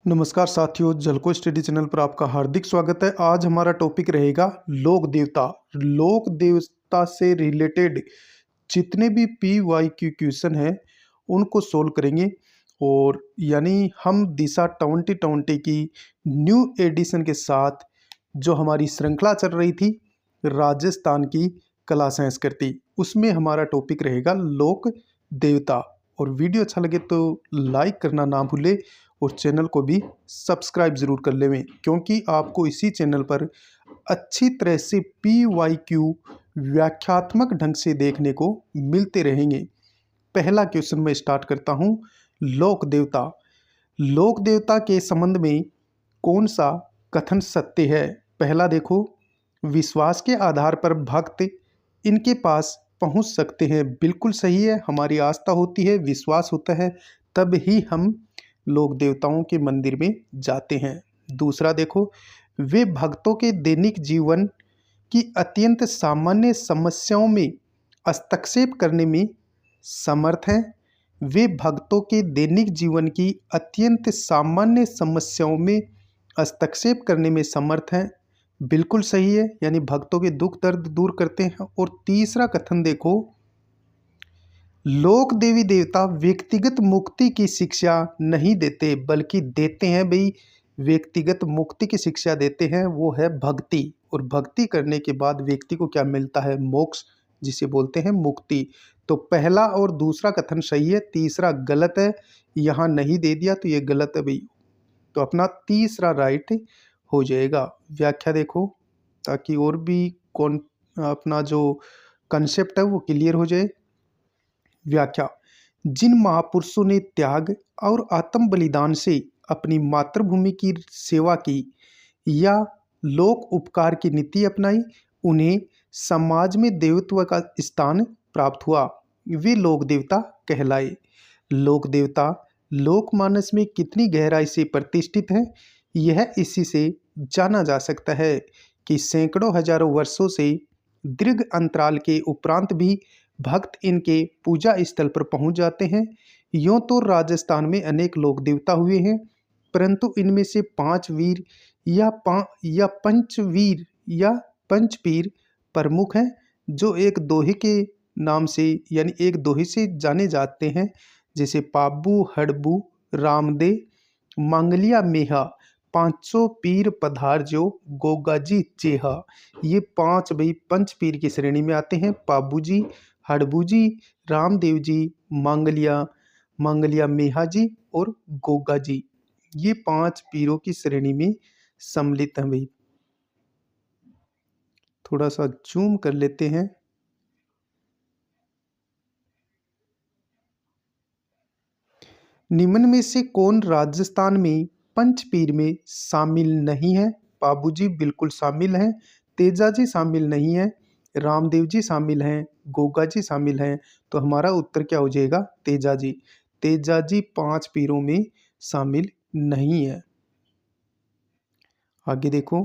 नमस्कार साथियों, जलको स्टडी चैनल पर आपका हार्दिक स्वागत है। आज हमारा टॉपिक रहेगा लोक देवता। लोक देवता से रिलेटेड जितने भी PYQ क्वेश्चन हैं उनको सोल्व करेंगे। और यानी हम दिशा 2020 की न्यू एडिशन के साथ जो हमारी श्रृंखला चल रही थी राजस्थान की कला संस्कृति, उसमें हमारा टॉपिक रहेगा लोक देवता। और वीडियो अच्छा लगे तो लाइक करना ना भूले और चैनल को भी सब्सक्राइब ज़रूर कर लेवें, क्योंकि आपको इसी चैनल पर अच्छी तरह से PYQ व्याख्यात्मक ढंग से देखने को मिलते रहेंगे। पहला क्वेश्चन मैं स्टार्ट करता हूं। लोक देवता। लोक देवता के संबंध में कौन सा कथन सत्य है? पहला देखो, विश्वास के आधार पर भक्त इनके पास पहुंच सकते हैं। बिल्कुल सही है। हमारी आस्था होती है, विश्वास होता है, तब ही हम लोक देवताओं के मंदिर में जाते हैं। दूसरा देखो, वे भक्तों के दैनिक जीवन की अत्यंत सामान्य समस्याओं में हस्तक्षेप करने में समर्थ हैं। वे भक्तों के दैनिक जीवन की अत्यंत सामान्य समस्याओं में हस्तक्षेप करने में समर्थ हैं। बिल्कुल सही है, यानी भक्तों के दुख दर्द दूर करते हैं। और तीसरा कथन देखो, लोक देवी देवता व्यक्तिगत मुक्ति की शिक्षा नहीं देते, बल्कि देते हैं भाई व्यक्तिगत मुक्ति की शिक्षा देते हैं, वो है भक्ति। और भक्ति करने के बाद व्यक्ति को क्या मिलता है? मोक्ष, जिसे बोलते हैं मुक्ति। तो पहला और दूसरा कथन सही है, तीसरा गलत है। यहाँ नहीं दे दिया तो ये गलत है भाई, तो अपना तीसरा राइट हो जाएगा। व्याख्या देखो, ताकि और भी कौन अपना जो कंसेप्ट है वो क्लियर हो जाए। व्याख्या, जिन महापुरुषों ने त्याग और आत्म बलिदान से अपनी मातृभूमि की सेवा की या लोक उपकार की नीति अपनाई, उन्हें समाज में देवत्व का स्थान प्राप्त हुआ, वे लोक देवता कहलाए। लोक देवता लोकमानस में कितनी गहराई से प्रतिष्ठित है, यह इसी से जाना जा सकता है कि सैकड़ों हजारों वर्षों से दीर्घ अंतराल के उपरांत भी भक्त इनके पूजा स्थल पर पहुंच जाते हैं। यूं तो राजस्थान में अनेक लोक देवता हुए हैं, परंतु इनमें से 5 वीर या पंचवीर या पंचपीर प्रमुख हैं, जो एक दोहे के नाम से यानी एक दोहे से जाने जाते हैं, जैसे पाबू, हड़बू, रामदे, मांगलिया मेहा, 500 पीर पधार जो गोगाजी चेहा। ये 5 भाई पंचपीर की श्रेणी में आते हैं। पाबू जी, हड़बू जी, रामदेव जी, मांगलिया मेहा जी और गोगा जी, ये 5 पीरों की श्रेणी में सम्मिलित हैं भाई। थोड़ा सा जूम कर लेते हैं। निम्न में से कौन राजस्थान में पंचपीर में शामिल नहीं है? बाबू जी बिल्कुल शामिल हैं, तेजा जी शामिल नहीं है, रामदेव जी शामिल हैं, गोगा जी शामिल हैं। तो हमारा उत्तर क्या हो जाएगा? तेजा जी। तेजा जी 5 पीरों में शामिल नहीं है। आगे देखो,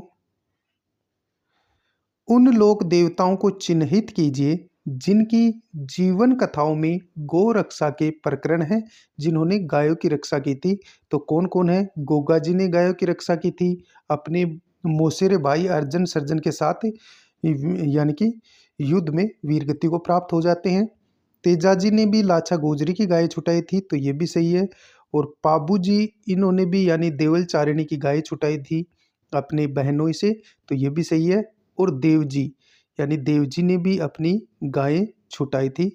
उन लोक देवताओं को चिन्हित कीजिए जिनकी जीवन कथाओं में गौ रक्षा के प्रकरण हैं, जिन्होंने गायों की रक्षा की थी। तो कौन कौन है? गोगा जी ने गायों की रक्षा की थी अपने मौसेरे भाई अर्जुन सर्जन के साथ, यानी कि युद्ध में वीरगति को प्राप्त हो जाते हैं। तेजा जी ने भी लाछा गोजरी की गाय छुटाई थी, तो ये भी सही है। और पाबू जी, इन्होंने भी यानी देवल चारिणी की गाय छुटाई थी अपने बहनों से, तो ये भी सही है। और देव जी, यानी देव जी ने भी अपनी गायें छुटाई थी।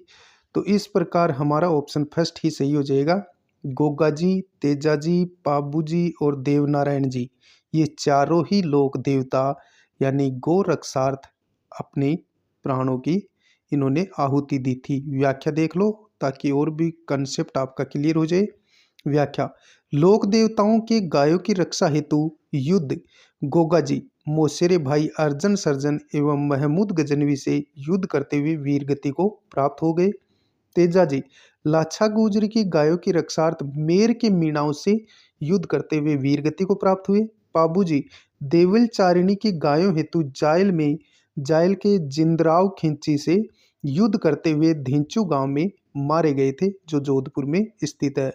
तो इस प्रकार हमारा ऑप्शन फर्स्ट ही सही हो जाएगा। गोगा जी, तेजा जी, पाबू जी और देवनारायण जी, ये चारों ही लोक देवता यानी गौ रक्षार्थ अपने प्राणों की इन्होंने आहुति दी थी। व्याख्या देख लो, ताकि और भी कंसेप्ट आपका क्लियर हो जाए। व्याख्या, लोक देवताओं के गायों की रक्षा हेतु युद्ध गोगा जी मौसेरे भाई अर्जन सर्जन एवं महमूद गजनवी से युद्ध करते हुए वीरगति को प्राप्त हो गए। तेजा जी लाछा गुजरी की गायों की रक्षार्थ मेर के मीणाओं से युद्ध करते हुए वीरगति को प्राप्त हुए। पाबू जी देवल चारिणी की गायों हेतु जायल के जिंदराव खिंची से युद्ध करते हुए धिंचू गांव में मारे गए थे, जो जोधपुर में स्थित है।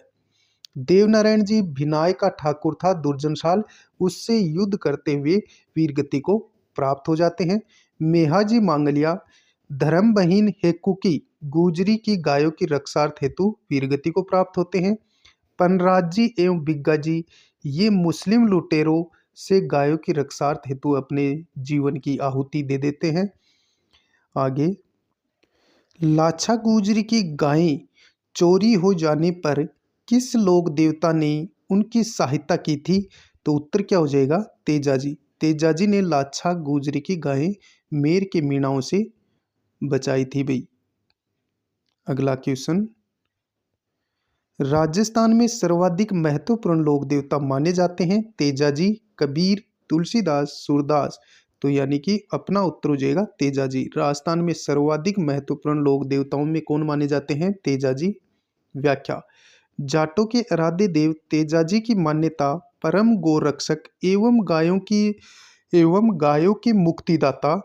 देवनारायण जी भिनाय का ठाकुर था दुर्जनशाल, उससे युद्ध करते हुए वीरगति को प्राप्त हो जाते हैं। मेहाजी मांगलिया धर्म बहीन हेकुकी गुजरी की गायों की रक्षार्थ हेतु वीरगति को प्राप्त होते हैं। पनराज जी एवं बिग्गा जी ये मुस्लिम लुटेरों से गायों की रक्षार्थ हेतु अपने जीवन की आहुति दे देते हैं। आगे, लाछा गुजरी की गायें चोरी हो जाने पर किस लोक देवता ने उनकी सहायता की थी? तो उत्तर क्या हो जाएगा? तेजाजी। तेजाजी ने लाछा गुजरी की गायें मेर के मीणाओं से बचाई थी भाई। अगला क्वेश्चन, राजस्थान में सर्वाधिक महत्वपूर्ण लोक देवता माने जाते हैं? तेजाजी, कबीर, तुलसीदास, सूरदास। तो यानी कि अपना उत्तर हो जाएगा तेजाजी। राजस्थान में सर्वाधिक महत्वपूर्ण लोक देवताओं में कौन माने जाते हैं? तेजाजी। व्याख्या, जाटों के आराध्य देव तेजाजी की मान्यता परम गोरक्षक एवं गायों के मुक्तिदाता,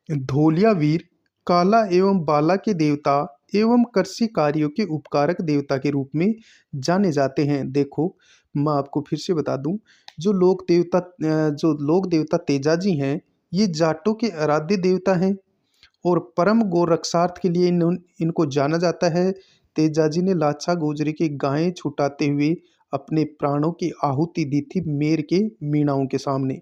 धोलिया वीर, काला एवं बाला के देवता एवं कृषि कार्यों के उपकारक देवता के रूप में जाने जाते हैं। देखो, मैं आपको फिर से बता दूं, जो लोक देवता तेजाजी हैं, ये जाटों के आराध्य देवता हैं और परम गोरक्षार्थ के लिए इनको जाना जाता है। तेजाजी ने लाछा गुजरी की गायें छुटाते हुए अपने प्राणों की आहुति दी थी मेर के मीणाओं के सामने।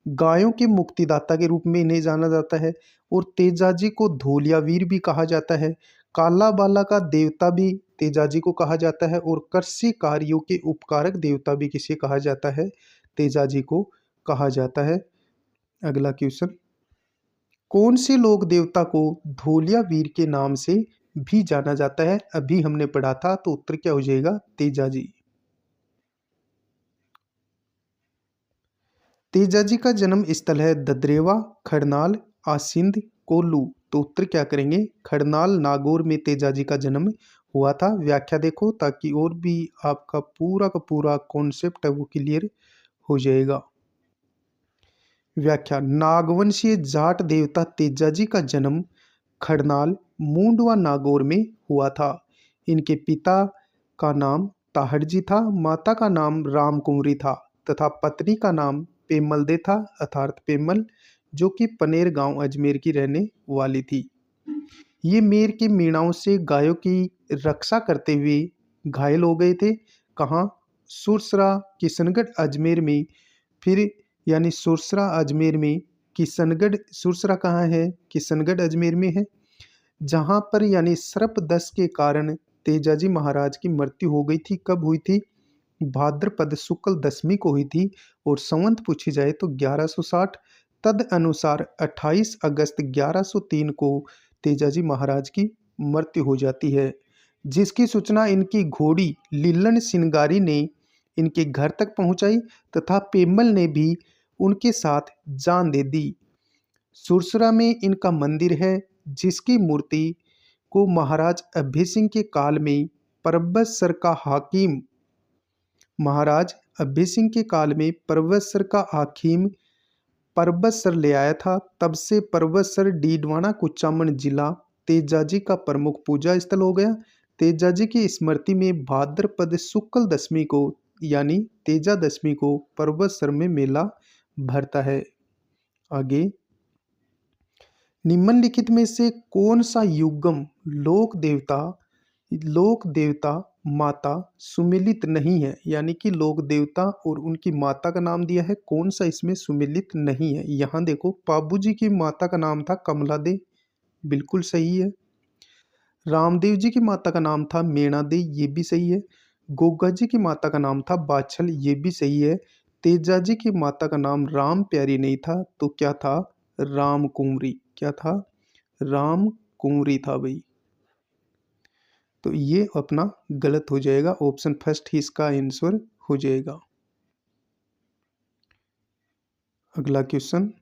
गायों के मुक्तिदाता के रूप में इन्हें जाना जाता है और तेजाजी को धोलिया वीर भी कहा जाता है। काला बाला का देवता भी तेजाजी को कहा जाता है और कृषि कार्यों के उपकारक देवता भी किसे कहा जाता है? तेजाजी को कहा जाता है। अगला क्वेश्चन, कौन से लोक देवता को धोलिया वीर के नाम से भी जाना जाता है? अभी हमने पढ़ा था, तो उत्तर क्या हो जाएगा? तेजाजी। तेजाजी का जन्म स्थल है ददरेवा, खड़नाल, आसिंद, कोल्लू। तो उत्तर क्या करेंगे? खड़नाल नागौर में तेजाजी का जन्म हुआ था। व्याख्या देखो, ताकि और भी आपका पूरा का पूरा कॉन्सेप्ट है वो क्लियर हो जाएगा। व्याख्या, नागवंशीय जाट देवता तेजाजी का जन्म खड़नाल, मूंडवा नागौर में हुआ था। इनके पिता का नाम ताहड़जी था, माता का नाम रामकुंवरी था तथा पत्नी का नाम पेमलदे था अर्थात पेमल, जो कि पनेर गांव अजमेर की रहने वाली थी। ये मेर के मीणाओं से गायों की रक्षा करते हुए घायल हो गए थे। कहाँ? सुरसरा, किशनगढ़, अजमेर में। फिर यानी सुरसरा अजमेर में, किशनगढ़ सुरसरा कहाँ है? किशनगढ़ अजमेर में है। जहाँ पर यानी सर्पदंश के कारण तेजाजी महाराज की मृत्यु हो गई थी। कब हुई थी? भाद्रपद शुक्ल दशमी को हुई थी और संवत पूछी जाए तो 1160। तद अनुसार 28 अगस्त 1103 को तेजाजी महाराज की मृत्यु हो जाती है, जिसकी सूचना इनकी घोड़ी लीलन सिंगारी ने इनके घर तक पहुंचाई तथा पेमल ने भी उनके साथ जान दे दी। सुरसरा में इनका मंदिर है, जिसकी मूर्ति को महाराज अभय सिंह के काल में परबतसर का हाकिम महाराज अभय सिंह के काल में परबतसर का हाकिम परबतसर ले आया था। तब से परबतसर डीडवाना कुचामन जिला तेजाजी का प्रमुख पूजा स्थल हो गया। तेजाजी की स्मृति में भाद्रपद शुक्ल दशमी को यानी तेजा दशमी को परबतसर में मेला भरता है। आगे, निम्नलिखित में से कौन सा युगम लोक देवता माता सुमिलित नहीं है? यानी कि लोक देवता और उनकी माता का नाम दिया है, कौन सा इसमें सुमिलित नहीं है? यहाँ देखो, पाबू जी की माता का नाम था कमला दे, बिल्कुल सही है। रामदेव जी की माता का नाम था मेणा दे, ये भी सही है। गोगा जी की माता का नाम था बाछल, ये भी सही है। तेजाजी की माता का नाम राम प्यारी नहीं था, तो क्या था? राम कुंवरी। क्या था? राम कुंवरी था भाई। तो ये अपना गलत हो जाएगा, ऑप्शन फर्स्ट ही इसका आंसर हो जाएगा। अगला क्वेश्चन,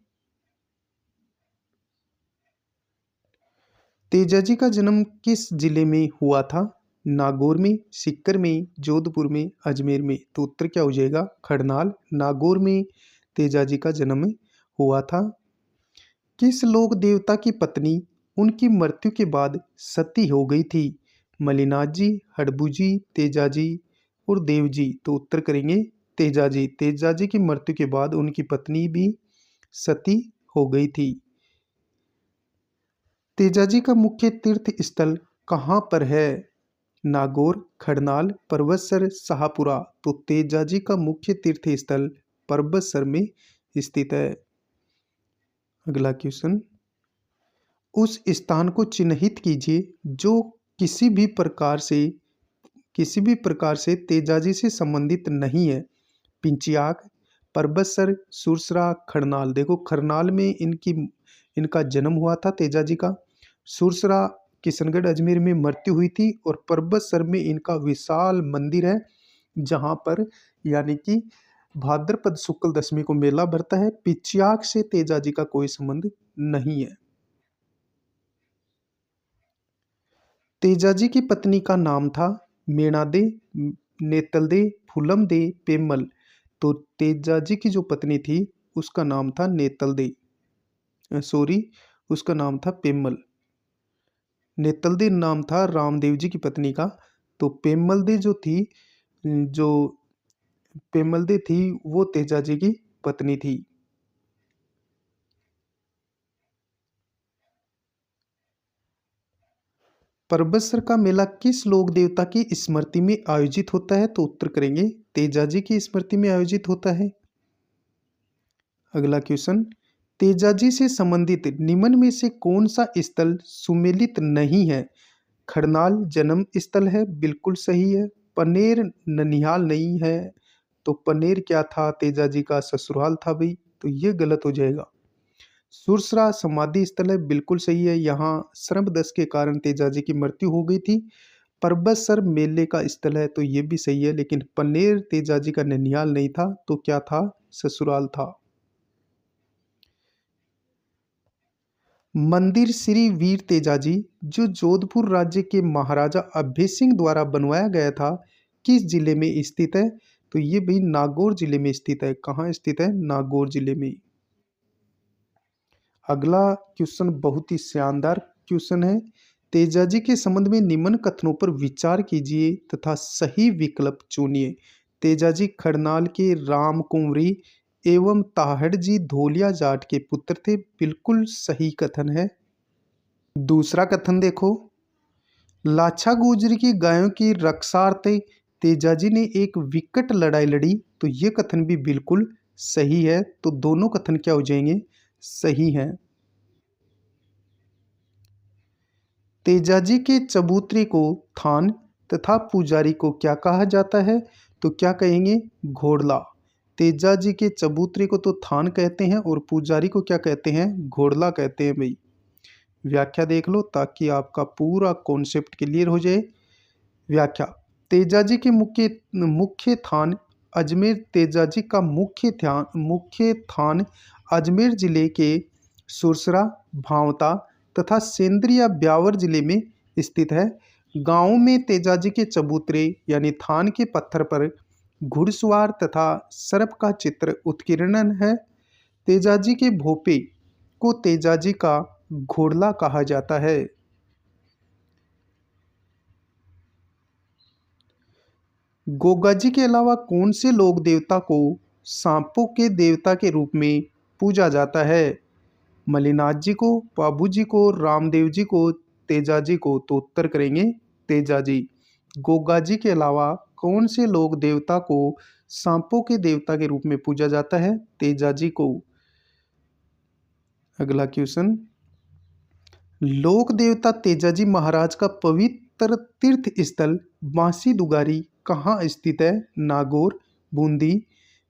तेजाजी का जन्म किस जिले में हुआ था? नागौर में, सीकर में, जोधपुर में, अजमेर में। तो उत्तर क्या हो जाएगा? खड़नाल नागौर में तेजाजी का जन्म हुआ था। किस लोक देवता की पत्नी उनकी मृत्यु के बाद सती हो गई थी? मलिनाथ जी, हडबू जी, तेजाजी और देवजी। तो उत्तर करेंगे तेजाजी। तेजाजी की मृत्यु के बाद उनकी पत्नी भी सती हो गई थी। तेजाजी का मुख्य तीर्थ स्थल कहाँ पर है? नागौर, खड़नाल, परबतसर, शाहपुरा। तो तेजाजी का मुख्य तीर्थ स्थल परबतसर में स्थित है। अगला क्वेश्चन, उस स्थान को चिन्हित कीजिए जो किसी भी प्रकार से तेजाजी से संबंधित नहीं है। पिंचियाक, परबतसर, सुरसरा, खरनाल। देखो खरनाल में इनका जन्म हुआ था तेजाजी का। सुरसरा किशनगढ़ अजमेर में मृत्यु हुई थी और परबतसर में इनका विशाल मंदिर है जहाँ पर यानी कि भाद्रपद शुक्ल दशमी को मेला भरता है। पिचियाक से तेजाजी का कोई संबंध नहीं है। तेजाजी की पत्नी का नाम था मेणादे, नेतलदे, फूलमदे, पेम्मल। तो तेजाजी की जो पत्नी थी उसका नाम था नेतलदे, सॉरी उसका नाम था पेम्मल। नेतलदे नाम था रामदेव जी की पत्नी का। तो जो पेम्मलदे थी वो तेजाजी की पत्नी थी। परबतसर का मेला किस लोक देवता की स्मृति में आयोजित होता है? तो उत्तर करेंगे तेजाजी की स्मृति में आयोजित होता है। अगला क्वेश्चन, तेजाजी से संबंधित निम्न में से कौन सा स्थल सुमेलित नहीं है? खरनाल जन्म स्थल है, बिल्कुल सही है। पनेर ननिहाल नहीं है। तो पनेर क्या था? तेजाजी का ससुराल था भाई, तो ये गलत हो जाएगा। सुरसरा समाधि स्थल है, बिल्कुल सही है। यहाँ सर्पदंश के कारण तेजाजी की मृत्यु हो गई थी। परबतसर मेले का स्थल है, तो ये भी सही है। लेकिन पनेर तेजाजी का ननिहाल नहीं था, तो क्या था? ससुराल था। मंदिर श्री वीर तेजाजी जो जोधपुर राज्य के महाराजा अभय सिंह द्वारा बनवाया गया था, किस जिले में स्थित है? तो ये भी नागौर जिले में स्थित है। कहाँ स्थित है? नागौर जिले में। अगला क्वेश्चन बहुत ही शानदार क्वेश्चन है। तेजाजी के संबंध में निम्न कथनों पर विचार कीजिए तथा सही विकल्प चुनिए। तेजाजी खरनाल के राम कुंवरी एवं ताहड़ जी धोलिया जाट के पुत्र थे, बिल्कुल सही कथन है। दूसरा कथन देखो, लाछा गुजरी की गायों की रक्षार्थ तेजाजी ने एक विकट लड़ाई लड़ी। तो ये कथन भी बिल्कुल सही है। तो दोनों कथन क्या हो जाएंगे? सही हैं। तेजाजी के चबूतरे को थान तथा पुजारी को क्या कहा जाता है? तो क्या कहेंगे? घोड़ला। तेजाजी के चबूतरे को तो थान कहते हैं और पुजारी को क्या कहते हैं? घोड़ला कहते हैं भाई। व्याख्या देख लो ताकि आपका पूरा कॉन्सेप्ट क्लियर हो जाए। व्याख्या, तेजाजी के मुख्य मुख्य थान अजमेर। तेजाजी का मुख्य थान अजमेर जिले के सुरसरा, भांवता तथा सेंद्रिया ब्यावर जिले में स्थित है। गाँव में तेजाजी के चबूतरे यानी थान के पत्थर पर घुड़सवार तथा सर्प का चित्र उत्कीर्णन है। तेजाजी के भोपे को तेजाजी का घोड़ला कहा जाता है। गोगाजी के अलावा कौन से लोक देवता को सांपों के देवता के रूप में पूजा जाता है? मलिनाथ जी को, पाबू जी को, रामदेव जी को, तेजाजी को। तो उत्तर करेंगे तेजाजी। गोगाजी के अलावा कौन से लोक देवता को सांपों के देवता के रूप में पूजा जाता है? तेजाजी को। अगला क्वेश्चन, लोक देवता तेजाजी महाराज का पवित्र तीर्थ स्थल बांसी दुगारी कहाँ स्थित है? नागौर, बूंदी,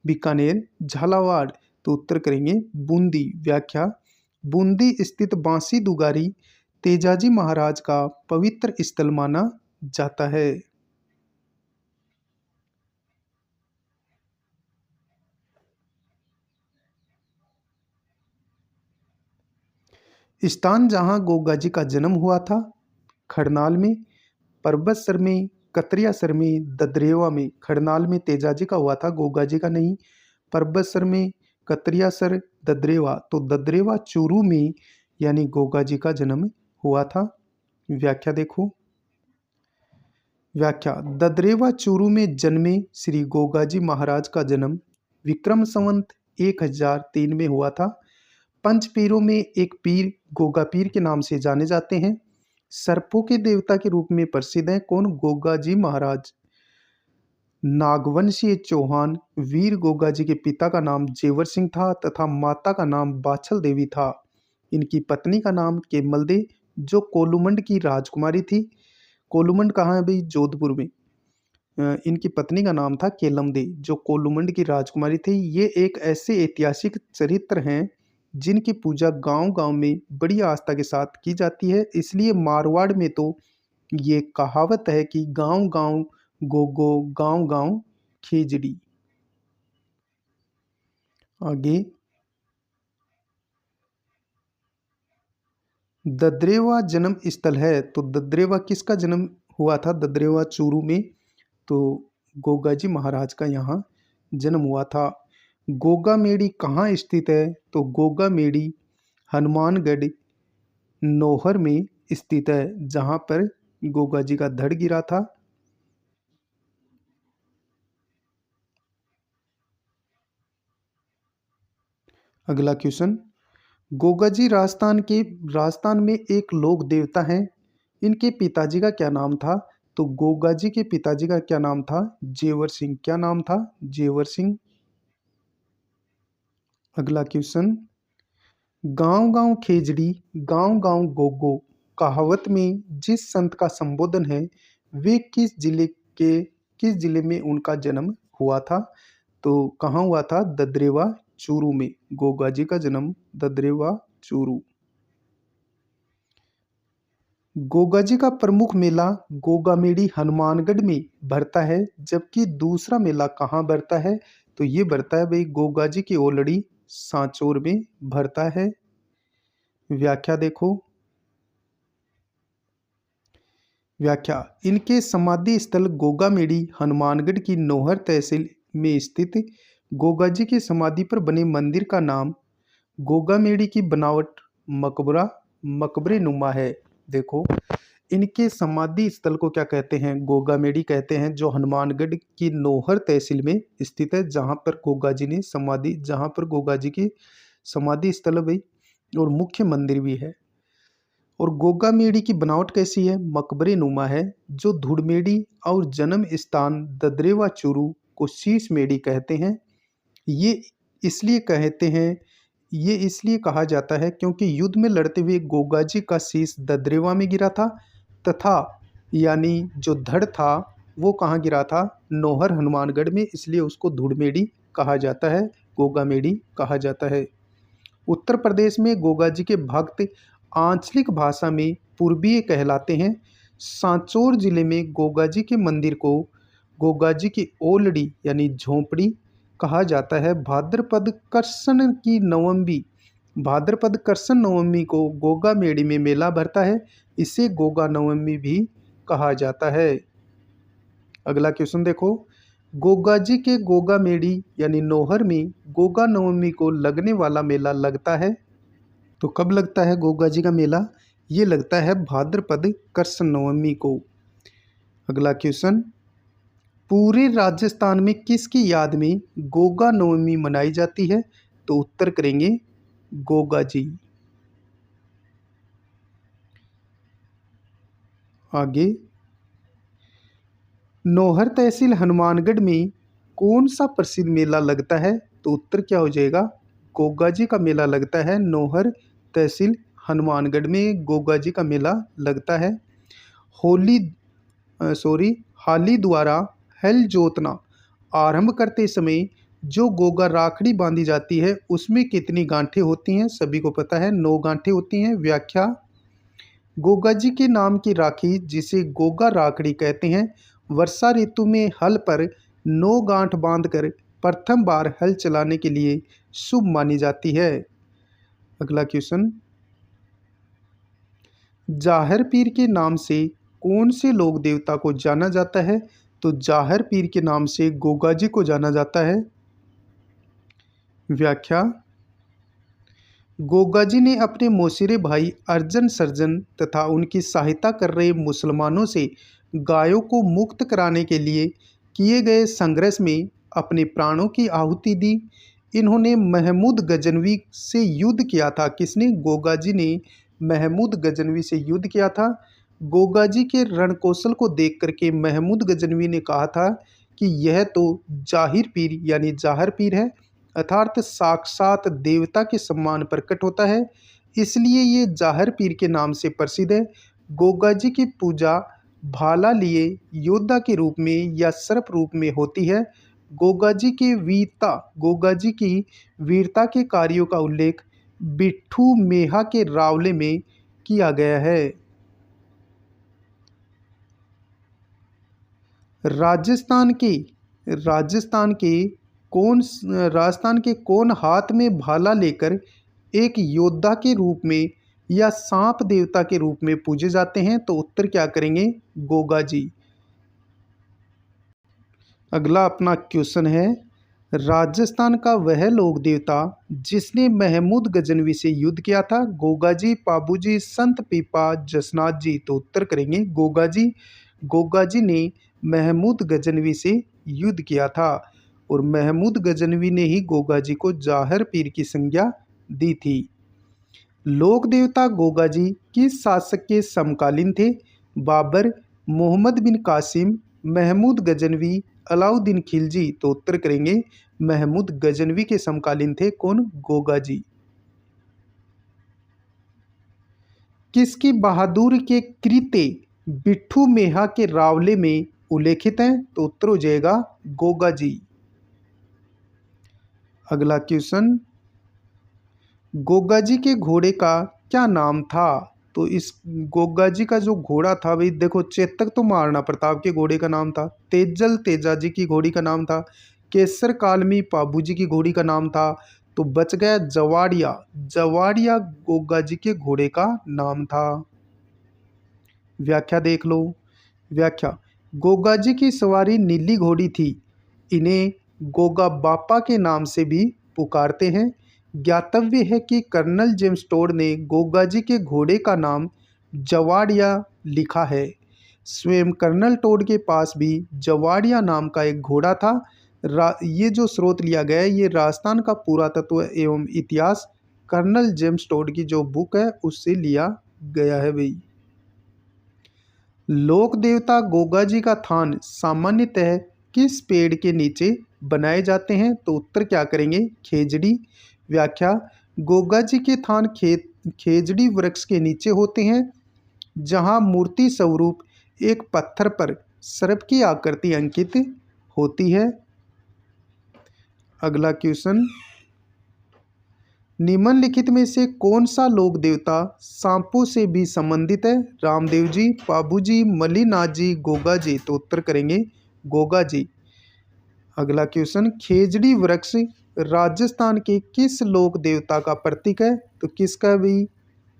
बीकानेर, झालावाड़। तो उत्तर करेंगे बूंदी। व्याख्या, बूंदी स्थित बांसी दुगारी तेजाजी महाराज का पवित्र स्थल माना जाता है। स्थान जहां गोगाजी का जन्म हुआ था, खरनाल में, परबतसर में, कतरियासर में, ददरेवा में। खरनाल में तेजाजी का हुआ था, गोगाजी का नहीं। परबतसर में, कतरियासर, ददरेवा। तो ददरेवा चूरू में यानी गोगाजी का जन्म हुआ था। व्याख्या देखो, व्याख्या। ददरेवा चूरू में जन्मे श्री गोगाजी महाराज का जन्म विक्रम संवत 1003 में हुआ था। पंच पीरों में एक पीर गोगा पीर के नाम से जाने जाते हैं। सर्पों के देवता के रूप में प्रसिद्ध हैं। कौन? गोगाजी महाराज। नागवंशीय चौहान वीर गोगाजी के पिता का नाम जेवर सिंह था तथा माता का नाम बाछल देवी था। इनकी पत्नी का नाम केमल दे जो कोलुमंड की राजकुमारी थी। कोलुमंड कहाँ है भाई? जोधपुर में। इनकी पत्नी का नाम था केलम दे जो कोलुमंड की राजकुमारी थी। ये एक ऐसे ऐतिहासिक चरित्र हैं जिनकी पूजा गांव-गांव में बड़ी आस्था के साथ की जाती है। इसलिए मारवाड़ में तो ये कहावत है कि गांव-गांव गोगो, गांव-गांव खिचड़ी। आगे, ददरेवा जन्म स्थल है तो ददरेवा किसका जन्म हुआ था? ददरेवा चूरू में। तो गोगाजी महाराज का यहाँ जन्म हुआ था। गोगा मेड़ी कहाँ स्थित है? तो गोगा मेड़ी हनुमानगढ़ नौहर में स्थित है जहाँ पर गोगाजी का धड़ गिरा था। अगला क्वेश्चन। गोगाजी राजस्थान में एक लोक देवता हैं। इनके पिताजी का क्या नाम था? तो गोगाजी के पिताजी का क्या नाम था? जेवर सिंह। क्या नाम था? जेवर सिंह। अगला क्वेश्चन। गांव-गांव खेजड़ी, गांव-गांव गोगो कहावत में जिस संत का संबोधन है वे किस जिले में उनका जन्म हुआ था? तो कहाँ हुआ था? ददरेवा चूरू में। गोगाजी का जन्म ददरेवा चूरू। गोगाजी का प्रमुख मेला गोगामेड़ी हनुमानगढ़ में भरता है जबकि दूसरा मेला कहाँ भरता है? तो ये भरता है भाई गोगाजी की ओलड़ी सांचौर में भरता है। व्याख्या देखो। व्याख्या। इनके समाधि स्थल गोगामेड़ी हनुमानगढ़ की नौहर तहसील में स्थित गोगाजी की समाधि पर बने मंदिर का नाम गोगामेड़ी की बनावट मकबरे नुमा है। देखो, इनके समाधि स्थल को क्या कहते हैं? गोगामेड़ी कहते हैं जो हनुमानगढ़ की नौहर तहसील में स्थित है जहाँ पर गोगाजी की समाधि स्थल है भाई और मुख्य मंदिर भी है। और गोगामेड़ी की बनावट कैसी है? मकबरे नुमा है। जो धुड़मेड़ी और जन्म स्थान ददरेवा चूरू को शीश मेड़ी कहते हैं। ये ये इसलिए कहा जाता है क्योंकि युद्ध में लड़ते हुए गोगाजी का शीश ददरेवा में गिरा था तथा यानी जो धड़ था वो कहाँ गिरा था? नौहर हनुमानगढ़ में। इसलिए उसको धुड़मेड़ी कहा जाता है, गोगामेड़ी कहा जाता है। उत्तर प्रदेश में गोगाजी के भक्त आंचलिक भाषा में पूर्वीय कहलाते हैं। सांचौर जिले में गोगाजी के मंदिर को गोगाजी की ओलड़ी यानी झोंपड़ी कहा जाता है। भाद्रपद कृष्ण नवमी को गोगा मेड़ी में मेला भरता है। इसे गोगा नवमी भी कहा जाता है। अगला क्वेश्चन देखो। गोगाजी के गोगा मेड़ी यानी नौहर में गोगा नवमी को लगने वाला मेला लगता है। तो कब लगता है गोगाजी का मेला? ये लगता है भाद्रपद कृष्ण नवमी को। अगला क्वेश्चन। पूरे राजस्थान में किसकी याद में गोगा नवमी मनाई जाती है? तो उत्तर करेंगे गोगाजी। आगे, नौहर तहसील हनुमानगढ़ में कौन सा प्रसिद्ध मेला लगता है? तो उत्तर क्या हो जाएगा? गोगाजी का मेला लगता है। नौहर तहसील हनुमानगढ़ में गोगाजी का मेला लगता है। हाली द्वारा हल जोतना आरंभ करते समय जो गोगा राखड़ी बांधी जाती है उसमें कितनी गांठें होती हैं? सभी को पता है 9 गांठें होती हैं। व्याख्या। गोगाजी के नाम की राखी जिसे गोगा राखड़ी कहते हैं वर्षा ऋतु में हल पर 9 गांठ बांधकर प्रथम बार हल चलाने के लिए शुभ मानी जाती है। अगला क्वेश्चन। जाहर पीर के नाम से कौन से लोक देवता को जाना जाता है? तो जाहर पीर के नाम से गोगाजी को जाना जाता है। व्याख्या। गोगाजी ने अपने मौसेरे भाई अर्जन सर्जन तथा उनकी सहायता कर रहे मुसलमानों से गायों को मुक्त कराने के लिए किए गए संघर्ष में अपने प्राणों की आहुति दी। इन्होंने महमूद गजनवी से युद्ध किया था। किसने? गोगा जी ने महमूद गजनवी से युद्ध किया था। गोगा जी के रणकौशल को देख करके महमूद गजनवी ने कहा था कि यह तो जाहिर पीर यानी जाहर पीर है, अर्थात साक्षात देवता के सम्मान प्रकट होता है, इसलिए ये जाहर पीर के नाम से प्रसिद्ध है। गोगा जी की पूजा भाला लिए योद्धा के रूप में या सर्प रूप में होती है। गोगा जी की वीरता के कार्यों का उल्लेख बिट्ठू मेहा के रावले में किया गया है। राजस्थान के राजस्थान के कौन हाथ में भाला लेकर एक योद्धा के रूप में या सांप देवता के रूप में पूजे जाते हैं? तो उत्तर क्या करेंगे? गोगा जी। अगला अपना क्वेश्चन है, राजस्थान का वह लोक देवता जिसने महमूद गजनवी से युद्ध किया था? गोगा जी, पाबू जी, संत पीपा, जसनाथ जी। तो उत्तर करेंगे गोगा जी। गोगा जी ने महमूद गजनवी से युद्ध किया था और महमूद गजनवी ने ही गोगा जी को जाहर पीर की संज्ञा दी थी। लोक देवता गोगा जी किस शासक के समकालीन थे? बाबर, मोहम्मद बिन कासिम, महमूद गजनवी, अलाउद्दीन खिलजी। तो उत्तर करेंगे महमूद गजनवी के समकालीन थे। कौन? गोगा जी। किसकी बहादुर के कृत्य बिट्ठू मेहा के रावले में उल्लेखित हैं? तो उत्तर हो जाएगा गोगा जी। अगला क्वेश्चन, गोगा जी के घोड़े का क्या नाम था? तो इस गोगा जी का जो घोड़ा था भाई देखो, चेतक तो महाराणा प्रताप के घोड़े का नाम था, तेजल तेजा जी की घोड़ी का नाम था, केसर कालमी पाबू जी की घोड़ी का नाम था, तो बच गया जवाड़िया। जवाड़िया गोगा जी के घोड़े का नाम था। व्याख्या देख लो। व्याख्या, गोगा जी की सवारी नीली घोड़ी थी। इन्हें गोगा बापा के नाम से भी पुकारते हैं। ज्ञातव्य है कि कर्नल जेम्स टोड ने गोगा जी के घोड़े का नाम जवाड़िया लिखा है। स्वयं कर्नल टोड के पास भी जवाड़िया नाम का एक घोड़ा था। ये जो स्रोत लिया गया है ये राजस्थान का पुरातत्व एवं इतिहास कर्नल जेम्स टोड की जो बुक है उससे लिया गया है भाई। लोक देवता गोगा जी का थान सामान्यतः किस पेड़ के नीचे बनाए जाते हैं? तो उत्तर क्या करेंगे? खेजड़ी। व्याख्या, गोगा जी के थान खेजड़ी वृक्ष के नीचे होते हैं जहां मूर्ति स्वरूप एक पत्थर पर सर्प की आकृति अंकित होती है। अगला क्वेश्चन, निम्नलिखित में से कौन सा लोक देवता सांपों से भी संबंधित है? रामदेव जी, पाबू जी, मल्लीनाथ जी, गोगा जी। तो उत्तर करेंगे गोगा जी। अगला क्वेश्चन, खेजड़ी वृक्ष राजस्थान के किस लोक देवता का प्रतीक है? तो किसका भी?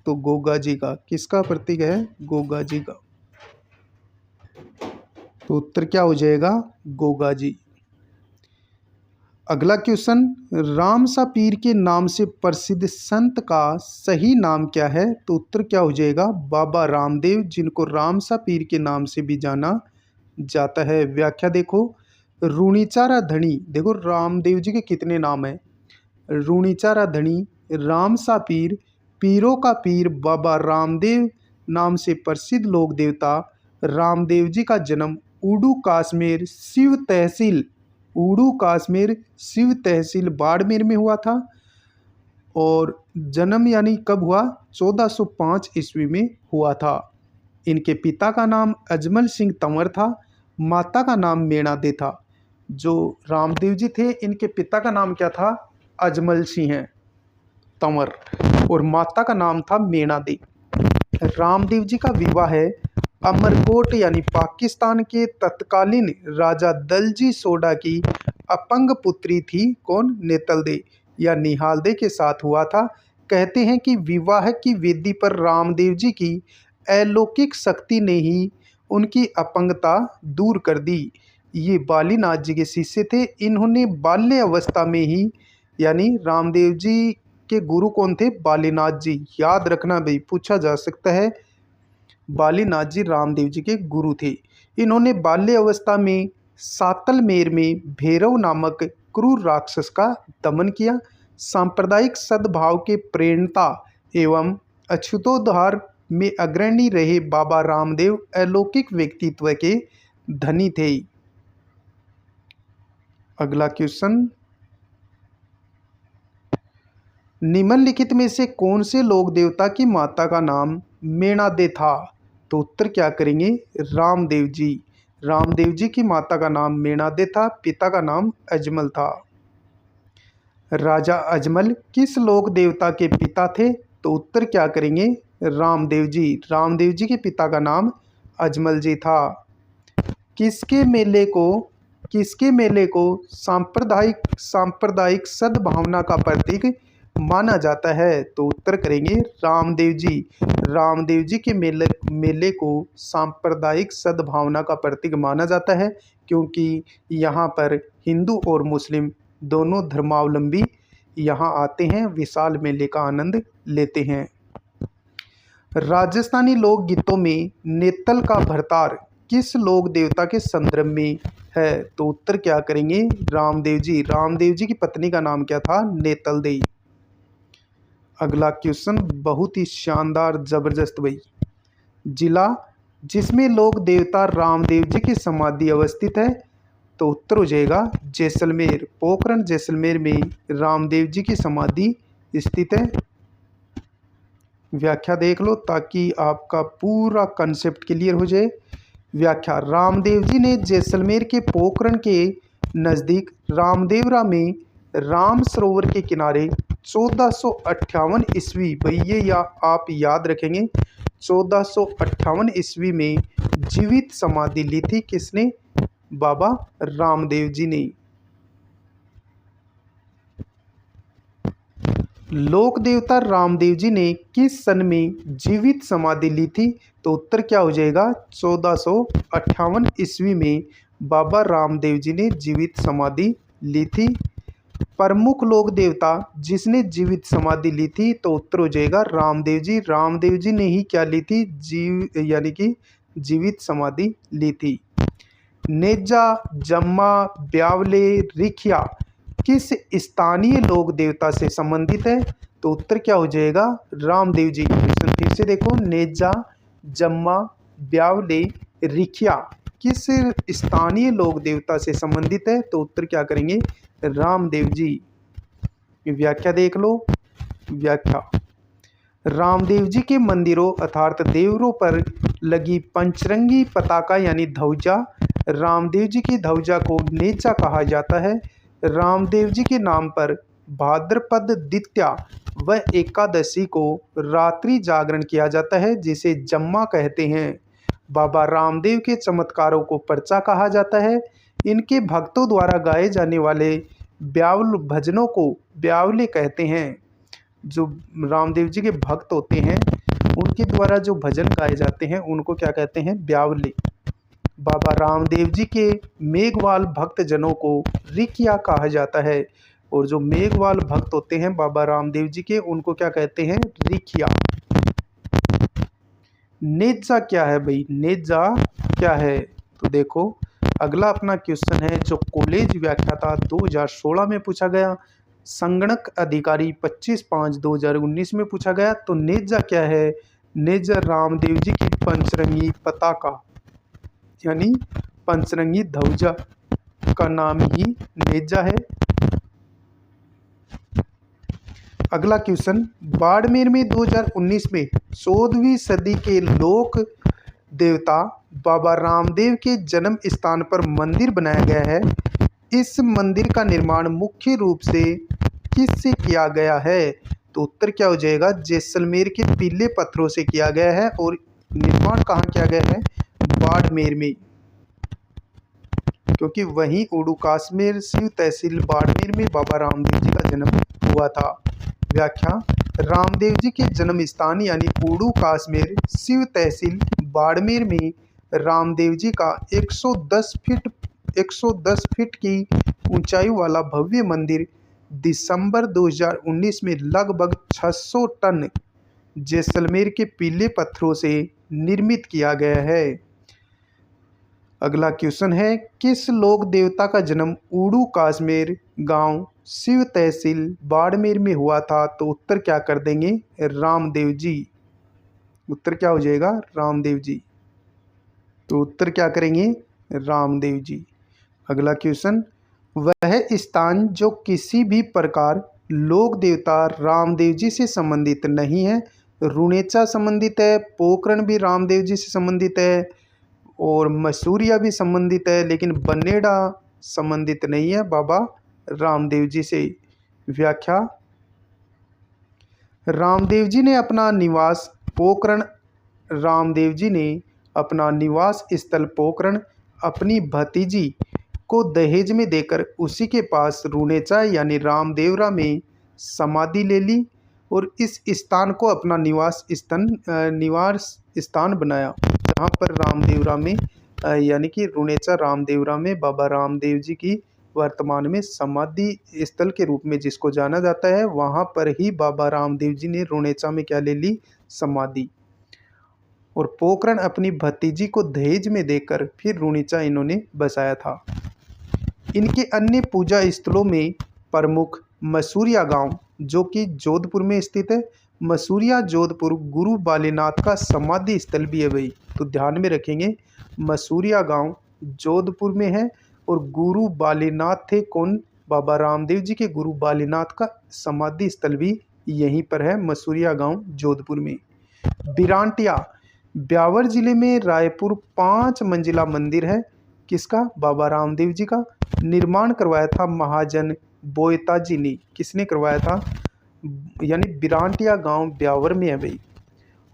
तो गोगा जी का। किसका प्रतीक है? गोगा जी का। तो उत्तर क्या हो जाएगा? गोगा जी। अगला क्वेश्चन, रामसा पीर के नाम से प्रसिद्ध संत का सही नाम क्या है? तो उत्तर क्या हो जाएगा? बाबा रामदेव, जिनको रामसा पीर के नाम से भी जाना जाता है। व्याख्या देखो, रूणीचारा धनी, देखो रामदेव जी के कितने नाम हैं। रूणीचारा धनी, रामसा पीर, पीरों का पीर बाबा रामदेव नाम से प्रसिद्ध लोक देवता रामदेव जी का जन्म उड़ू काश्मीर शिव तहसील बाड़मेर में हुआ था और जन्म यानी कब हुआ? 1405 ईस्वी में हुआ था। इनके पिता का नाम अजमल सिंह तंवर था, माता का नाम मेणा दे था। जो रामदेव जी थे इनके पिता का नाम क्या था? अजमल सिंह तंवर और माता का नाम था मेणा दे। रामदेव जी का विवाह है अमरकोट यानी पाकिस्तान के तत्कालीन राजा दलजी सोडा की अपंग पुत्री थी, कौन? नेतलदे या निहालदे के साथ हुआ था। कहते हैं कि विवाह की वेदी पर रामदेव जी की अलौकिक शक्ति ने ही उनकी अपंगता दूर कर दी। ये बालीनाथ जी के शिष्य थे। इन्होंने बाल्य अवस्था में ही, यानी रामदेव जी के गुरु कौन थे? बालीनाथ जी। याद रखना भाई, पूछा जा सकता है। बालीनाथ जी रामदेव जी के गुरु थे। इन्होंने बाल्य अवस्था में सातलमेर में भैरव नामक क्रूर राक्षस का दमन किया। सांप्रदायिक सद्भाव के प्रेरणता एवं अछूतोद्धार में अग्रणी रहे बाबा रामदेव अलौकिक व्यक्तित्व के धनी थे। अगला क्वेश्चन, निम्नलिखित में से कौन से लोक देवता की माता का नाम मेणादे था? तो उत्तर क्या करेंगे? रामदेव जी। रामदेव जी की माता का नाम मेणादे था, पिता का नाम अजमल था। राजा अजमल किस लोक देवता के पिता थे? तो उत्तर क्या करेंगे? रामदेव जी। रामदेव जी के पिता का नाम अजमल जी था। किसके मेले को सांप्रदायिक सद्भावना का प्रतीक माना जाता है? तो उत्तर करेंगे रामदेव जी। रामदेव जी के मेले को सांप्रदायिक सद्भावना का प्रतीक माना जाता है, क्योंकि यहाँ पर हिंदू और मुस्लिम दोनों धर्मावलंबी यहाँ आते हैं, विशाल मेले का आनंद लेते हैं। राजस्थानी लोकगीतों में नेतल का भरतार किस लोक देवता के संदर्भ में है? तो उत्तर क्या करेंगे? रामदेव जी। रामदेव जी की पत्नी का नाम क्या था? नेतल देई। अगला क्वेश्चन बहुत ही शानदार जबरदस्त भाई। जिला जिसमें लोक देवता रामदेव जी की समाधि अवस्थित है? तो उत्तर हो जाएगा जैसलमेर। पोखरण जैसलमेर में रामदेव जी की समाधि स्थित है। व्याख्या देख लो ताकि आपका पूरा कंसेप्ट क्लियर हो जाए। व्याख्या, रामदेव जी ने जैसलमेर के पोखरण के नज़दीक रामदेवरा में राम सरोवर के किनारे 1458 ईस्वी, भैया या आप याद रखेंगे, 1458 ईस्वी में जीवित समाधि ली थी। किसने? बाबा रामदेव जी ने। लोक देवता रामदेव जी ने किस सन में जीवित समाधि ली थी? तो उत्तर क्या हो जाएगा? 1458 ईस्वी में बाबा रामदेव जी ने जीवित समाधि ली थी। प्रमुख लोक देवता जिसने जीवित समाधि ली थी? तो उत्तर हो जाएगा रामदेव जी। रामदेव जी ने ही क्या ली थी? यानी कि जीवित समाधि ली थी। नेजा, जम्मा, ब्यावले, रिखिया किस स्थानीय लोक देवता से संबंधित है? तो उत्तर क्या हो जाएगा? रामदेव जी। क्वेश्चन फिर से देखो, नेजा, जम्मा, ब्यावले, रिखिया किस स्थानीय लोक देवता से संबंधित है? तो उत्तर क्या करेंगे? रामदेव जी। व्याख्या देख लो। व्याख्या, रामदेव जी के मंदिरों अर्थात देवरों पर लगी पंचरंगी पताका यानी ध्वजा, रामदेव जी की ध्वजा को नेजा कहा जाता है। रामदेव जी के नाम पर भाद्रपद द्वितीया व एकादशी को रात्रि जागरण किया जाता है, जिसे जम्मा कहते हैं। बाबा रामदेव के चमत्कारों को पर्चा कहा जाता है। इनके भक्तों द्वारा गाए जाने वाले ब्यावल भजनों को ब्यावले कहते हैं। जो रामदेव जी के भक्त होते हैं उनके द्वारा जो भजन गाए जाते हैं उनको क्या कहते हैं? ब्यावले। बाबा रामदेव जी के मेघवाल भक्त जनों को रिकिया कहा जाता है, और जो मेघवाल भक्त होते हैं बाबा रामदेव जी के उनको क्या कहते हैं? रिखिया। नेजा क्या है भाई? नेजा क्या है? तो देखो अगला अपना क्वेश्चन है जो कॉलेज व्याख्याता 2016 में पूछा गया, संगणक अधिकारी 25/5/2019 में पूछा गया। तो नेजा क्या है? नेजा रामदेव जी की पंचरंगी पताका यानी पंचरंगी ध्वजा का नाम ही नेजा है। अगला क्वेश्चन, बाड़मेर में 2019 में 14वीं सदी के लोक देवता बाबा रामदेव के जन्म स्थान पर मंदिर बनाया गया है। इस मंदिर का निर्माण मुख्य रूप से किससे किया गया है? तो उत्तर क्या हो जाएगा? जैसलमेर के पीले पत्थरों से किया गया है, और निर्माण कहाँ किया गया है? बाड़मेर में, क्योंकि वहीं उड़ू काश्मीर शिव तहसील बाड़मेर में बाबा रामदेव जी का जन्म हुआ था। व्याख्या, रामदेव जी के जन्म स्थान यानी उड़ू काश्मीर शिव तहसील बाड़मेर में रामदेव जी का 110 फीट की ऊंचाई वाला भव्य मंदिर दिसंबर 2019 में लगभग 600 टन जैसलमेर के पीले पत्थरों से निर्मित किया गया है। अगला क्वेश्चन है, किस लोक देवता का जन्म उड़ू काश्मीर गांव शिव तहसील बाड़मेर में हुआ था? तो उत्तर क्या कर देंगे? रामदेव जी। उत्तर क्या हो जाएगा? रामदेव जी। तो उत्तर क्या करेंगे? रामदेव जी। अगला क्वेश्चन, वह स्थान जो किसी भी प्रकार लोक देवता रामदेव जी से संबंधित नहीं है। रुणेचा संबंधित है, पोखरण भी रामदेव जी से संबंधित है और मसूरिया भी संबंधित है, लेकिन बनेड़ा संबंधित नहीं है बाबा रामदेव जी से। व्याख्या, रामदेव जी ने अपना निवास पोखरण रामदेव जी ने अपना निवास स्थल पोखरण अपनी भतीजी को दहेज में देकर उसी के पास रुणेचा यानी रामदेवरा में समाधि ले ली और इस स्थान को अपना निवास स्थान बनाया, जहाँ पर रामदेवरा में यानी कि रुणेचा रामदेवरा में बाबा रामदेव जी की वर्तमान में समाधि स्थल के रूप में जिसको जाना जाता है, वहाँ पर ही बाबा रामदेव जी ने रुणेचा में क्या ले ली? समाधि। और पोखरण अपनी भतीजी को दहेज में देकर फिर रुणेचा इन्होंने बसाया था। इनके अन्य पूजा स्थलों में प्रमुख मसूरिया गांव जो कि जोधपुर में स्थित है। मसूरिया जोधपुर गुरु बालीनाथ का समाधि स्थल भी है भाई, तो ध्यान में रखेंगे। मसूरिया गांव जोधपुर में है और गुरु बालीनाथ थे कौन? बाबा रामदेव जी के गुरु बालीनाथ का समाधि स्थल भी यहीं पर है, मसूरिया गांव जोधपुर में। बिरांटिया ब्यावर जिले में रायपुर 5 मंजिला मंदिर है। किसका? बाबा रामदेव जी का। निर्माण करवाया था महाजन बोयता जी ने। किसने करवाया था? यानी बिरांटिया गांव ब्यावर में है भाई,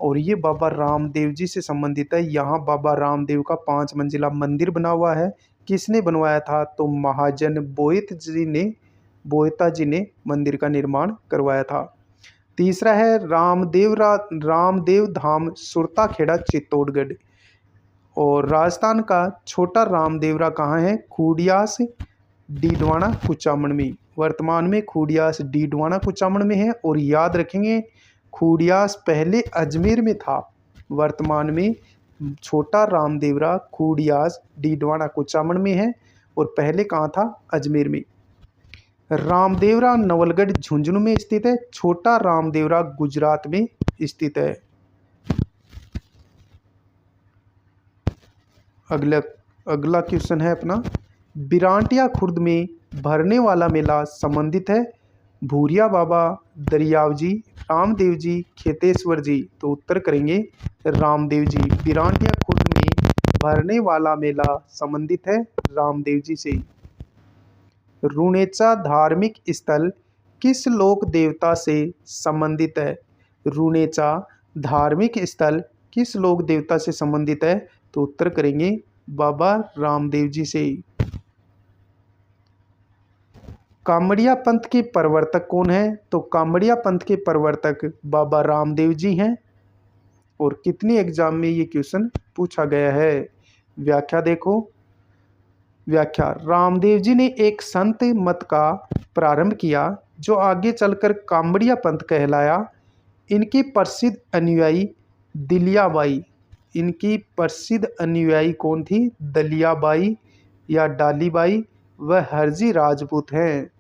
और ये बाबा रामदेव जी से संबंधित है। यहाँ बाबा रामदेव का 5 मंजिला मंदिर बना हुआ है। किसने बनवाया था? तो महाजन बोयता जी ने मंदिर का निर्माण करवाया था। तीसरा है रामदेव धाम सुरता खेड़ा चित्तौड़गढ़। और राजस्थान का छोटा रामदेवरा कहाँ है? खूडियास डीडवाना कुचामन में। वर्तमान में खूडियास डीडवाना कुचामन में है। और याद रखेंगे, खूडियास पहले अजमेर में था, वर्तमान में छोटा रामदेवरा खूडियास डीडवाना कुचामन में है और पहले कहाँ था? अजमेर में। रामदेवरा नवलगढ़ झुंझुनू में स्थित है। छोटा रामदेवरा गुजरात में स्थित है। अगला क्वेश्चन है अपना, बिरांटिया खुर्द में भरने वाला मेला संबंधित है भूरिया बाबा, दरियाव जी, रामदेव जी, खेतेश्वर जी। तो उत्तर करेंगे रामदेव जी। बिरांटिया खुर्द में भरने वाला मेला संबंधित है रामदेव जी से। रुणेचा धार्मिक स्थल किस लोक देवता से संबंधित है? रुणेचा धार्मिक स्थल किस लोक देवता से संबंधित है? तो उत्तर करेंगे बाबा रामदेव जी से। कामड़िया पंथ के प्रवर्तक कौन है? तो कामड़िया पंथ के प्रवर्तक बाबा रामदेव जी हैं। और कितने एग्जाम में ये क्वेश्चन पूछा गया है? व्याख्या देखो। व्याख्या, रामदेव जी ने एक संत मत का प्रारंभ किया जो आगे चलकर कामड़िया पंथ कहलाया। इनकी प्रसिद्ध अनुयायी दिलियाबाई। इनकी प्रसिद्ध अनुयायी कौन थी? दलियाबाई या डालीबाई। वह हरजी राजपूत हैं।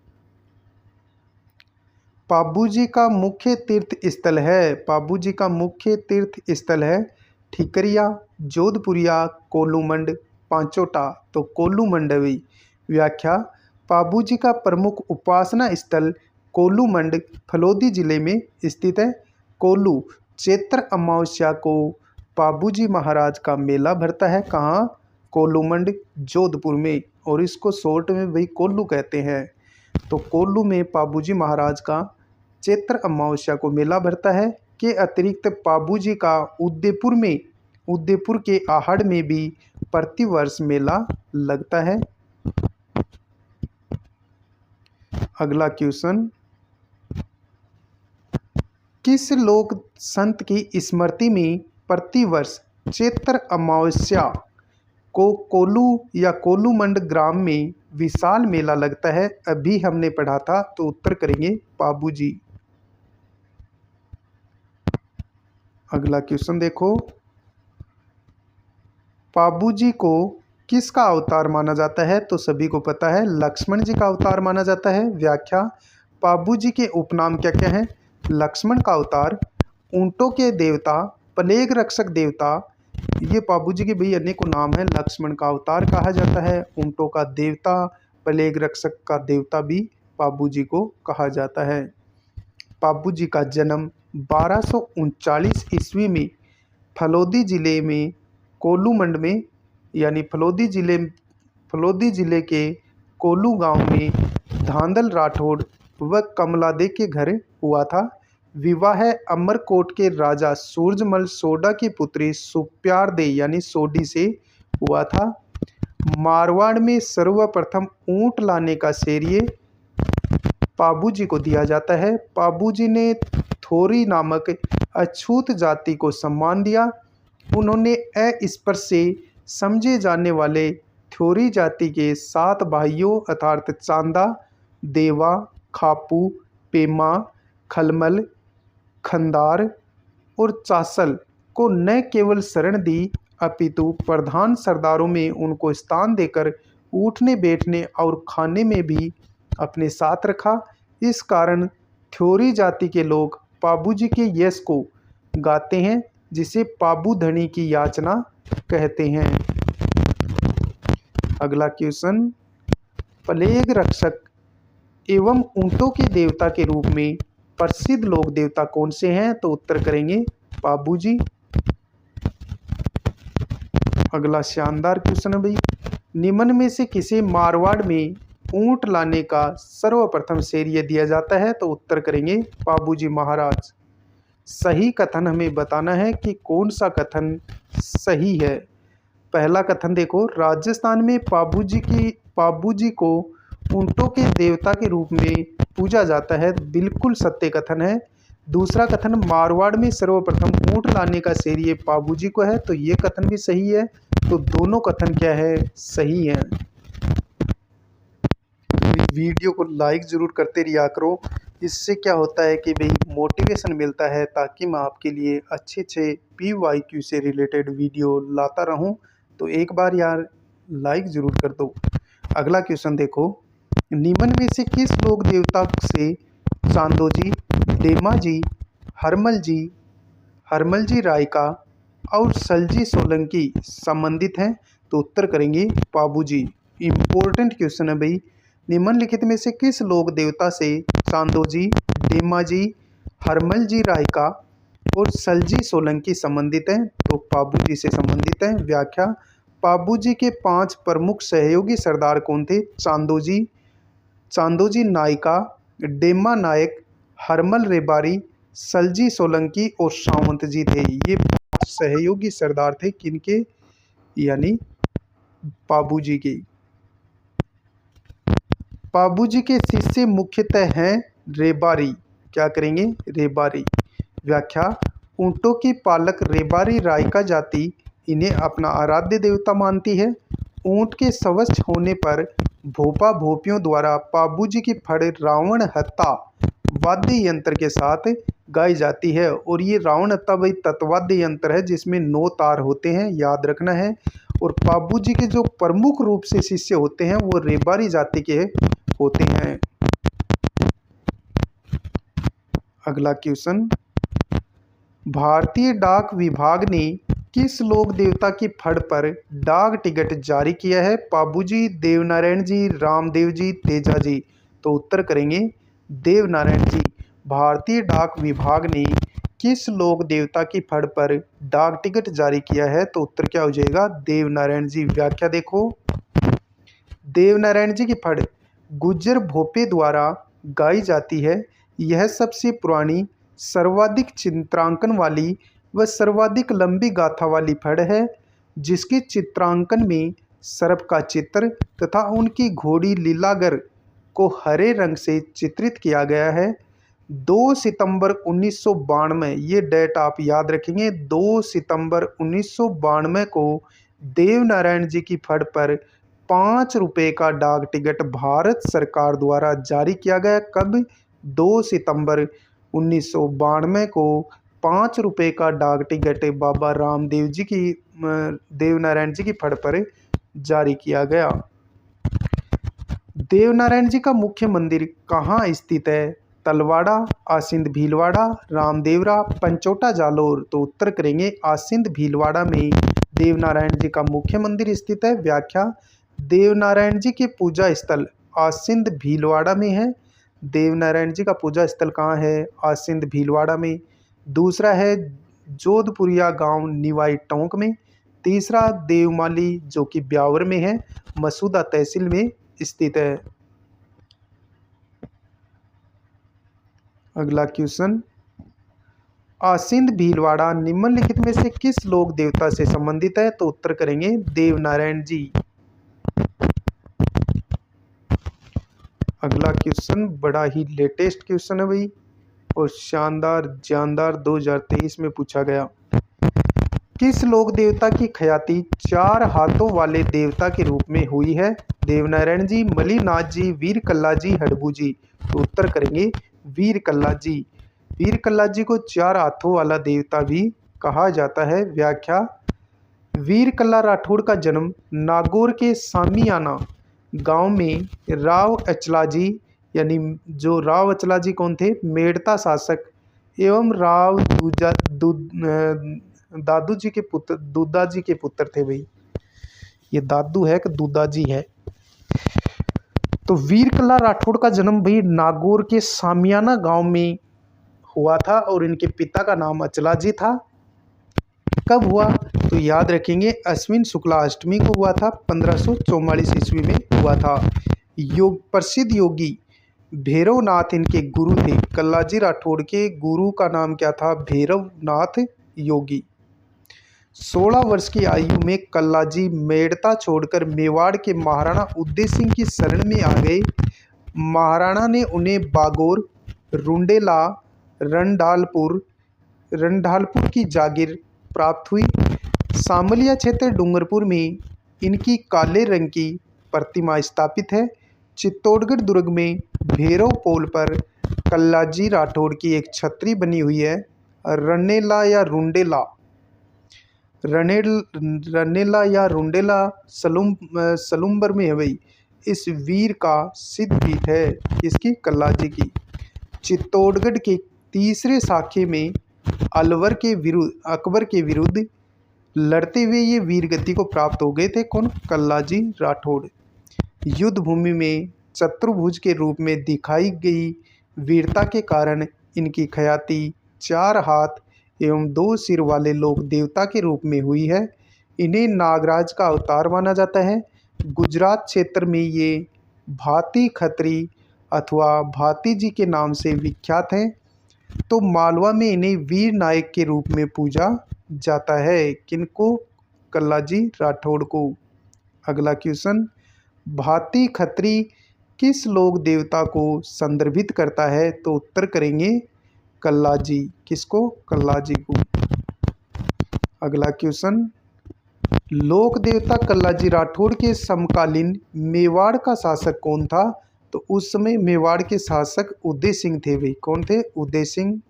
पाबूजी का मुख्य तीर्थ स्थल है। पाबूजी का मुख्य तीर्थ स्थल है ठिकरिया, जोधपुरिया, कोल्लूमंड, पांचोटा। तो कोल्लूमंड है भाई। व्याख्या, पाबूजी का प्रमुख उपासना स्थल कोल्लूमंड फलोदी जिले में स्थित है। कोल्लू चैत्र अमावस्या को पाबूजी महाराज का मेला भरता है। कहाँ? कोल्लूमंड जोधपुर में, और इसको शॉर्ट में भाई कोल्लू कहते हैं। तो कोल्लू में पाबूजी महाराज का चैत्र अमावस्या को मेला भरता है। के अतिरिक्त पाबूजी का उदयपुर के आहड़ में भी प्रतिवर्ष मेला लगता है। अगला क्वेश्चन, किस लोक संत की स्मृति में प्रतिवर्ष चैत्र अमावस्या को कोल्लू या कोल्लूमंड ग्राम में विशाल मेला लगता है? अभी हमने पढ़ा था। तो उत्तर करेंगे पाबूजी। अगला क्वेश्चन देखो, पाबूजी को किसका अवतार माना जाता है? तो सभी को पता है लक्ष्मण जी का अवतार माना जाता है। व्याख्या, पाबू जी के उपनाम क्या क्या हैं? लक्ष्मण का अवतार, ऊंटों के देवता, प्लेग रक्षक देवता, ये पाबू जी के भी अनेकों नाम है। लक्ष्मण का अवतार कहा जाता है, ऊंटों का देवता, प्लेग रक्षक का देवता भी पाबू जी को कहा जाता है। पाबू जी का जन्म 1239 ईस्वी में फलोदी जिले में कोल्लूमंड में, यानी फलोदी जिले के कोल्लू गांव में धांधल राठौड़ व कमला दे के घर हुआ था। विवाह अमरकोट के राजा सूरजमल सोडा की पुत्री सुप्यार दे यानी सोडी से हुआ था। मारवाड़ में सर्वप्रथम ऊंट लाने का श्रेय पाबू जी को दिया जाता है। पाबू जी ने थोरी नामक अछूत जाति को सम्मान दिया। उन्होंने अस्पृश्य समझे जाने वाले थोरी जाति के 7 भाइयों अर्थात चांदा, देवा, खापू, पेमा, खलमल, खंदार और चासल को न केवल शरण दी अपितु प्रधान सरदारों में उनको स्थान देकर उठने बैठने और खाने में भी अपने साथ रखा। इस कारण थ्योरी जाति के लोग पाबू जी के यश को गाते हैं, जिसे पाबू धनी की याचना कहते हैं। अगला क्वेश्चन, प्लेग रक्षक एवं ऊंटों के देवता के रूप में प्रसिद्ध लोक देवता कौन से हैं? तो उत्तर करेंगे पाबू जी। अगला शानदार क्वेश्चन है भाई, निम्न में से किसे मारवाड़ में ऊंट लाने का सर्वप्रथम श्रेय दिया जाता है? तो उत्तर करेंगे पाबू जी महाराज। सही कथन हमें बताना है कि कौन सा कथन सही है। पहला कथन देखो, राजस्थान में पाबू जी को ऊंटों के देवता के रूप में पूजा जाता है, बिल्कुल सत्य कथन है। दूसरा कथन, मारवाड़ में सर्वप्रथम ऊंट लाने का श्रेय पाबू जी को है, तो ये कथन भी सही है। तो दोनों कथन क्या है? सही है। वीडियो को लाइक ज़रूर करते रहिया करो, इससे क्या होता है कि भाई मोटिवेशन मिलता है, ताकि मैं आपके लिए अच्छे अच्छे PYQ से रिलेटेड वीडियो लाता रहूं। तो एक बार यार लाइक ज़रूर कर दो। अगला क्वेश्चन देखो, निम्न में से किस लोक देवता से चांदोजी, डेमाजी, हरमलजी रायका और सलजी सोलंकी संबंधित हैं? तो उत्तर करेंगे पाबू जी। इम्पोर्टेंट क्वेश्चन है भाई। निम्नलिखित में से किस लोक देवता से चांदोजी, डेमाजी, हरमलजी रायका और सलजी सोलंकी संबंधित हैं? तो पाबू जी से संबंधित हैं। व्याख्या, पाबू जी के 5 प्रमुख सहयोगी सरदार कौन थे? चांदोजी नायका, डेमा नायक, हरमल रेबारी, सलजी सोलंकी और सावंत जी थे। ये 5 सहयोगी सरदार थे किनके? यानी पाबू जी के। पाबू जी के शिष्य मुख्यतः हैं रेबारी। क्या करेंगे? रेबारी। व्याख्या, ऊंटों की पालक रेबारी रायका जाति इन्हें अपना आराध्य देवता मानती है। ऊंट के स्वस्थ होने पर भोपा भोपियों द्वारा पाबू जी की फड़ रावण हत्ता वाद्य यंत्र के साथ गाई जाती है। और ये रावण हत्ता भाई तत्वाद्य यंत्र है जिसमें 9 तार होते हैं, याद रखना है। और पाबू जी के जो प्रमुख रूप से शिष्य होते हैं वो रेबारी जाति के होते हैं। अगला क्वेश्चन, भारतीय डाक विभाग ने किस लोक देवता की फड़ पर डाक टिकट जारी किया है? पाबू जी, देवनारायण जी, रामदेव जी, तेजा जी। तो उत्तर करेंगे देवनारायण जी। भारतीय डाक विभाग ने किस लोक देवता की फड़ पर डाक टिकट जारी किया है? तो उत्तर क्या हो जाएगा? देवनारायण जी। व्याख्या देखो, देवनारायण जी की फड़ गुज्जर भोपे द्वारा गाई जाती है। यह सबसे पुरानी, सर्वाधिक चित्रांकन वाली व सर्वाधिक लंबी गाथा वाली फड़ है, जिसके चित्रांकन में सर्प का चित्र तथा उनकी घोड़ी लीलागर को हरे रंग से चित्रित किया गया है। 2 सितंबर 1992, ये डेट आप याद रखेंगे, 2 सितंबर 1992 को देवनारायण जी की फड़ पर 5 रुपये का डाक टिकट भारत सरकार द्वारा जारी किया गया। कब? 2 सितंबर 1992 को 5 रुपये का डाक टिकट बाबा रामदेव जी की देवनारायण जी की फड़ पर जारी किया गया। देवनारायण जी का मुख्य मंदिर कहाँ स्थित है? तलवाड़ा, आसिंद भीलवाड़ा, रामदेवरा, पंचोटा जालोर। तो उत्तर करेंगे आसिंद भीलवाड़ा में देवनारायण जी का मुख्य मंदिर स्थित है। व्याख्या, देवनारायण जी के पूजा स्थल आसिंद भीलवाड़ा में है। देवनारायण जी का पूजा स्थल कहाँ है? आसिंद भीलवाड़ा में। दूसरा है जोधपुरिया गांव निवाई टोंक में। तीसरा देवमाली जो कि ब्यावर में है, मसूदा तहसील में स्थित है। अगला क्वेश्चन, आसिंद भीलवाड़ा निम्नलिखित में से किस लोक देवता से संबंधित है? तो उत्तर करेंगे देवनारायण जी। अगला क्वेश्चन बड़ा ही लेटेस्ट क्वेश्चन है भाई, और शानदार जानदार 2023 में पूछा गया। किस लोक देवता की ख्याति 4 हाथों वाले देवता के रूप में हुई है? देवनारायण जी, मलिनाथ जी, वीर कल्ला जी, हडबू जी। तो उत्तर करेंगे वीर कल्ला जी। वीर कल्ला जी को 4 हाथों वाला देवता भी कहा जाता है। व्याख्या, वीर कल्ला राठौड़ का जन्म नागौर के सामियाना गांव में राव अचलाजी, यानी जो राव अचलाजी कौन थे? मेड़ता शासक एवं राव दादू जी के पुत्र, दूदा जी के पुत्र थे भाई। ये दादू है कि दूदा जी है? तो वीर कल्ला राठौड़ का जन्म भाई नागौर के सामियाना गांव में हुआ था और इनके पिता का नाम अचला जी था। कब हुआ? तो याद रखेंगे अश्विन शुक्ला अष्टमी को हुआ था, 1544 ईस्वी में हुआ था। प्रसिद्ध योगी भैरवनाथ इनके गुरु थे। कल्लाजी राठौड़ के गुरु का नाम क्या था? भैरवनाथ योगी। 16 वर्ष की आयु में कल्लाजी मेड़ता छोड़कर मेवाड़ के महाराणा उदय सिंह की शरण में आ गए। महाराणा ने उन्हें बागोर, रुंडेला, रणढालपुर की जागीर प्राप्त हुई। सामलिया क्षेत्र डूंगरपुर में इनकी काले रंग की प्रतिमा स्थापित है। चित्तौड़गढ़ दुर्ग में भैरव पोल पर कल्लाजी राठौड़ की एक छतरी बनी हुई है। रनेला या रुंडेला सलुम्बर में है भाई। इस वीर का सिद्ध पीठ है इसकी, कल्लाजी की। चित्तौड़गढ़ के तीसरे साखे में अकबर के विरुद्ध लड़ते हुए ये वीर गति को प्राप्त हो गए थे। कौन? कल्लाजी राठौड़। युद्ध भूमि में चतुर्भुज के रूप में दिखाई गई वीरता के कारण इनकी ख्याति 4 हाथ एवं 2 सिर वाले लोक देवता के रूप में हुई है। इन्हें नागराज का अवतार माना जाता है। गुजरात क्षेत्र में ये भाती खत्री अथवा भाती जी के नाम से विख्यात हैं। तो मालवा में इन्हें वीर नायक के रूप में पूजा जाता है। किनको? कल्लाजी राठौड़ को। अगला क्वेश्चन, भाती खत्री किस लोक देवता को संदर्भित करता है? तो उत्तर करेंगे कल्लाजी। किसको? कल्लाजी को। अगला क्वेश्चन, लोक देवता कल्लाजी राठौड़ के समकालीन मेवाड़ का शासक कौन था? तो उस समय मेवाड़ के शासक उदय सिंह थे भाई। कौन थे? उदय सिंह।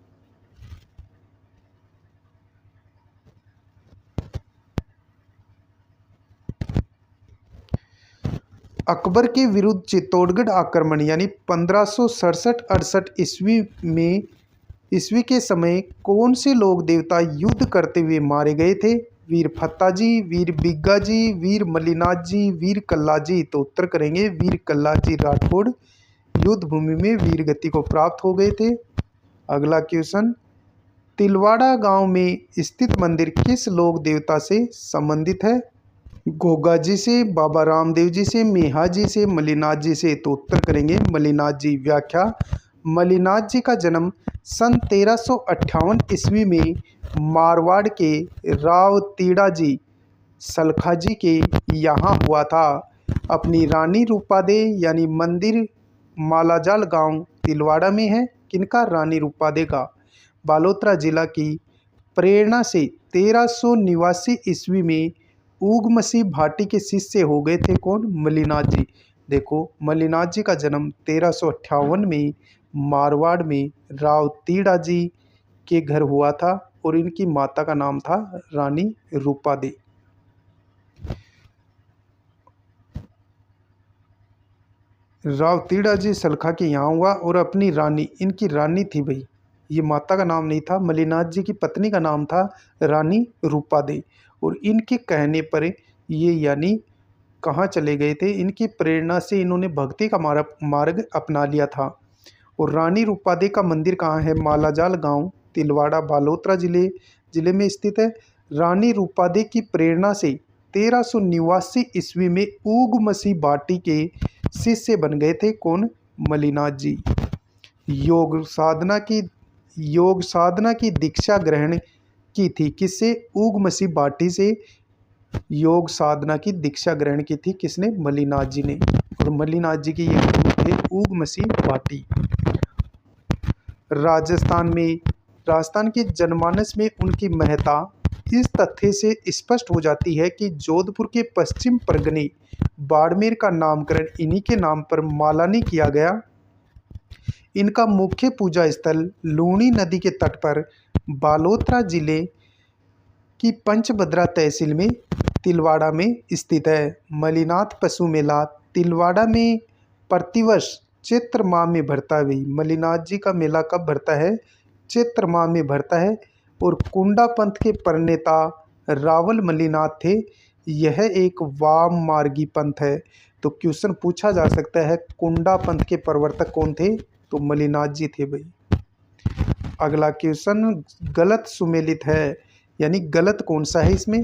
अकबर के विरुद्ध चित्तौड़गढ़ आक्रमण यानी 1567-68 ईस्वी के समय कौन से लोक देवता युद्ध करते हुए मारे गए थे? वीर फत्ता जी, वीर बिग्गा जी, वीर मलिनाथ जी, वीर कल्ला जी। तो उत्तर करेंगे वीर कल्ला जी राठौड़ युद्ध भूमि में वीर गति को प्राप्त हो गए थे। अगला क्वेश्चन, तिलवाड़ा गांव में स्थित मंदिर किस लोक देवता से संबंधित है? गोगा जी से, बाबा रामदेव जी से, मेहा जी से, मलिनाथ जी से। तो उत्तर करेंगे मलिनाथ जी। व्याख्या, मलिनाथ जी का जन्म सन 1358 ईस्वी में मारवाड़ के राव तीड़ा जी सलखा जी के यहाँ हुआ था। अपनी रानी रूपादे यानी मंदिर मालाजाल गांव तिलवाड़ा में है। किनका? रानी रूपादे का। बालोतरा जिला की प्रेरणा से 1389 ईस्वी में ऊगमसी भाटी के शिष्य हो गए थे। कौन? मलिनाथ जी। देखो, मलिनाथ जी का जन्म 1358 में मारवाड़ में राव तीड़ा जी के घर हुआ था और इनकी माता का नाम था रानी रूपादे। राव तीड़ा जी सलखा के यहाँ हुआ और अपनी रानी, इनकी रानी थी भाई, ये माता का नाम नहीं था, मलिनाथ जी की पत्नी का नाम था रानी रूपादेई। और इनके कहने पर ये यानी कहाँ चले गए थे, इनकी प्रेरणा से इन्होंने भक्ति का मार्ग अपना लिया था। और रानी रूपादेई का मंदिर कहाँ है, मालाजाल गांव, तिलवाड़ा, बालोतरा जिले में स्थित है। रानी रूपादेई की प्रेरणा से 1389 ईस्वी में ऊग मसीह भाटी के शिष्य बन गए थे कौन, मलिनाथ जी। योग साधना की दीक्षा ग्रहण की थी किससे, ऊग मसीह भाटी से योग साधना की दीक्षा ग्रहण की थी किसने, मलिनाथ जी ने। और मलिनाथ जी के ये गुरु थे ऊग मसीह भाटी। राजस्थान के जनमानस में उनकी महत्ता इस तथ्य से स्पष्ट हो जाती है कि जोधपुर के पश्चिम परगने बाड़मेर का नामकरण इन्हीं के नाम पर मालानी किया गया। इनका मुख्य पूजा स्थल लूणी नदी के तट पर बालोतरा जिले की पंचभद्रा तहसील में तिलवाड़ा में स्थित है। मलिनाथ पशु मेला तिलवाड़ा में प्रतिवर्ष चैत्र माह में भरता है। भाई मलिनाथ जी का मेला कब भरता है, चैत्र माह में भरता है। और कुंडा पंथ के प्रणेता रावल मलिनाथ थे। यह एक वाम मार्गी पंथ है। तो क्वेश्चन पूछा जा सकता है कुंडा पंथ के प्रवर्तक कौन थे, तो मलिनाथ जी थे भाई। अगला क्वेश्चन गलत सुमेलित है, यानी गलत कौन सा है इसमें।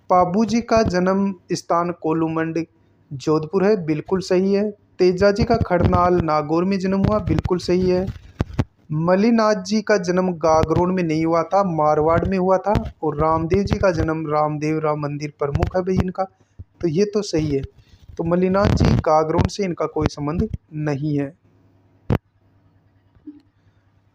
पाबूजी का जन्म स्थान कोलूमंड जोधपुर है, बिल्कुल सही है। तेजाजी का खड़नाल नागौर में जन्म हुआ, बिल्कुल सही है। मलिनाथ जी का जन्म गागरोन में नहीं हुआ था, मारवाड़ में हुआ था। और रामदेव जी का जन्म रामदेव राम मंदिर प्रमुख है भाई इनका, तो ये तो सही है। तो मलिनाथ जी गागरोन से इनका कोई संबंध नहीं है।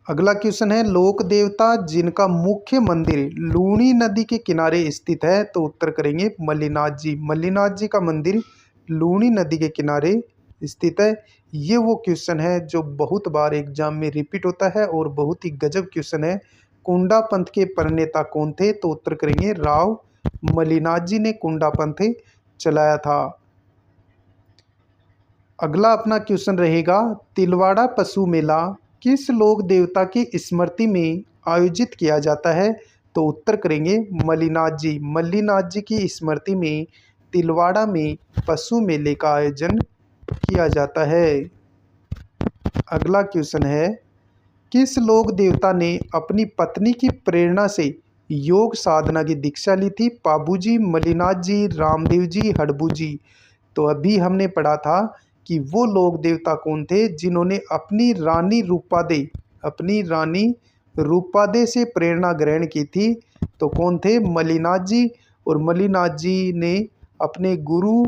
अगला क्वेश्चन है लोक देवता जिनका मुख्य मंदिर लूणी नदी के किनारे स्थित है, तो उत्तर करेंगे मलिनाथ जी। मलिनाथ जी का मंदिर लूणी नदी के किनारे स्थित है। ये वो क्वेश्चन है जो बहुत बार एग्जाम में रिपीट होता है और बहुत ही गजब क्वेश्चन है। कुंडा पंथ के प्रणेता कौन थे, तो उत्तर करेंगे राव मलिनाथ जी ने कुंडा पंथ चलाया था। अगला अपना क्वेश्चन रहेगा तिलवाड़ा पशु मेला किस लोक देवता की स्मृति में आयोजित किया जाता है, तो उत्तर करेंगे मलिनाथ जी। मलिनाथ जी की स्मृति में तिलवाड़ा में पशु मेले का आयोजन किया जाता है। अगला क्वेश्चन है किस लोक देवता ने अपनी पत्नी की प्रेरणा से योग साधना की दीक्षा ली थी, पाबूजी, मलिनाथ जी, रामदेव जी, हड़बू जी। तो अभी हमने पढ़ा था कि वो लोक देवता कौन थे जिन्होंने अपनी रानी रूपादेई से प्रेरणा ग्रहण की थी, तो कौन थे, मलिनाथ जी। और मलिनाथ जी ने अपने गुरु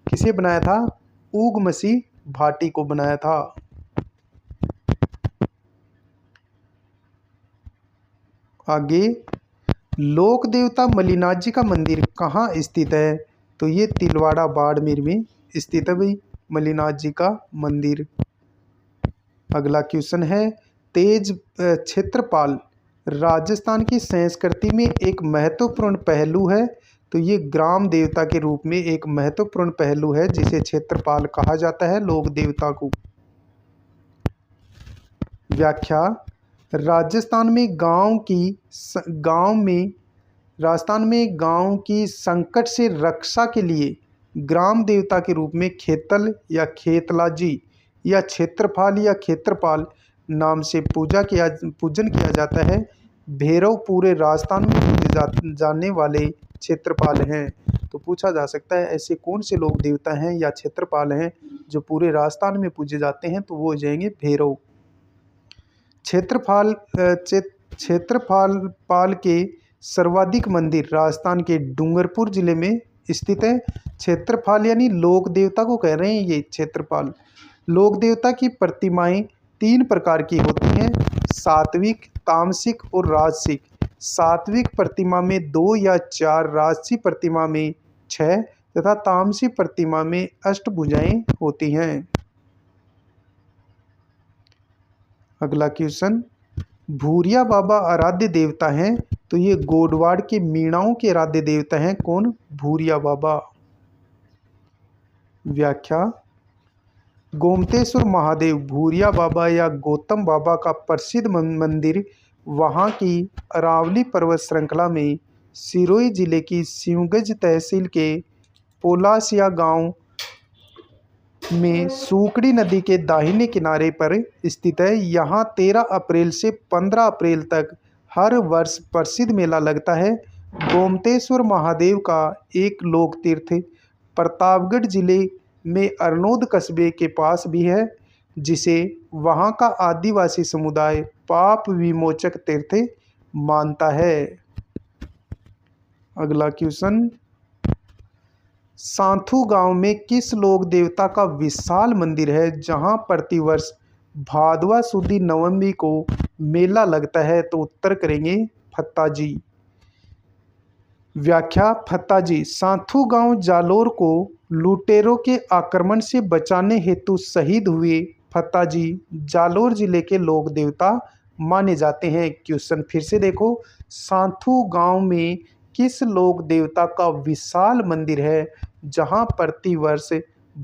किसे बनाया था, ऊग मसीह भाटी को बनाया था। आगे लोक देवता मलिनाथ जी का मंदिर कहाँ स्थित है, तो ये तिलवाड़ा बाड़मेर में स्थित है भाई मलिनाथ जी का मंदिर। अगला क्वेश्चन है तेज क्षेत्रपाल राजस्थान की संस्कृति में एक महत्वपूर्ण पहलू है, तो ये ग्राम देवता के रूप में एक महत्वपूर्ण पहलू है जिसे क्षेत्रपाल कहा जाता है लोक देवता को। व्याख्या राजस्थान में गांव की संकट से रक्षा के लिए ग्राम देवता के रूप में खेतल या खेतलाजी या क्षेत्रपाल या क्षेत्रपाल नाम से पूजन किया जाता है। भैरव पूरे राजस्थान में पूजे जाने वाले क्षेत्रपाल हैं। तो पूछा जा सकता है ऐसे कौन से लोक देवता हैं या क्षेत्रपाल हैं जो पूरे राजस्थान में पूजे जाते हैं, तो वो हो जाएंगे भैरव। क्षेत्रपाल के सर्वाधिक मंदिर राजस्थान के डूंगरपुर जिले में स्थित है। क्षेत्रपाल यानी लोक देवता को कह रहे हैं ये क्षेत्रपाल। लोक देवता की प्रतिमाएं 3 प्रकार की होती हैं, सात्विक, तामसिक और राजसिक। सात्विक प्रतिमा में 2 या 4, राजसी प्रतिमा में 6 तथा तामसी प्रतिमा में अष्टभुजाएं होती हैं। अगला क्वेश्चन भूरिया बाबा आराध्य देवता हैं, तो ये गोडवाड़ के मीणाओं के आराध्य देवता हैं कौन, भूरिया बाबा। व्याख्या गोमतेश्वर महादेव भूरिया बाबा या गौतम बाबा का प्रसिद्ध मंदिर वहाँ की अरावली पर्वत श्रृंखला में सिरोही जिले की सिंहगंज तहसील के पोलासिया गांव में सूकड़ी नदी के दाहिने किनारे पर स्थित है। यहाँ 13 अप्रैल से 15 अप्रैल तक हर वर्ष प्रसिद्ध मेला लगता है। गोमतेश्वर महादेव का एक लोक तीर्थ प्रतापगढ़ जिले में अरनोद कस्बे के पास भी है, जिसे वहाँ का आदिवासी समुदाय पाप विमोचक तीर्थ मानता है। अगला क्वेश्चन, सांथू गांव में किस लोक देवता का विशाल मंदिर है जहां प्रतिवर्ष भादवा सुदी नवमी को मेला लगता है? तो उत्तर करेंगे फत्ताजी। व्याख्या, फत्ताजी सांथू गांव जालोर को लुटेरों के आक्रमण से बचाने हेतु शहीद हुए फत्ताजी जालोर जिले के लोक देवता माने जाते हैं। क्वेश्चन फिर से देखो, सांथू गांव में किस लोक देवता का विशाल मंदिर है जहां प्रतिवर्ष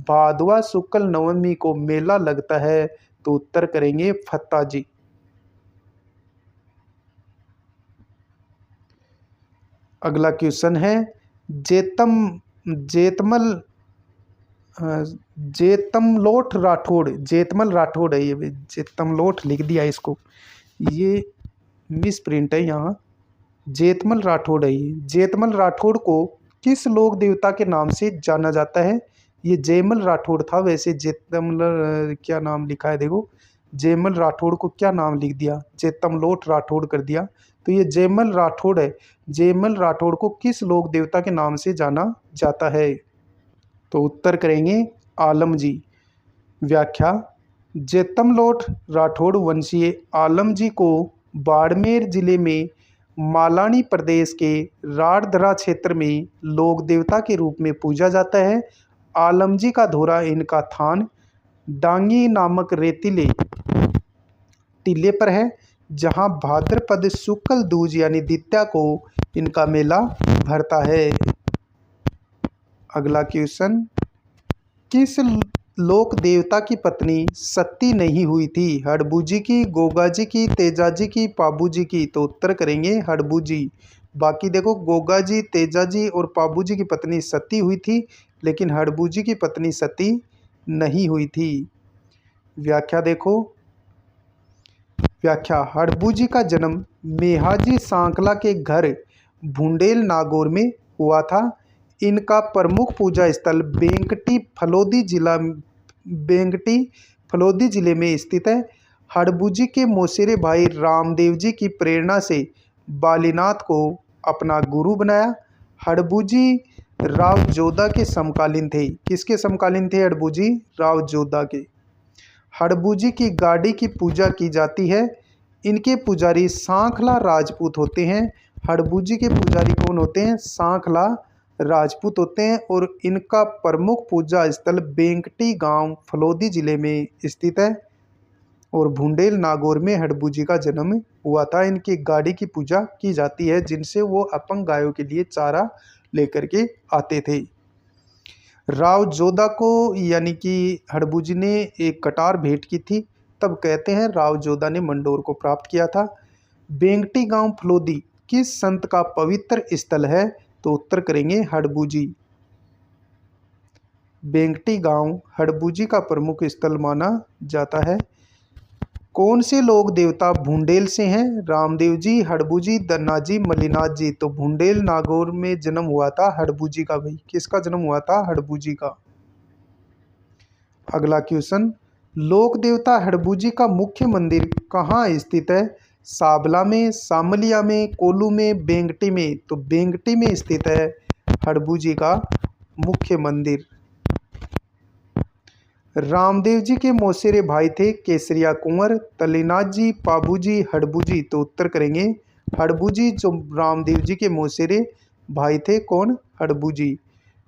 भादवा शुक्ल नवमी को मेला लगता है? तो उत्तर करेंगे फत्ताजी। अगला क्वेश्चन है, जेतमलोठ राठौड़ है, ये जेतमलोठ लिख दिया इसको, ये मिस प्रिंट है यहाँ, जेतमल राठौड़ है। ये जेतमल राठौड़ को किस लोक देवता के नाम से जाना जाता है? ये जयमल राठौड़ था, वैसे जेतमल क्या नाम लिखा है देखो, जयमल राठौड़ को क्या नाम लिख दिया, जेतमलोठ राठौड़ कर दिया, तो ये जयमल राठौड़ है। जयमल राठौड़ को किस लोक देवता के नाम से जाना जाता है? तो उत्तर करेंगे आलम जी। व्याख्या, जेतमलोठ राठौड़ वंशीय आलम जी को बाड़मेर जिले में मालानी प्रदेश के राड़धरा क्षेत्र में लोक देवता के रूप में पूजा जाता है। आलम जी का धोरा इनका थान डांगी नामक रेतीले टीले पर है, जहां भाद्रपद शुक्ल दूज यानी द्वितीया को इनका मेला भरता है। अगला क्वेश्चन, किस लोक देवता की पत्नी सती नहीं हुई थी? हड़बूजी की, गोगाजी की, तेजाजी की, पाबूजी की? तो उत्तर करेंगे हड़बूजी। बाकी देखो, गोगाजी, तेजाजी और पाबूजी की पत्नी सती हुई थी, लेकिन हड़बूजी की पत्नी सती नहीं हुई थी। व्याख्या देखो, व्याख्या, हड़बूजी का जन्म मेहाजी सांकला के घर भुंडेल नागौर में हुआ था। इनका प्रमुख पूजा स्थल बेंकटी फलोदी जिले में स्थित है। हड़बूजी के मौसेरे भाई रामदेव जी की प्रेरणा से बालीनाथ को अपना गुरु बनाया। हड़बूजी राव जोधा के समकालीन थे। किसके समकालीन थे हड़बूजी? राव जोधा के। हड़बूजी की गाड़ी की पूजा की जाती है। इनके पुजारी सांखला राजपूत होते हैं। हड़बूजी के पुजारी कौन होते हैं? सांखला राजपूत होते हैं। और इनका प्रमुख पूजा स्थल बेंकटी गांव फलोदी जिले में स्थित है। और भुंडेल नागौर में हड़बूजी का जन्म हुआ था। इनकी गाड़ी की पूजा की जाती है, जिनसे वो अपंग गायों के लिए चारा लेकर के आते थे। राव जोधा को यानी कि हड़बूजी ने एक कटार भेंट की थी, तब कहते हैं राव जोधा ने मंडोर को प्राप्त किया था। बेंकटी गांव फलोदी किस संत का पवित्र स्थल है? तो उत्तर करेंगे हड़बूजी। बेंकटी गांव हड़बूजी का प्रमुख स्थल माना जाता है। कौन से लोक देवता भुंडेल से हैं? रामदेव जी, हड़बूजी, दन्नाजी, मल्लीनाथ जी? तो भुंडेल नागौर में जन्म हुआ था हड़बूजी का। भाई किसका जन्म हुआ था? हड़बूजी का। अगला क्वेश्चन, लोक देवता हड़बूजी का मुख्य मंदिर कहाँ स्थित है? साबला में, सामलिया में, कोल्लू में, बेंगटी में? तो बेंगटी में स्थित है हड़बूजी का मुख्य मंदिर। रामदेव जी के मौसेरे भाई थे केसरिया कुंवर, तलीनाथ जी, पाबूजी, हड़बूजी? तो उत्तर करेंगे हड़बूजी, जो रामदेव जी के मौसेरे भाई थे। कौन? हड़बूजी।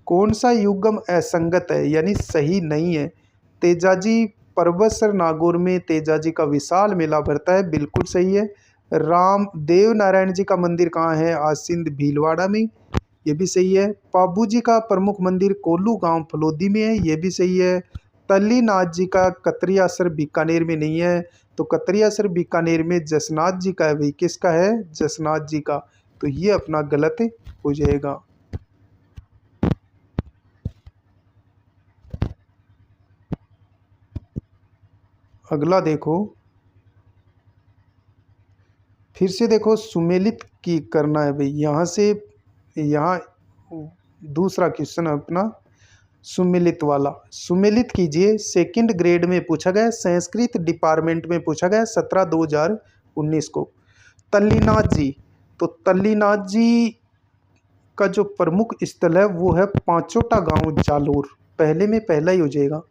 कौन सा युगम असंगत है यानी सही नहीं है? तेजाजी परबतसर नागौर में तेजाजी का विशाल मेला भरता है, बिल्कुल सही है। राम देव नारायण जी का मंदिर कहाँ है? आसिंद भीलवाड़ा में, ये भी सही है। पाबूजी का प्रमुख मंदिर कोल्लू गांव फलोदी में है, ये भी सही है। तल्ली नाथ जी का कतरियासर बीकानेर में नहीं है, तो कतरियासर बीकानेर में जसनाथ जी का है भाई। किसका है? जसनाथ जी का। तो ये अपना गलत हो जाएगा। अगला देखो, फिर से देखो सुमेलित की करना है भाई। यहाँ से यहाँ दूसरा क्वेश्चन अपना सुमेलित वाला। सुमेलित कीजिए, सेकंड ग्रेड में पूछा गया, संस्कृत डिपार्टमेंट में पूछा गया 17/2019 को। तल्लीनाथ जी, तो तल्लीनाथ जी का जो प्रमुख स्थल है वो है पांचोटा गांव जालोर। पहले में पहला ही हो जाएगा।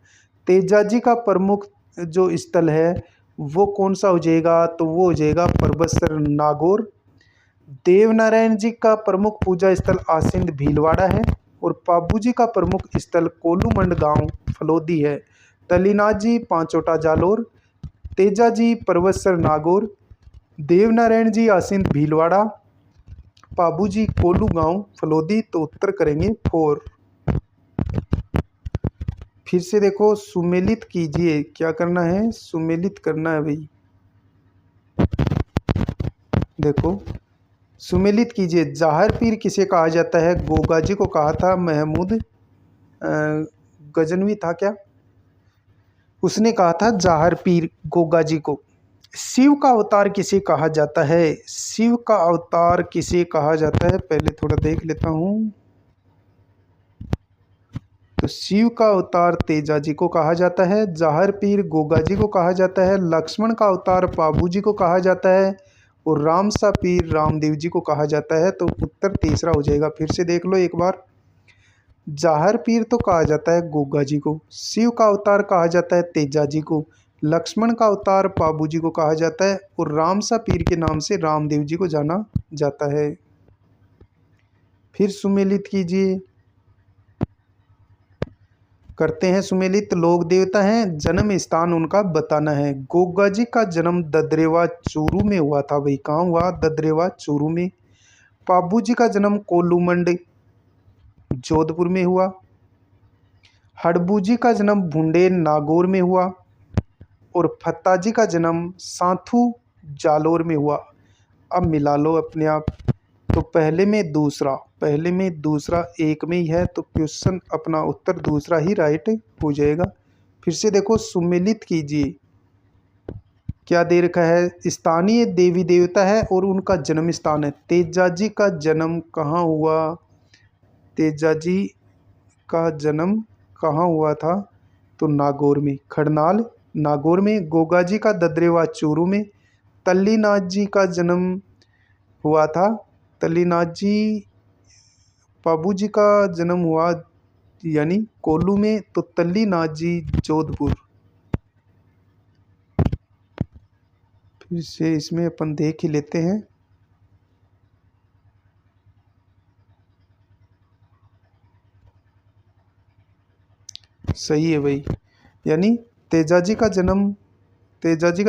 तेजाजी का प्रमुख जो स्थल है वो कौन सा हो जाएगा? तो वो हो जाएगा परबतसर नागौर। देवनारायण जी का प्रमुख पूजा स्थल आसिंद भीलवाड़ा है और पाबू जी का प्रमुख स्थल कोलूमंड गांव फलोदी है। तल्लीनाथ जी पांचोटा जालोर, तेजा जी परबतसर नागौर, देवनारायण जी आसिंद भीलवाड़ा, पाबू जी कोलू गांव फलोदी। तो उत्तर करेंगे 4। फिर से देखो, सुमेलित कीजिए। क्या करना है? सुमेलित करना है भाई। देखो, सुमेलित कीजिए। जाहर पीर किसे कहा जाता है? गोगा जी को कहा था महमूद गजनवी था क्या, उसने कहा था जाहर पीर गोगा जी को। शिव का अवतार किसे कहा जाता है? शिव का अवतार किसे कहा जाता है? पहले थोड़ा देख लेता हूँ। तो शिव का अवतार तेजा जी को कहा जाता है, जाहर पीर गोगा जी को कहा जाता है, लक्ष्मण का अवतार पाबू जी को कहा जाता है और राम सा पीर रामदेव जी को कहा जाता है। तो उत्तर तीसरा हो जाएगा। फिर से देख लो एक बार। जाहर पीर तो कहा जाता है गोगा जी को, शिव का अवतार कहा जाता है तेजा जी को, लक्ष्मण का अवतार पाबू जी को कहा जाता है और राम सा पीर के नाम से रामदेव जी को जाना जाता है। फिर सुमेलित कीजिए। करते हैं सुमेलित। लोक देवता हैं, जन्म स्थान उनका बताना है। गोगा जी का जन्म ददरेवा चूरू में हुआ था भाई। कहाँ हुआ? ददरेवा चूरू में। पाबू जी का जन्म कोलूमंड जोधपुर में हुआ। हड़बू जी का जन्म भुंडेर नागौर में हुआ और फत्ता जी का जन्म साथू जालोर में हुआ। अब मिला लो अपने आप। तो पहले में दूसरा एक में ही है, तो क्वेश्चन अपना उत्तर दूसरा ही राइट हो जाएगा। फिर से देखो, सुमेलित कीजिए। क्या दे रखा है? स्थानीय देवी देवता है और उनका जन्म स्थान है। तेजा जी का जन्म कहाँ हुआ? तेजा जी का जन्म कहाँ हुआ था? तो नागौर में, खड़नाल नागौर में। गोगा जी का ददरेवा चूरू में। तल्लीनाथ जी का जन्म हुआ था, तल्लीनाथ जी पाबू जी का जन्म हुआ यानी कोल्लू में, तो तल्लीनाथ जी जोधपुर। फिर से इसमें अपन देख ही लेते हैं। सही है भाई, यानी तेजा जी का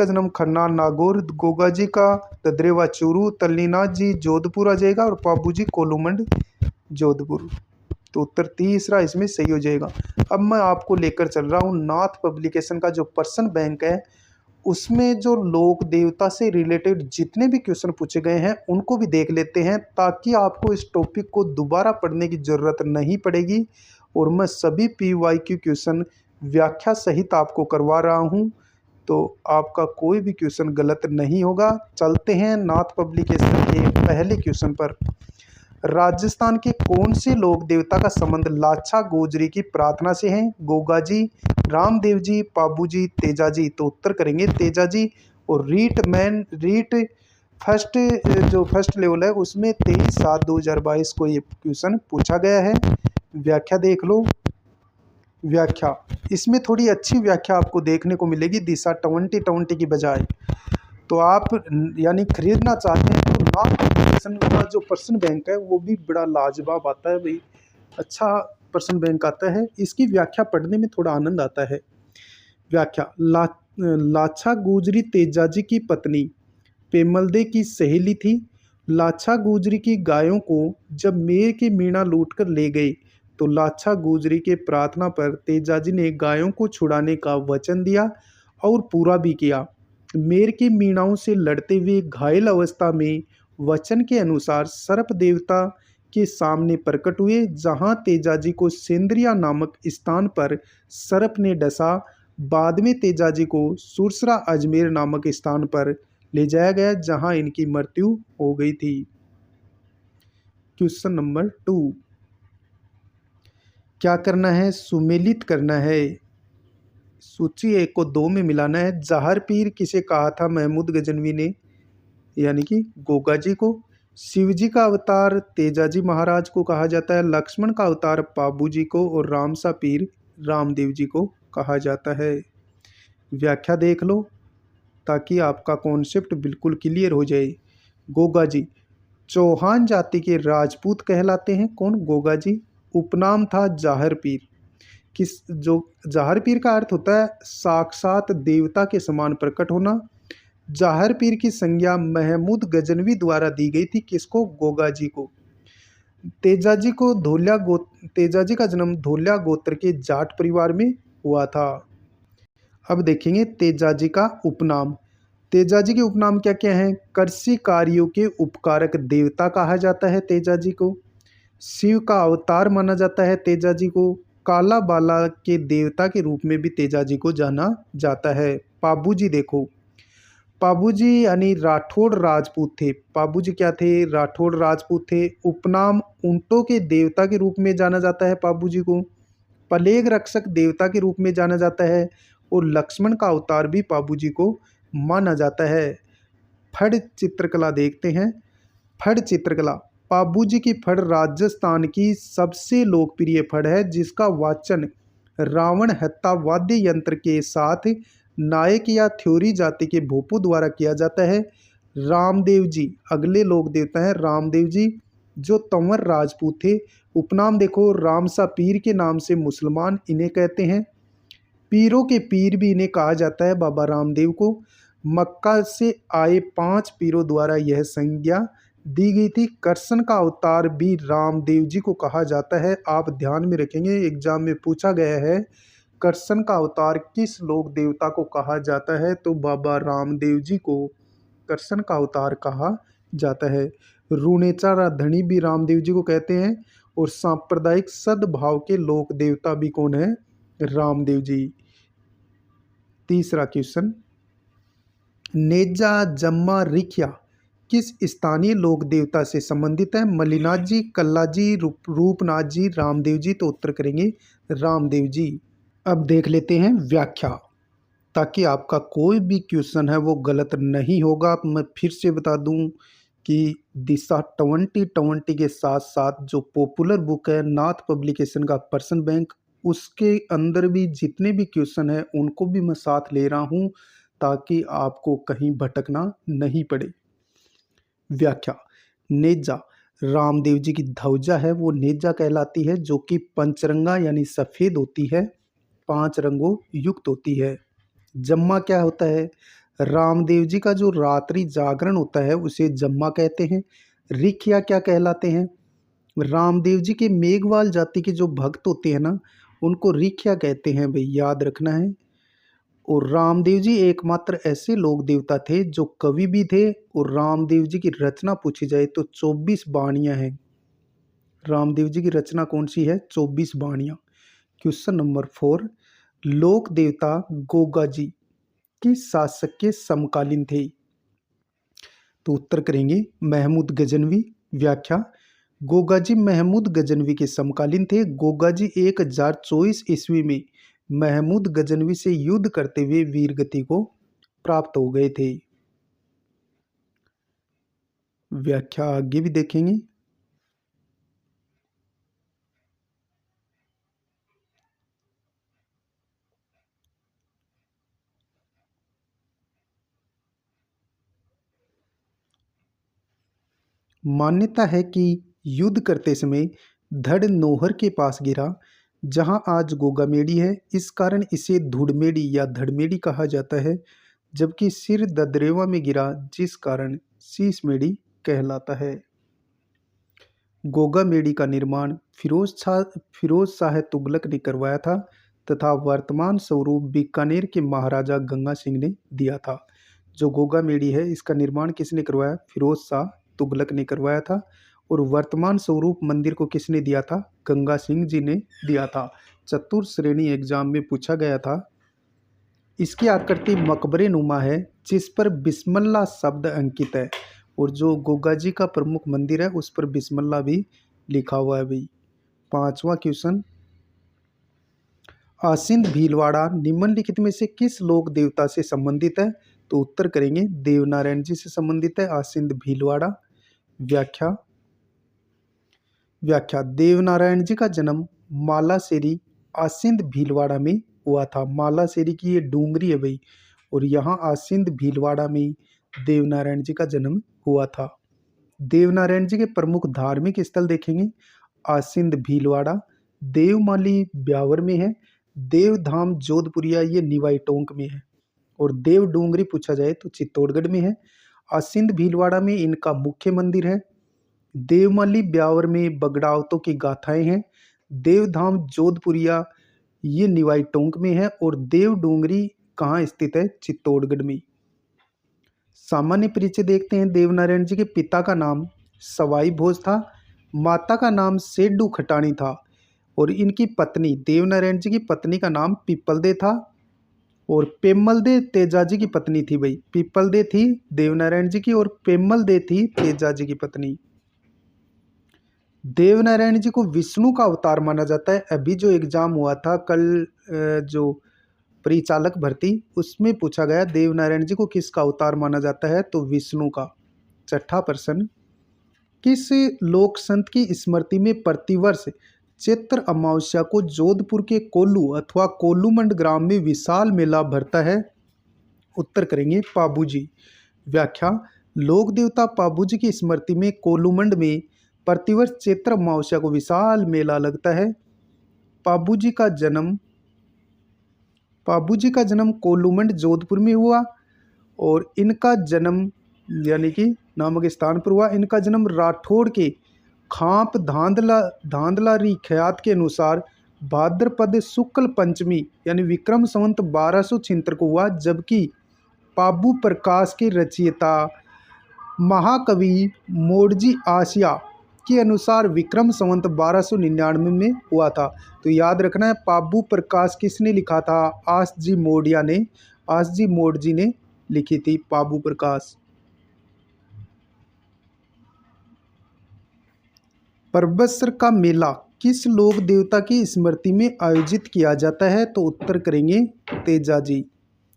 जन्म खन्ना नागौर, गोगा जी का ददरेवा चूरू, तल्लीनाथ जी जोधपुर आ जाएगा और पाबू जी कोलूमंड जोधपुर। तो उत्तर तीसरा इसमें सही हो जाएगा। अब मैं आपको लेकर चल रहा हूँ नाथ पब्लिकेशन का जो पर्सन बैंक है, उसमें जो लोक देवता से रिलेटेड जितने भी क्वेश्चन पूछे गए हैं उनको भी देख लेते हैं, ताकि आपको इस टॉपिक को दोबारा पढ़ने की ज़रूरत नहीं पड़ेगी। और मैं सभी PYQ क्वेश्चन व्याख्या सहित आपको करवा रहा हूं, तो आपका कोई भी क्वेश्चन गलत नहीं होगा। चलते हैं नाथ पब्लिकेशन के पहले क्वेश्चन पर। राजस्थान के कौन से लोक देवता का संबंध लाछा गोजरी की प्रार्थना से है? गोगा जी, रामदेव जी, पाबू जी, तेजा जी। तो उत्तर करेंगे तेजा जी। और रीट फर्स्ट लेवल है उसमें 23/7/2022 को ये क्वेश्चन पूछा गया है। व्याख्या देख लो। व्याख्या, इसमें थोड़ी अच्छी व्याख्या आपको देखने को मिलेगी दिशा 2020 की बजाय। तो आप यानी खरीदना चाहते हैं तो नाथ पब्लिकेशन का जो पर्सन बैंक है वो भी बड़ा लाजवाब आता है भाई, अच्छा पर्सन बैंक आता है। इसकी व्याख्या पढ़ने में थोड़ा आनंद आता है। व्याख्या, लाछा गुजरी तेजा जी की पत्नी पेमलदे की सहेली थी। लाछा गुजरी की गायों को जब मेर के मीणा लूटकर ले गए तो लाछा गुजरी के प्रार्थना पर तेजाजी ने गायों को छुड़ाने का वचन दिया और पूरा भी किया। मेर की मीणाओं से लड़ते हुए घायल अवस्था में वचन के अनुसार सर्प देवता के सामने प्रकट हुए, जहां तेजाजी को सेंद्रिया नामक स्थान पर सर्प ने डसा। बाद में तेजाजी को सुरसरा अजमेर नामक स्थान पर ले जाया गया, जहां इनकी मृत्यु हो गई थी। क्वेश्चन नंबर 2, क्या करना है? सुमेलित करना है। सूची 1 को 2 में मिलाना है। जहर पीर किसे कहा था महमूद गजनवी ने? यानी कि गोगा जी को। शिवजी का अवतार तेजाजी महाराज को कहा जाता है। लक्ष्मण का अवतार पाबू जी को और रामसा पीर रामदेव जी को कहा जाता है। व्याख्या देख लो ताकि आपका कॉन्सेप्ट बिल्कुल क्लियर हो जाए। गोगा जी चौहान जाति के राजपूत कहलाते हैं। कौन? गोगा जी। उपनाम था जाहर पीर। जो जाहर पीर का अर्थ होता है साक्षात देवता के समान प्रकट होना। जाहर पीर की संज्ञा महमूद गजनवी द्वारा दी गई थी। किसको? गोगा जी को। तेजाजी का जन्म धोल्या गोत्र के जाट परिवार में हुआ था। अब देखेंगे तेजाजी का उपनाम। तेजाजी के उपनाम क्या क्या हैं? कृषि कार्यों के उपकारक देवता कहा जाता है तेजाजी को। शिव का अवतार माना जाता है तेजाजी को। काला बाला के देवता के रूप में भी तेजाजी को जाना जाता है। पाबूजी देखो, पाबूजी यानी राठौड़ राजपूत थे। पाबूजी क्या थे? राठौड़ राजपूत थे। उपनाम ऊंटों के देवता के रूप में जाना जाता है पाबूजी को। प्लेग रक्षक देवता के रूप में जाना जाता है और लक्ष्मण का अवतार भी पाबूजी को माना जाता है। फड़ चित्रकला देखते हैं। फड़ चित्रकला, पाबूजी की फड़ राजस्थान की सबसे लोकप्रिय फड़ है, जिसका वाचन रावण हत्ता वाद्य यंत्र के साथ नायक या थ्योरी जाति के भोपू द्वारा किया जाता है। रामदेव जी अगले लोक देवता है। रामदेव जी जो तंवर राजपूत थे। उपनाम देखो, रामसा पीर के नाम से मुसलमान इन्हें कहते हैं। पीरों के पीर भी इन्हें कहा जाता है, बाबा रामदेव को। मक्का से आए 5 पीरों द्वारा यह संज्ञा दी गई थी। करसन का अवतार भी रामदेव जी को कहा जाता है। आप ध्यान में रखेंगे, एग्जाम में पूछा गया है करसन का अवतार किस लोक देवता को कहा जाता है, तो बाबा रामदेव जी को करसन का अवतार कहा जाता है। रूणेचा धनी भी रामदेव जी को कहते हैं और सांप्रदायिक सद्भाव के लोक देवता भी कौन है? रामदेव जी। तीसरा क्वेश्चन, नेजा जम्मा रिखिया किस स्थानीय लोक देवता से संबंधित है? मल्लिनाथ जी, कल्ला जी, रूपनाथ जी, रामदेव जी। तो उत्तर करेंगे रामदेव जी। अब देख लेते हैं व्याख्या, ताकि आपका कोई भी क्वेश्चन है वो गलत नहीं होगा। मैं फिर से बता दूं कि दिशा 2020 के साथ साथ जो पॉपुलर बुक है नाथ पब्लिकेशन का पर्सन बैंक, उसके अंदर भी जितने भी क्वेश्चन हैं उनको भी मैं साथ ले रहा हूं, ताकि आपको कहीं भटकना नहीं पड़े। व्याख्या, नेजा रामदेव जी की ध्वजा है, वो नेजा कहलाती है, जो कि पंचरंगा यानी सफ़ेद होती है, 5 रंगों युक्त होती है। जम्मा क्या होता है? रामदेव जी का जो रात्रि जागरण होता है उसे जम्मा कहते हैं। रिखिया क्या कहलाते हैं? रामदेव जी के मेघवाल जाति के जो भक्त होते हैं ना, उनको रिखिया कहते हैं भाई, याद रखना है। और रामदेव जी एकमात्र ऐसे लोक देवता थे जो कवि भी थे, और रामदेव जी की रचना पूछी जाए तो 24 बाणियाँ हैं। रामदेव जी की रचना कौन सी है? 24 बाणियाँ। क्वेश्चन नंबर 4, लोक देवता गोगा जी किस शासक के समकालीन थे? तो उत्तर करेंगे महमूद गजनवी। व्याख्या, गोगा जी महमूद गजनवी के समकालीन थे। गोगा जी 1024 ईस्वी में महमूद गजनवी से युद्ध करते हुए वीरगति को प्राप्त हो गए थे। व्याख्या आगे भी देखेंगे। मान्यता है कि युद्ध करते समय धड़ नोहर के पास गिरा, जहां आज गोगामेड़ी है। इस कारण इसे धुड़मेड़ी या धड़मेड़ी कहा जाता है, जबकि सिर ददरेवा में गिरा, जिस कारण शीशमेड़ी कहलाता है। गोगा मेड़ी का निर्माण फिरोज शाह तुगलक ने करवाया था तथा वर्तमान स्वरूप बीकानेर के महाराजा गंगा सिंह ने दिया था। जो गोगा मेड़ी है इसका निर्माण किसने करवाया? फिरोज शाह तुगलक ने करवाया था। और वर्तमान स्वरूप मंदिर को किसने दिया था? गंगा सिंह जी ने दिया था। चतुर्थ श्रेणी एग्जाम में पूछा गया था। इसकी आकृति मकबरे नुमा है जिस पर बिस्मिल्लाह शब्द अंकित है। और जो गोगा जी का प्रमुख मंदिर है उस पर बिस्मिल्लाह भी लिखा हुआ है भाई। 5वां क्वेश्चन, आसिंद भीलवाड़ा निम्नलिखित में से किस लोक देवता से संबंधित है? तो उत्तर करेंगे देवनारायण जी से संबंधित है आसिंद भीलवाड़ा। व्याख्या व्याख्या देवनारायण जी का जन्म मालासेरी आसिंद भीलवाड़ा में हुआ था। मालासेरी की ये डूंगरी है भाई, और यहाँ आसिंद भीलवाड़ा में देवनारायण जी का जन्म हुआ था। देवनारायण जी के प्रमुख धार्मिक स्थल देखेंगे। आसिंद भीलवाड़ा देवमाली ब्यावर में है। देवधाम जोधपुरिया ये निवाई टोंक में है। और देव डूंगरी पूछा जाए तो चित्तौड़गढ़ में है। आसिंद भीलवाड़ा में इनका मुख्य मंदिर है। देवमाली ब्यावर में बगड़ावतों की गाथाएं हैं। देवधाम जोधपुरिया ये निवाई टोंक में है। और देव डूंगरी कहाँ स्थित है? चित्तौड़गढ़ में। सामान्य परिचय देखते हैं। देवनारायण जी के पिता का नाम सवाई भोज था, माता का नाम सेड्डू खटाणी था, और इनकी पत्नी देवनारायण जी की पत्नी का नाम पीपलदे था। और पेम्मलदे तेजाजी की पत्नी थी भाई। पीपलदे थी देवनारायण जी की और पेम्मलदे थी तेजाजी की पत्नी। देवनारायण जी को विष्णु का अवतार माना जाता है। अभी जो एग्जाम हुआ था कल, जो परिचालक भर्ती, उसमें पूछा गया देवनारायण जी को किसका अवतार माना जाता है? तो विष्णु का। 6ठा प्रश्न, किस लोक संत की स्मृति में प्रतिवर्ष चैत्र अमावस्या को जोधपुर के कोल्लू अथवा कोल्लूमंड ग्राम में विशाल मेला भरता है? उत्तर करेंगे पाबूजी। व्याख्या लोक देवता पाबूजी की स्मृति में कोल्लूमंड में प्रतिवर्ष चैत्र अमावस्या को विशाल मेला लगता है। पाबूजी का जन्म कोल्लूमंड जोधपुर में हुआ, और इनका जन्म यानी कि नामक स्थान पर हुआ। इनका जन्म राठौड़ के खाप धांधलारी ख्यात के अनुसार भाद्रपद शुक्ल पंचमी यानी विक्रम संवत 1276 को हुआ, जबकि पाबू प्रकाश के रचयिता महाकवि मोडजी आसिया के अनुसार विक्रम संवत 1299 में हुआ था। तो याद रखना है, पाबू प्रकाश किसने लिखा था? आस जी मोडजी ने लिखी थी पाबू प्रकाश। परबतसर का मेला किस लोक देवता की स्मृति में आयोजित किया जाता है? तो उत्तर करेंगे तेजाजी।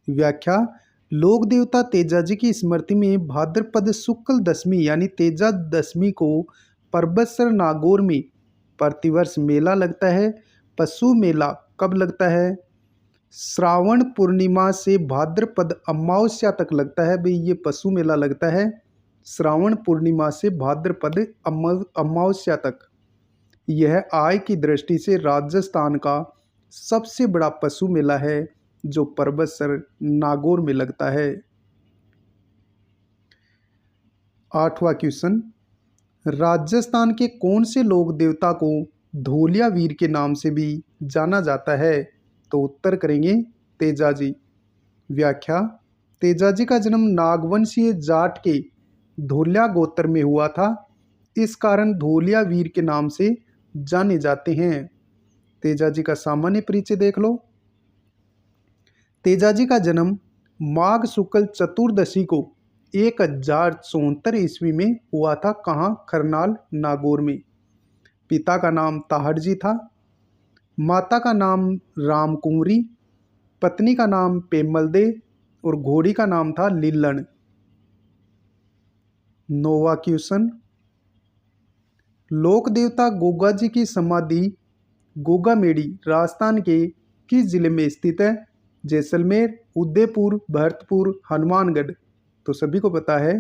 व्याख्या लोक देवता तेजाजी की स्मृति में भाद्रपद शुक्ल दशमी यानी तेजा दशमी को परबतसर नागौर में प्रतिवर्ष मेला लगता है। पशु मेला कब लगता है? श्रावण पूर्णिमा से भाद्रपद अमावस्या तक लगता है भाई। ये पशु मेला लगता है श्रावण पूर्णिमा से भाद्रपद अमावस्या तक। यह आय की दृष्टि से राजस्थान का सबसे बड़ा पशु मेला है जो परबतसर नागौर में लगता है। 8वां क्वेश्चन, राजस्थान के कौन से लोक देवता को धोलिया वीर के नाम से भी जाना जाता है? तो उत्तर करेंगे तेजाजी। व्याख्या तेजाजी का जन्म नागवंशीय जाट के धोलिया गोत्र में हुआ था, इस कारण धोलिया वीर के नाम से जाने जाते हैं। तेजाजी का सामान्य परिचय देख लो। तेजाजी का जन्म माघ शुक्ल चतुर्दशी को 1074 ईस्वी में हुआ था। कहाँ? करनाल नागौर में। पिता का नाम ताहड़जी था, माता का नाम रामकुंवरी, पत्नी का नाम पेम्मलदे और घोड़ी का नाम था लीलन। 9वां क्वेश्चन, लोक देवता गोगा जी की समाधि गोगा मेड़ी राजस्थान के किस जिले में स्थित है? जैसलमेर, उदयपुर, भरतपुर, हनुमानगढ़। तो सभी को पता है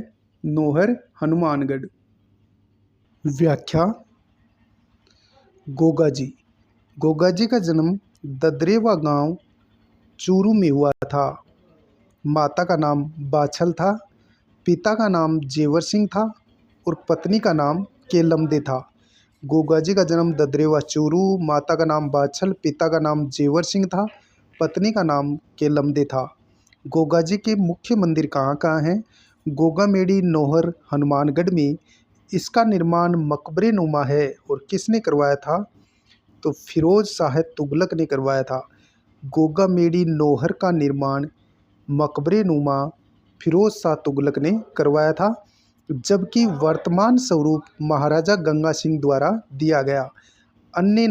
नौहर हनुमानगढ़। व्याख्या गोगा जी का जन्म ददरेवा गांव चूरू में हुआ था। माता का नाम बाछल था, पिता का नाम जेवर सिंह था और पत्नी का नाम केलमदे था। गोगा जी का जन्म ददरेवा चूरू, माता का नाम बाछल, पिता का नाम जेवर सिंह था, पत्नी का नाम केलमदे था। गोगा जी के मुख्य मंदिर कहाँ कहाँ हैं? गोगा मेडी नौहर हनुमानगढ़ में। इसका निर्माण मकबरे नुमा है और किसने करवाया था? तो फिरोज शाह तुगलक ने करवाया था। गोगा मेडी नौहर का निर्माण मकबरे नुमा फिरोज शाह तुगलक ने करवाया था, जबकि वर्तमान स्वरूप महाराजा गंगा सिंह द्वारा दिया गया। अन्य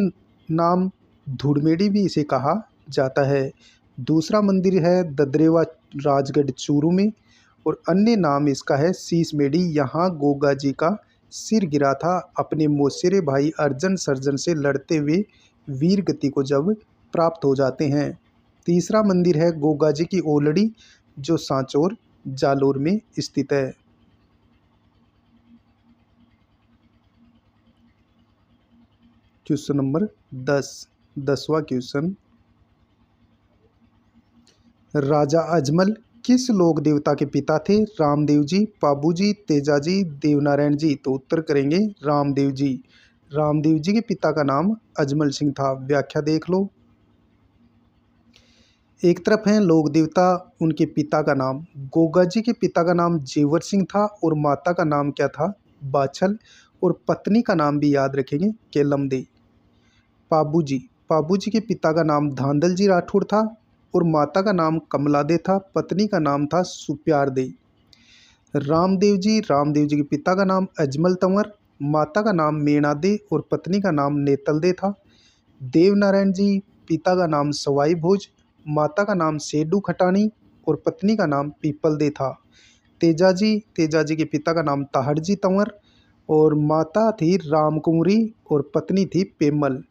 नाम धुड़मेड़ी भी इसे कहा जाता है। दूसरा मंदिर है ददरेवा राजगढ़ चूरू में और अन्य नाम इसका है शीशमेड़ी। यहाँ गोगा जी का सिर गिरा था अपने मौसेरे भाई अर्जन सर्जन से लड़ते हुए वीर गति को जब प्राप्त हो जाते हैं। तीसरा मंदिर है गोगा जी की ओलड़ी जो सांचौर जालोर में स्थित है। क्वेश्चन नंबर 10वां क्वेश्चन, राजा अजमल किस लोक देवता के पिता थे? रामदेव जी, पाबू जी, तेजा जी, देवनारायण जी। तो उत्तर करेंगे रामदेव जी। रामदेव जी के पिता का नाम अजमल सिंह था। व्याख्या देख लो। एक तरफ हैं लोक देवता, उनके पिता का नाम। गोगा जी के पिता का नाम जेवर सिंह था और माता का नाम क्या था? बाछल। और पत्नी का नाम भी याद रखेंगे, केलमदे। पाबू जी, पाबू जी के पिता का नाम धांधल जी राठौड़ था और माता का नाम कमलादे था, पत्नी का नाम था सुप्यारदे। रामदेव जी, रामदेव जी के पिता का नाम अजमल तंवर, माता का नाम मेणादे और पत्नी का नाम नेतलदे था। देवनारायण जी, पिता का नाम सवाई भोज, माता का नाम सेडू खटानी और पत्नी का नाम पीपलदे था। तेजा जी, तेजा जी के पिता का नाम ताहड़जी तंवर और माता थी रामकुंवरी और पत्नी थी पेमल।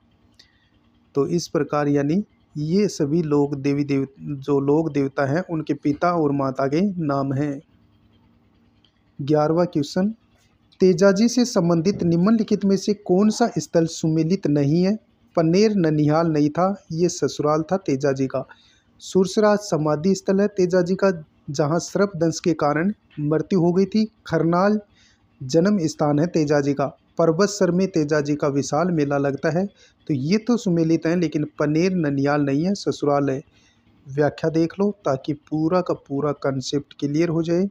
तो इस प्रकार यानी ये सभी लोग जो लोक देवता हैं उनके पिता और माता के नाम हैं। 11वां क्वेश्चन, तेजाजी से संबंधित निम्नलिखित में से कौन सा स्थल सुमेलित नहीं है? पनेर ननिहाल नहीं था, ये ससुराल था तेजाजी का। सुरसरा समाधि स्थल है तेजाजी का, जहाँ सर्पदंश के कारण मृत्यु हो गई थी। खरनाल जन्म स्थान है तेजाजी का। पर्वतसर में तेजाजी का विशाल मेला लगता है। तो ये तो सुमेलित हैं, लेकिन पनेर ननियाल नहीं है, ससुराल है। व्याख्या देख लो ताकि पूरा का पूरा कंसेप्ट क्लियर हो जाए।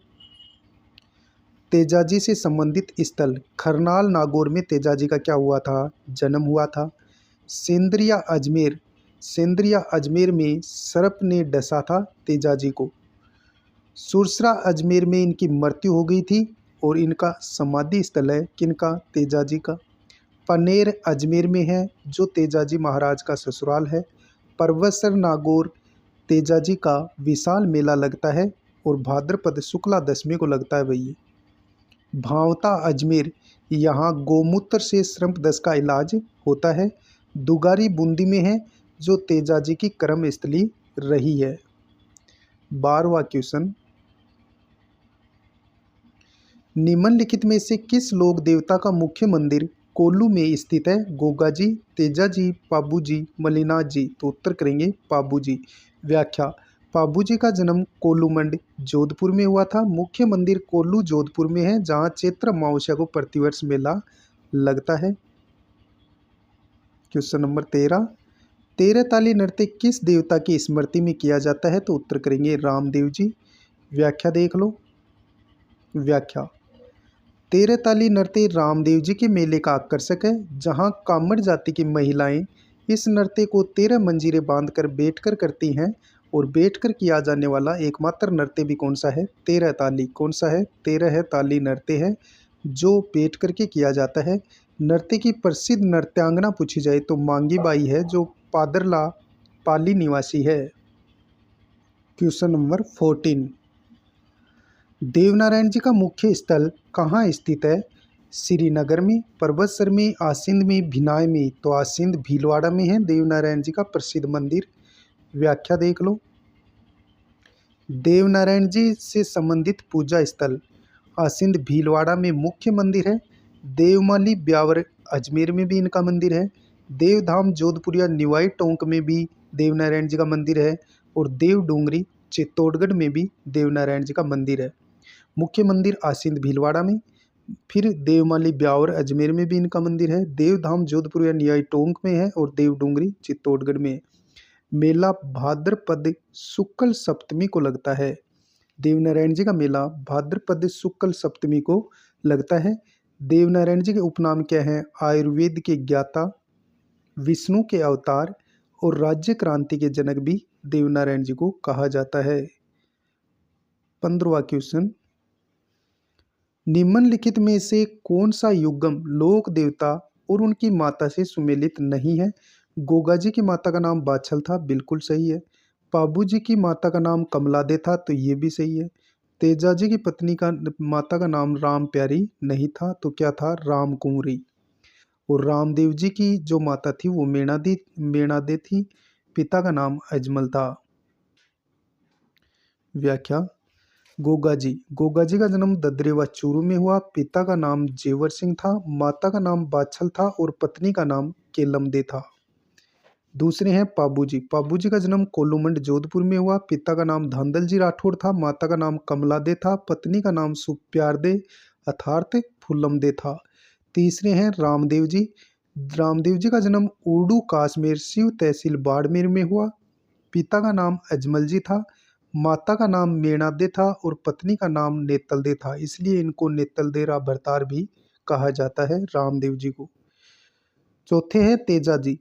तेजाजी से संबंधित स्थल, खरनाल नागौर में तेजाजी का क्या हुआ था? जन्म हुआ था। सेंद्रिया अजमेर, सेंद्रिया अजमेर में सर्प ने डसा था तेजाजी को। सुरसरा अजमेर में इनकी मृत्यु हो गई थी और इनका समाधि स्थल है किनका? तेजाजी का। पनेर अजमेर में है जो तेजाजी महाराज का ससुराल है। पर्वतसर नागौर तेजाजी का विशाल मेला लगता है और भाद्रपद शुक्ला दशमी को लगता है भैया। भावता अजमेर, यहाँ गोमूत्र से सर्पदंश का इलाज होता है। दुगारी बूंदी में है जो तेजाजी की कर्म स्थली रही है। 12वां क्वेश्चन, निम्नलिखित में से किस लोक देवता का मुख्य मंदिर कोल्लू में स्थित है? गोगा जी, तेजा जी, पाबू जी, मलिनाथ जी। तो उत्तर करेंगे पाबू जी। व्याख्या, पाबू जी का जन्म कोल्लूमंड जोधपुर में हुआ था। मुख्य मंदिर कोल्लू जोधपुर में है, जहाँ चैत्र अमावस्या को प्रतिवर्ष मेला लगता है। क्वेश्चन नंबर 13, 13 ताली नृत्य किस देवता की स्मृति में किया जाता है? तो उत्तर करेंगे रामदेव जी। व्याख्या देख लो। व्याख्या, 13 ताली नृत्य रामदेव जी के मेले का आकर्षक है, जहां कामड़ जाति की महिलाएं इस नृत्य को 13 मंजीरें बांधकर बैठकर करती हैं और बैठकर किया जाने वाला एकमात्र नृत्य भी कौन सा है? 13 ताली। कौन सा है? 13 ताली नृत्य है जो बैठ करके किया जाता है। नृत्य की प्रसिद्ध नृत्यांगना पूछी जाए तो मांगी बाई है जो पादरला पाली निवासी है। क्वेश्चन नंबर 14, देवनारायण जी का मुख्य स्थल कहाँ स्थित है? श्रीनगर में, पर्वतसर में, आसिंद में, भिनाय में। तो आसिंद भीलवाड़ा में है देवनारायण जी का प्रसिद्ध मंदिर। व्याख्या देख लो। देवनारायण जी से संबंधित पूजा स्थल, आसिंद भीलवाड़ा में मुख्य मंदिर है। देवमाली ब्यावर अजमेर में भी इनका मंदिर है। देवधाम जोधपुरिया निवाई टोंक में भी देवनारायण जी का मंदिर है और देव डूंगरी चित्तौड़गढ़ में भी देवनारायण जी का मंदिर है। मुख्य मंदिर आसिंद भीलवाड़ा में, फिर देवमाली ब्यावर अजमेर में भी इनका मंदिर है। देवधाम जोधपुर या नियाई टोंक में है और देवडूंगरी चित्तौड़गढ़ में है। मेला भाद्रपद शुक्ल सप्तमी को लगता है। देवनारायण जी का मेला भाद्रपद शुक्ल सप्तमी को लगता है। देवनारायण जी के उपनाम क्या हैं? आयुर्वेद के ज्ञाता, विष्णु के अवतार और राज्य क्रांति के जनक भी देवनारायण जी को कहा जाता है। 15वां क्वेश्चन, निम्नलिखित में से कौन सा युग्म लोक देवता और उनकी माता से सुमेलित नहीं है? गोगा जी की माता का नाम बाछल था, बिल्कुल सही है। पाबू जी की माता का नाम कमला दे था, तो ये भी सही है। तेजा जी की पत्नी का माता का नाम राम प्यारी नहीं था, तो क्या था? राम कुंवरी। और रामदेव जी की जो माता थी वो मेणादे थी, पिता का नाम अजमल था। व्याख्या, गोगा जी का जन्म ददरेवा चूरू में हुआ। पिता का नाम जेवर सिंह था, माता का नाम बाछल था और पत्नी का नाम केलमदे था। दूसरे हैं पाबू जी का जन्म कोलूमंड जोधपुर में हुआ। पिता का नाम धांधल जी राठौड़ था, माता का नाम कमलादे था, पत्नी का नाम सुप्यारदे अर्थात फुल्लमदे था। तीसरे हैं रामदेव जी का जन्म उर्दू काश्मीर शिव तहसील बाड़मेर में हुआ। पिता का नाम अजमल जी था, माता का नाम मेणादे था और पत्नी का नाम नेतलदे था, इसलिए इनको नेतलदेरा भरतार भी कहा जाता है रामदेव जी को। चौथे हैं तेजा जी,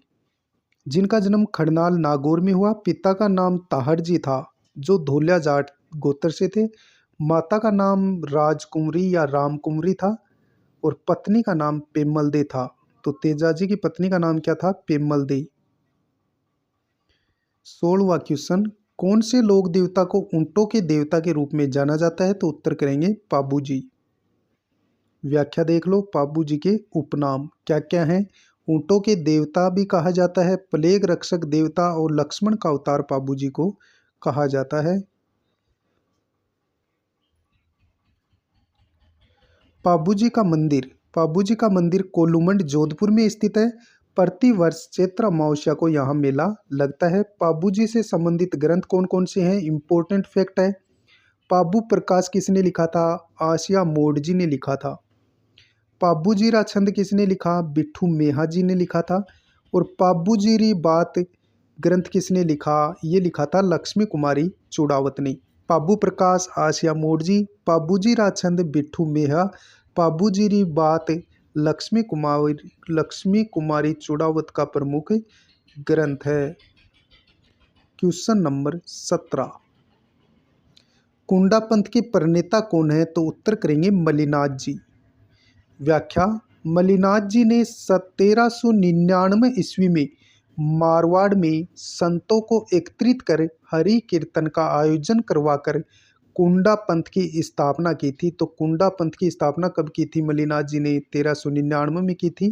जिनका जन्म खड़नाल नागौर में हुआ। पिता का नाम ताहड़ जी था, जो धोलिया जाट गोत्र से थे। माता का नाम राजकुंवरी या रामकुंवरी था और पत्नी का नाम पेमलदे था। तो तेजा जी की पत्नी का नाम क्या था? पेमलदे। 16वां क्वेश्चन, कौन से लोक देवता को ऊंटों के देवता के रूप में जाना जाता है? तो उत्तर करेंगे पाबू जी। व्याख्या देख लो, पाबू जी के उपनाम क्या क्या हैं? ऊंटों के देवता भी कहा जाता है, प्लेग रक्षक देवता और लक्ष्मण का अवतार पाबू जी को कहा जाता है। पाबू जी का मंदिर कोलूमंड जोधपुर में स्थित है। प्रति वर्ष चैत्र अमावस्या को यहाँ मेला लगता है। पाबू जी से संबंधित ग्रंथ कौन कौन से हैं? इंपॉर्टेंट फैक्ट है। पाबू प्रकाश किसने लिखा था? आसिया मोड जी ने लिखा था। पाबू जीरा छंद किसने लिखा? बिट्ठू मेहा जी ने लिखा था। और पाबू जीरी बात ग्रंथ किसने लिखा? ये लिखा था लक्ष्मी कुमारी चूड़ावत ने। पाबू प्रकाश, आसिया मोडजी, पाबू जीरा छंद, बिट्ठू मेहा, पाबू जीरी बात लक्ष्मी कुमारी चूड़ावत का प्रमुख ग्रंथ है। क्वेश्चन नंबर 17, कुंडा पंथ के प्रणेता कौन है? तो उत्तर करेंगे मलिनाथ जी। व्याख्या, मलिनाथ जी ने 1399 ईस्वी में मारवाड़ में संतों को एकत्रित कर हरि कीर्तन का आयोजन करवाकर कुंडा पंथ की स्थापना की थी। तो कुंडा पंथ की स्थापना कब की थी? मलिनाथ जी ने 1399 में की थी।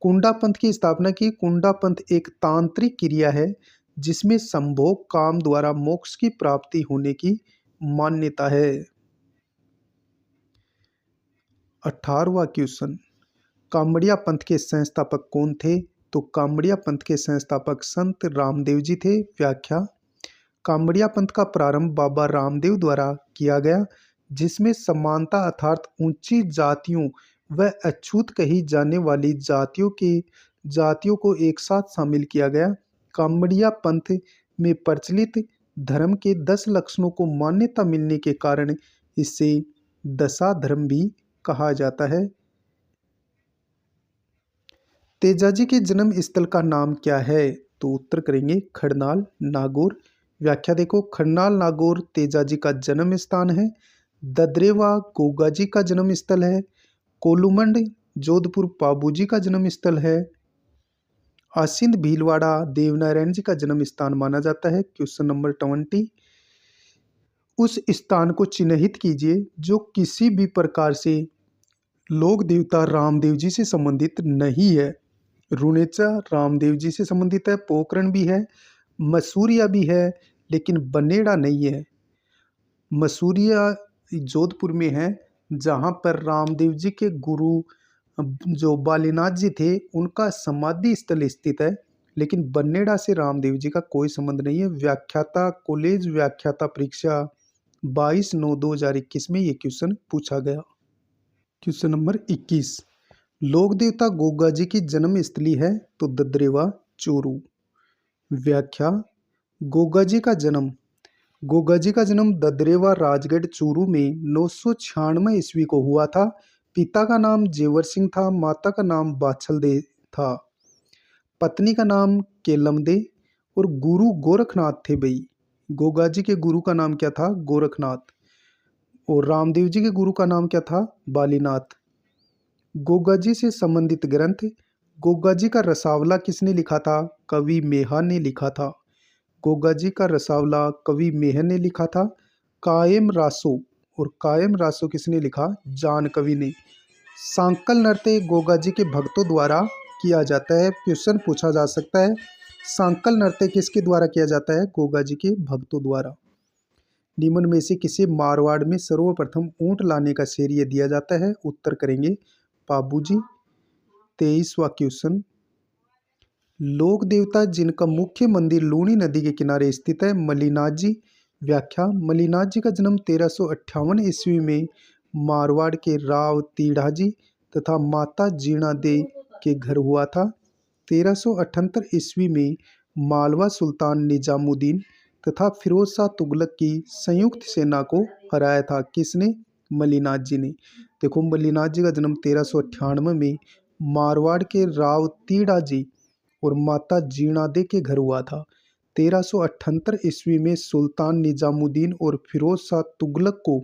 कुंडा पंथ की स्थापना की। कुंडा पंथ एक तांत्रिक क्रिया है जिसमें संभोग काम द्वारा मोक्ष की प्राप्ति होने की मान्यता है। 18वां क्वेश्चन, कामड़िया पंथ के संस्थापक कौन थे? तो कामड़िया पंथ के संस्थापक संत रामदेव जी थे। व्याख्या, कामड़िया पंथ का प्रारंभ बाबा रामदेव द्वारा किया गया, जिसमें समानता अर्थात ऊंची जातियों व अछूत कही जाने वाली जातियों को एक साथ शामिल किया गया। कामड़िया पंथ में प्रचलित धर्म के 10 लक्षणों को मान्यता मिलने के कारण इसे दशा धर्म भी कहा जाता है। तेजाजी के जन्म स्थल का नाम क्या है? तो उत्तर करेंगे खड़नाल नागौर। व्याख्या देखो, खड़नाल नागौर तेजाजी का जन्म स्थान है। ददरेवा गोगाजी का जन्म स्थल है। कोलूमंड जोधपुर पाबूजी का जन्म स्थल है। आसिंद भीलवाड़ा देवनारायण जी का जन्म स्थान माना जाता है। क्वेश्चन नंबर 20, उस स्थान को चिन्हित कीजिए जो किसी भी प्रकार से लोक देवता रामदेव जी से संबंधित नहीं है। रुणेचा रामदेव जी से संबंधित है, पोखरण भी है, मसूरिया भी है, लेकिन बनेड़ा नहीं है। मसूरिया जोधपुर में है, जहाँ पर रामदेव जी के गुरु जो बालीनाथ जी थे उनका समाधि स्थल स्थित है, लेकिन बनेड़ा से रामदेव जी का कोई संबंध नहीं है। व्याख्याता कॉलेज व्याख्याता परीक्षा 22/9/2021 में ये क्वेश्चन पूछा गया। Question number 21। लोक देवता गोगा जी की जन्म स्थली है तो ददरेवा चूरू। व्याख्या। गोगा जी का जन्म गोगा जी का जन्म ददरेवा राजगढ़ चूरू में 996 ईस्वी को हुआ था। पिता का नाम जेवर सिंह था, माता का नाम बाछल दे था, पत्नी का नाम केलम दे और गुरु गोरखनाथ थे भाई। गोगा जी के गुरु का नाम क्या था? गोरखनाथ। और रामदेव जी के गुरु का नाम क्या था? बालीनाथ। गोगा जी से संबंधित ग्रंथ। गोगा जी का रसावला किसने लिखा था? कवि मेहा ने लिखा था। गोगा जी का रसावला कवि मेह ने लिखा था। कायम रासो, और कायम रासो किसने लिखा? जान कवि ने। सांकल नृत्य गोगा जी के भक्तों द्वारा किया जाता है। क्वेश्चन पूछा जा सकता है, सांकल नृत्य किसके द्वारा किया जाता है? गोगा जी के भक्तों द्वारा। निम्न में से किसे मारवाड़ में सर्वप्रथम ऊंट लाने का श्रेय दिया जाता है? उत्तर करेंगे पाबूजी। 23वां क्वेश्चन। लोक देवता जिनका मुख्य मंदिर लूनी नदी के किनारे स्थित है, मलिनाथ जी। व्याख्या। मलिनाथ जी का जन्म 1358 ईस्वी में मारवाड़ के राव तीढ़ा जी तथा माता जीणा दे के घर हुआ था। 1378 ईस्वी में मालवा सुल्तान निजामुद्दीन तथा फिरोज शाह तुगलक की संयुक्त सेना को हराया था। किसने? मलिनाथ जी ने। देखो, मलिनाथ जी का जन्म 1398 में मारवाड़ के राव तीढ़ा जी और माता जीणादे के घर हुआ था। 1378 ईस्वी में सुल्तान निजामुद्दीन और फिरोज शाह तुगलक को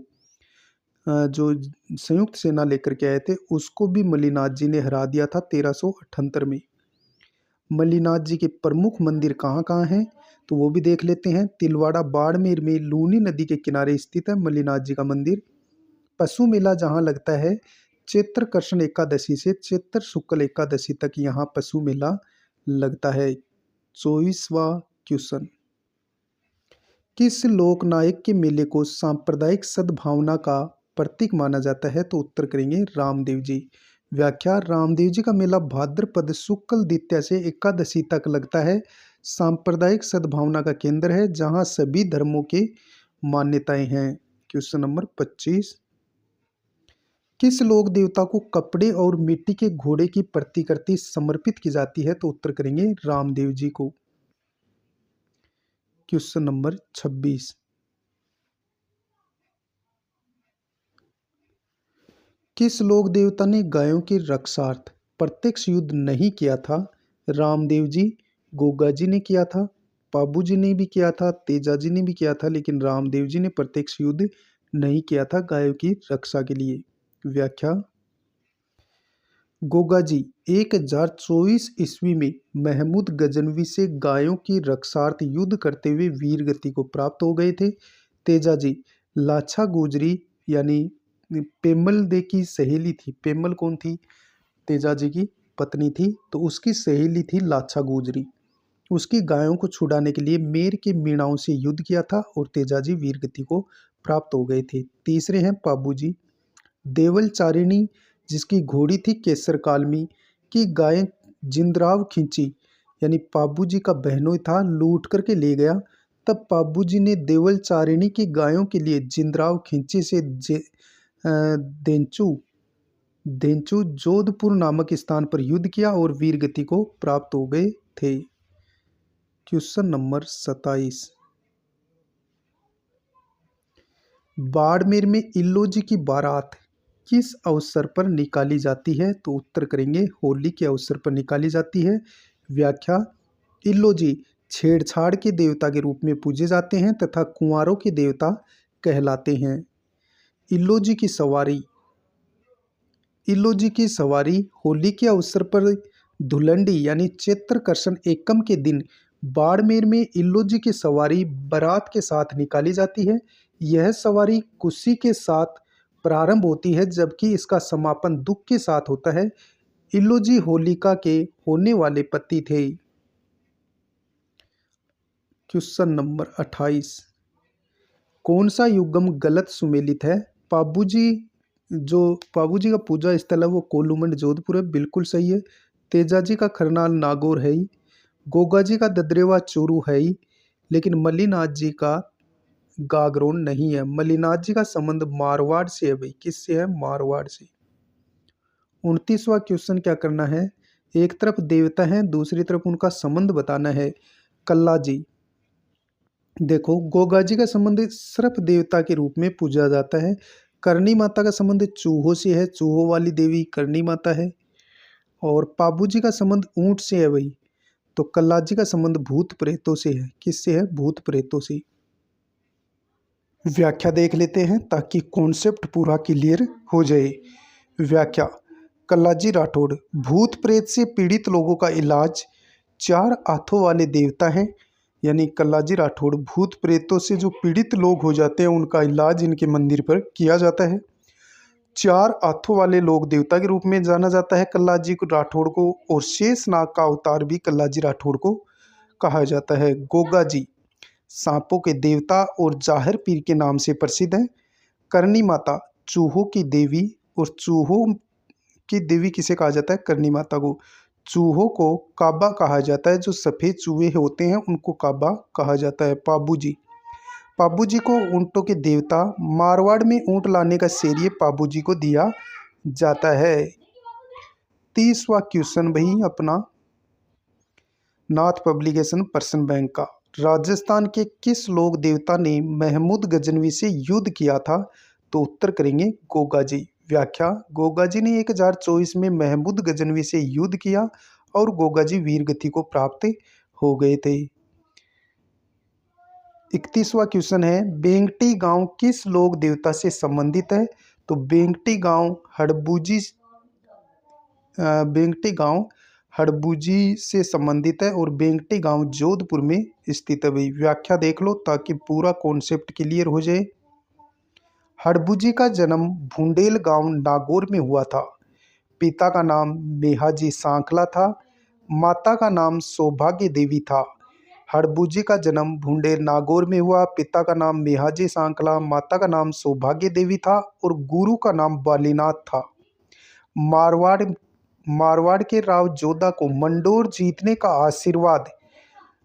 जो संयुक्त सेना लेकर के आए थे, उसको भी मलिनाथ जी ने हरा दिया था 1378 में। मलिनाथ जी के प्रमुख मंदिर कहाँ कहाँ हैं तो वो भी देख लेते हैं। तिलवाड़ा बाड़मेर में लूनी नदी के किनारे स्थित है मलिनाथ जी का मंदिर। पशु मेला जहाँ लगता है चैत्र कृष्ण एकादशी से चैत्र शुक्ल एकादशी तक यहाँ पशु मेला लगता है। 24वां क्वेश्चन। किस लोकनायक के मेले को सांप्रदायिक सद्भावना का प्रतीक माना जाता है तो उत्तर करेंगे रामदेव जी। व्याख्या। रामदेव जी का मेला भाद्रपद शुक्ल द्वितीया से एकादशी तक लगता है। सांप्रदायिक सद्भावना का केंद्र है जहां सभी धर्मों के मान्यताएं हैं। Question number 25। किस लोक देवता को कपड़े और मिट्टी के घोड़े की प्रतिकृति समर्पित की जाती है तो उत्तर करेंगे रामदेव जी को। Question number 26। किस लोक देवता ने गायों के रक्षार्थ प्रत्यक्ष युद्ध नहीं किया था? रामदेव जी। गोगा जी ने किया था, पाबू जी ने भी किया था, तेजा जी ने भी किया था, लेकिन रामदेव जी ने प्रत्यक्ष युद्ध नहीं किया था गायों की रक्षा के लिए। व्याख्या। गोगा जी 1024 ईस्वी में महमूद गजनवी से गायों की रक्षार्थ युद्ध करते हुए वीर गति को प्राप्त हो गए थे। तेजा जी लाछा गुजरी यानी पेमल दे की सहेली थी। पेमल कौन थी? तेजा जी की पत्नी थी, तो उसकी सहेली थी लाछा गुजरी। उसकी गायों को छुड़ाने के लिए मेर के मीणाओं से युद्ध किया था और तेजा जी वीर गति को प्राप्त हो गए थे। तीसरे हैं पाबू जी। देवल चारिणी जिसकी घोड़ी थी केसर कालमी की गायें जिंदराव खींची यानी पाबू जी का बहनोई था, लूट करके ले गया। तब पाबू जी ने देवल चारिणी की गायों के लिए जिंदराव खींची से देंचू देंचू जोधपुर नामक स्थान पर युद्ध किया और वीर गति को प्राप्त हो गए थे। Question number 27। बाड़मेर में इल्लो जी की बारात किस अवसर पर निकाली जाती है तो उत्तर करेंगे होली के अवसर पर निकाली जाती है। व्याख्या। इल्लो जी छेड़छाड़ के देवता के रूप में पूजे जाते हैं तथा कुंवारों के देवता कहलाते हैं। इल्लो जी की सवारी होली के अवसर पर धुलंडी यानी चैत्र कृष्ण एकम के दिन बाड़मेर में इल्लो जी की सवारी बारात के साथ निकाली जाती है। यह सवारी खुशी के साथ प्रारंभ होती है जबकि इसका समापन दुख के साथ होता है। इल्लो जी होलिका के होने वाले पति थे। Question number 28। कौन सा युगम गलत सुमेलित है? पाबूजी का पूजा स्थल है वो कोलूमंड जोधपुर है, बिल्कुल सही है। तेजा जी का खरनाल नागौर है ही। गोगा जी का ददरेवा चूरू है ही, लेकिन मल्लीनाथ जी का गागरोन नहीं है। मल्लीनाथ जी का संबंध मारवाड़ से है भाई। किससे है? मारवाड़ से। 29वां क्वेश्चन क्या करना है, एक तरफ देवता है दूसरी तरफ उनका संबंध बताना है। कल्लाजी, देखो गोगा जी का संबंध सर्प देवता के रूप में पूजा जाता है। करनी माता का संबंध चूहों से है, चूहों वाली देवी करनी माता है। और पाबू जी का संबंध ऊंट से है भाई, तो कल्लाजी का संबंध भूत प्रेतों से है। किससे है? भूत प्रेतों से। व्याख्या देख लेते हैं ताकि कॉन्सेप्ट पूरा क्लियर हो जाए। व्याख्या, कल्लाजी राठौड़ भूत प्रेत से पीड़ित लोगों का इलाज, 4 हाथों वाले देवता हैं। यानी कल्लाजी राठौड़ भूत प्रेतों से जो पीड़ित लोग हो जाते हैं उनका इलाज इनके मंदिर पर किया जाता है। 4 हाथों वाले लोग देवता के रूप में जाना जाता है कल्लाजी को राठौड़ को, और शेषनाग का अवतार भी कल्लाजी राठौड़ को कहा जाता है। गोगा जी सांपों के देवता और जाहिर पीर के नाम से प्रसिद्ध है। करनी माता चूहों की देवी, और चूहों की देवी किसे कहा जाता है? करनी माता को। चूहों को काबा कहा जाता है, जो सफ़ेद चूहे होते हैं उनको काबा कहा जाता है। पाबूजी, पाबूजी को ऊँटों के देवता, मारवाड़ में ऊँट लाने का श्रेय पाबूजी को दिया जाता है। 30वां क्वेश्चन भाई अपना नाथ पब्लिकेशन पर्सन बैंक का, राजस्थान के किस लोक देवता ने महमूद गजनवी से युद्ध किया था? तो उत्तर करेंगे गोगा जी। व्याख्या, गोगा जी ने 1024 में महमूद गजनवी से युद्ध किया और गोगा जी वीर गति को प्राप्त हो गए थे। 31वां क्वेश्चन है, बेंगटी गांव किस लोक देवता से संबंधित है? तो बेंगटी गांव हड़बूजी से संबंधित है, और बेंगटी गांव जोधपुर में स्थित है भाई। व्याख्या देख लो ताकि पूरा कॉन्सेप्ट क्लियर हो जाए। हड़बूजी का जन्म भूंडेल गांव नागौर में हुआ था। पिता का नाम मेहाजी सांखला था, माता का नाम सौभाग्य देवी था। हड़बूजी का जन्म भूंडेल नागौर में हुआ, पिता का नाम मेहाजी सांखला, माता का नाम सौभाग्य देवी था, और गुरु का नाम बालीनाथ था। मारवाड़ के राव जोधा को मंडोर जीतने का आशीर्वाद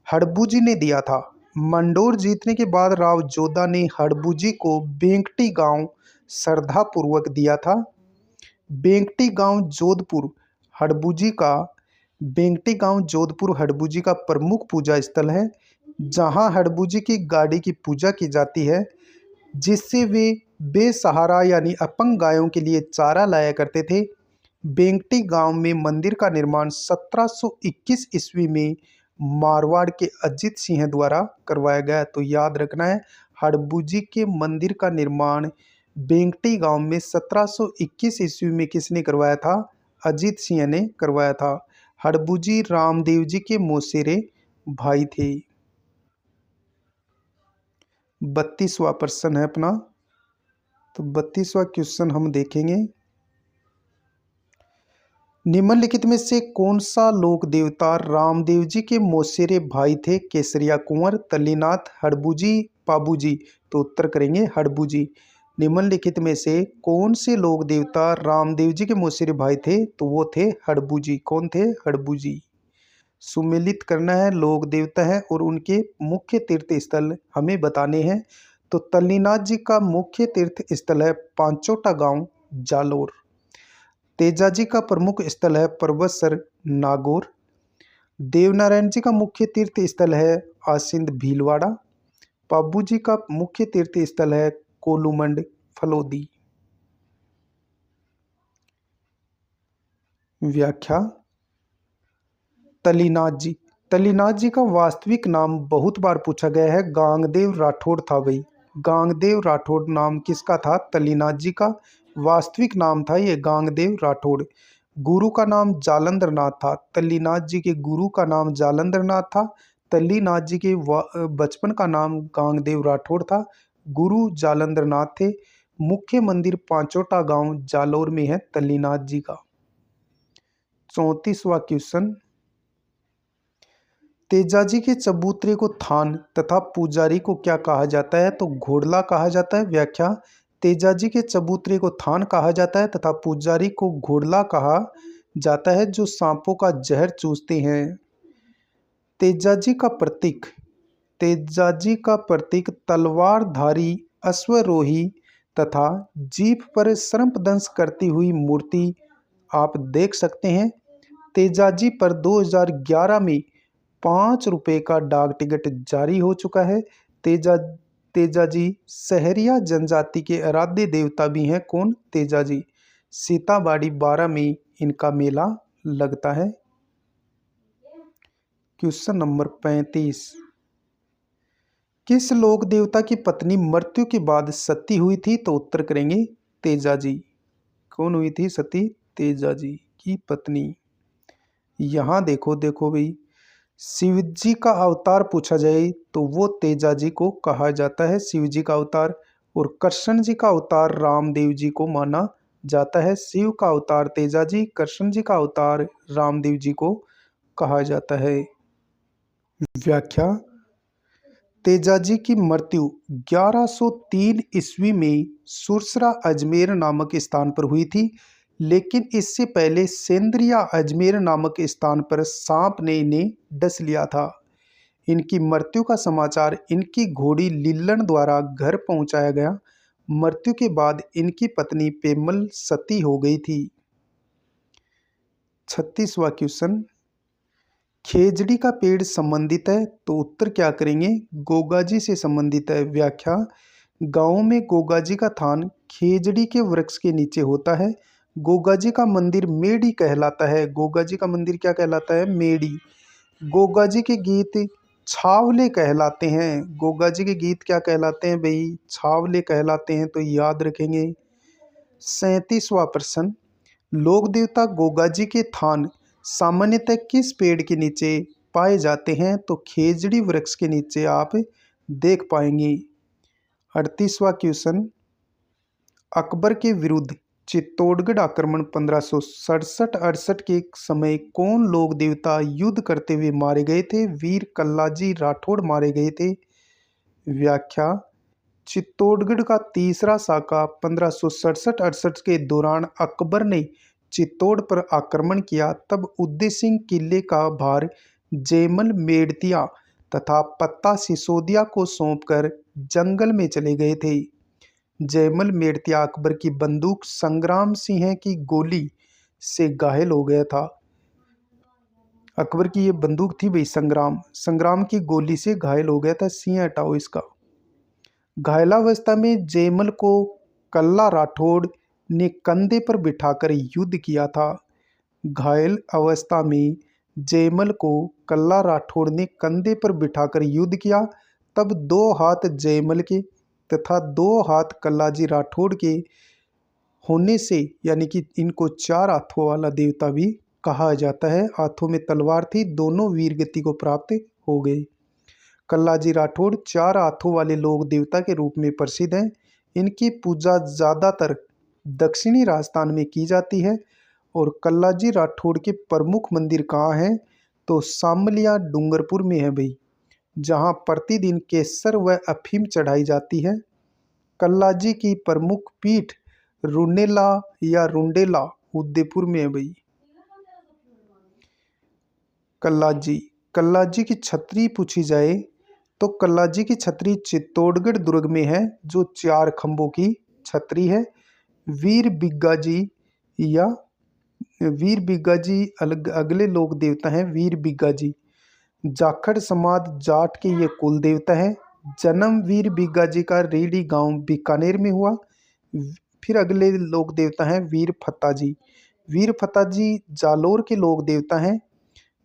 हड़बूजी ने दिया था। मंडोर जीतने के बाद राव जोधा ने हड़बूजी को बेंगटी गांव श्रद्धापूर्वक दिया था। बेंगटी गांव जोधपुर हड़बूजी का प्रमुख पूजा स्थल है, जहां हड़बूजी की गाड़ी की पूजा की जाती है, जिससे वे बेसहारा यानी अपंग गायों के लिए चारा लाया करते थे। बेंगटी गांव में मंदिर का निर्माण 1721 ईस्वी में मारवाड़ के अजीत सिंह द्वारा करवाया गया। तो याद रखना है, हड़बूजी के मंदिर का निर्माण बेंगटी गांव में 1721 ईस्वी में किसने करवाया था? अजीत सिंह ने करवाया था। हड़बूजी रामदेव जी के मौसेरे भाई थे। 32वां प्रश्न है अपना, तो 32वां क्वेश्चन हम देखेंगे। निम्नलिखित में से कौन सा लोक देवता रामदेव जी के मौसेरे भाई थे? केसरिया कुंवर, तल्लीनाथ, हड़बूजी, पाबूजी। तो उत्तर करेंगे हड़बूजी। निम्नलिखित में से कौन से लोक देवता रामदेव जी के मौसेरे भाई थे? तो वो थे हड़बूजी। कौन थे? हड़बूजी। सुमेलित करना है, लोक देवता है और उनके मुख्य तीर्थ स्थल हमें बताने हैं। तो तल्लीनाथ जी का मुख्य तीर्थ स्थल है पांचोटा गांव जालोर। तेजाजी का प्रमुख स्थल है पर्वतसर नागौर। देवनारायण जी का मुख्य तीर्थ स्थल है आसिंद भीलवाड़ा। पाबू जी का मुख्य तीर्थ स्थल है कोलूमंड फलोदी। व्याख्या, तल्लीनाथ जी का वास्तविक नाम बहुत बार पूछा गया है, गांगदेव राठौड़ था भाई। गांगदेव राठौड़ नाम किसका था? तल्लीनाथ जी का वास्तविक नाम था ये गांगदेव राठौड़। गुरु का नाम जालंधर नाथ था। तल्लीनाथ जी के गुरु का नाम जालंधर नाथ था। तल्लीनाथ जी के बचपन का नाम गांगदेव राठौड़ था। गुरु जालंधर नाथ थे। मुख्य मंदिर पांचोटा गांव जालोर में है तल्लीनाथ जी का। 34वां क्वेश्चन, तेजाजी के चबूतरे को थान तथा पुजारी को क्या कहा जाता है? तो घोड़ला कहा जाता है। व्याख्या, तेजाजी के चबूतरे को थान कहा जाता है तथा पुजारी को घोड़ला कहा जाता है, जो सांपों का जहर चूसते हैं। तेजाजी का प्रतीक तलवारधारी अश्वरोही तथा जीभ पर सर्पदंश करती हुई मूर्ति आप देख सकते हैं तेजाजी पर 2011 में 5 रुपये का डाक टिकट जारी हो चुका है। तेजाजी सहरिया जनजाति के आराध्य देवता भी हैं। कौन? तेजाजी। सीताबाड़ी 12 में इनका मेला लगता है। क्वेश्चन नंबर 35, किस लोक देवता की पत्नी मृत्यु के बाद सती हुई थी? तो उत्तर करेंगे तेजाजी। कौन हुई थी सती? तेजाजी की पत्नी। यहाँ देखो भाई, शिव जी का अवतार पूछा जाए तो वो तेजाजी को कहा जाता है, शिव जी का अवतार। और कृष्ण जी का अवतार रामदेव जी को माना जाता है। शिव का अवतार तेजाजी, कृष्ण जी का अवतार रामदेव जी को कहा जाता है। व्याख्या, तेजाजी की मृत्यु 1103 ईस्वी में सुरसरा अजमेर नामक स्थान पर हुई थी, लेकिन इससे पहले सेंद्रिया अजमेर नामक स्थान पर सांप ने इन्हें डस लिया था। इनकी मृत्यु का समाचार इनकी घोड़ी लीलन द्वारा घर पहुंचाया गया। मृत्यु के बाद इनकी पत्नी पेमल सती हो गई थी। 36वां क्वेश्चन, खेजड़ी का पेड़ संबंधित है? तो उत्तर क्या करेंगे? गोगाजी से संबंधित है। व्याख्या, गांव में गोगाजी का थान खेजड़ी के वृक्ष के नीचे होता है। गोगाजी का मंदिर मेड़ी कहलाता है। गोगाजी का मंदिर क्या कहलाता है? मेड़ी। गोगाजी के गीत छावले कहलाते हैं। गोगाजी के गीत क्या कहलाते हैं भाई? छावले कहलाते हैं, तो याद रखेंगे। 37वां प्रश्न, लोक देवता गोगाजी के थान सामान्यतः किस पेड़ के नीचे पाए जाते हैं? तो खेजड़ी वृक्ष के नीचे आप देख पाएंगे। 38वां क्वेश्चन, अकबर के विरुद्ध चित्तौड़गढ़ आक्रमण 1567-68 के समय कौन लोक देवता युद्ध करते हुए मारे गए थे? वीर कल्लाजी राठौड़ मारे गए थे। व्याख्या, चित्तौड़गढ़ का तीसरा साका 1567-68 के दौरान अकबर ने चित्तौड़ पर आक्रमण किया। तब उदय सिंह किले का भार जयमल मेड़तिया तथा पत्ता सिसोदिया को सौंपकर जंगल में चले गए थे। जयमल मेड़तिया अकबर की बंदूक संग्राम सिंह की गोली से घायल हो गया था। अकबर की ये बंदूक थी भाई संग्राम की गोली से घायल हो गया था। सिंह हटाओ इसका। घायलावस्था में जयमल को कल्ला राठौड़ ने कंधे पर बिठाकर युद्ध किया था। घायल अवस्था में जयमल को कल्ला राठौड़ ने कंधे पर बिठाकर युद्ध किया। तब 2 हाथ जयमल के तथा 2 हाथ कल्लाजी राठौड़ के होने से यानी कि इनको 4 हाथों वाला देवता भी कहा जाता है। हाथों में तलवार थी, दोनों वीर गति को प्राप्त हो गए। कल्लाजी राठौड़ 4 हाथों वाले लोक देवता के रूप में प्रसिद्ध हैं। इनकी पूजा ज़्यादातर दक्षिणी राजस्थान में की जाती है। और कल्लाजी राठौड़ के प्रमुख मंदिर कहाँ हैं? तो सामलिया डूंगरपुर में है भाई, जहाँ प्रतिदिन केसर व अफीम चढ़ाई जाती है। कल्लाजी की प्रमुख पीठ रुनेला या रुंडेला उदयपुर में है भाई। कल्लाजी की छतरी पूछी जाए तो कल्लाजी की छतरी चित्तौड़गढ़ दुर्ग में है, जो 4 खंभों की छतरी है। वीर बिग्गाजी अगले लोक देवता हैं। वीर बिग्गाजी जाखड़ समाज जाट के ये कुल देवता है। जन्म वीर बिग्गाजी का रेडी गांव बीकानेर में हुआ। फिर अगले लोक देवता हैं वीर फत्ताजी। वीर फत्ताजी जालोर के लोक देवता हैं।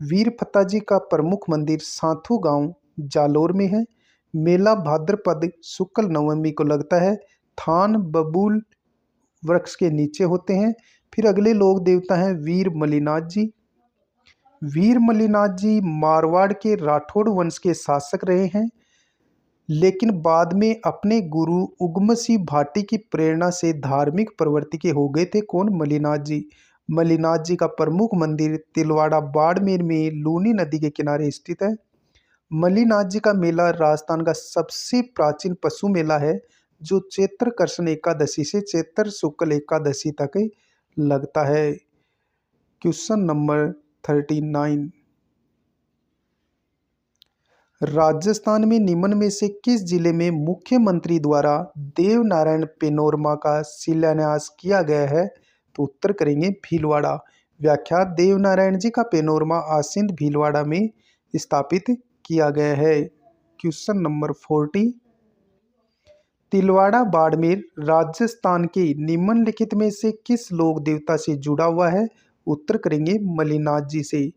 वीर फत्ताजी का प्रमुख मंदिर साथू गांव जालोर में है। मेला भाद्रपद शुक्ल नवमी को लगता है। थान बबूल वृक्ष के नीचे होते हैं। फिर अगले लोक देवता हैं वीर मलिनाथ जी। वीर मलिनाथ जी मारवाड़ के राठौड़ वंश के शासक रहे हैं, लेकिन बाद में अपने गुरु उगमसिंह भाटी की प्रेरणा से धार्मिक प्रवृत्ति के हो गए थे। कौन? मलिनाथ जी। मलिनाथ जी का प्रमुख मंदिर तिलवाड़ा बाड़मेर में लूनी नदी के किनारे स्थित है। मलिनाथ जी का मेला राजस्थान का सबसे प्राचीन पशु मेला है, जो चैत्र कृष्ण एकादशी से चैत्र शुक्ल एकादशी तक लगता है। क्वेश्चन नंबर 39, राजस्थान में निम्न में से किस जिले में मुख्यमंत्री द्वारा देवनारायण पेनोरमा का शिलान्यास किया गया है? तो उत्तर करेंगे भीलवाड़ा। व्याख्या, देवनारायण जी का पेनोरमा आसिंद भीलवाड़ा में स्थापित किया गया है। क्वेश्चन नंबर 40, तिलवाड़ा बाड़मेर राजस्थान के निम्नलिखित में से किस लोक देवता से जुड़ा हुआ है? उत्तर करेंगे मलिनाथ जी से।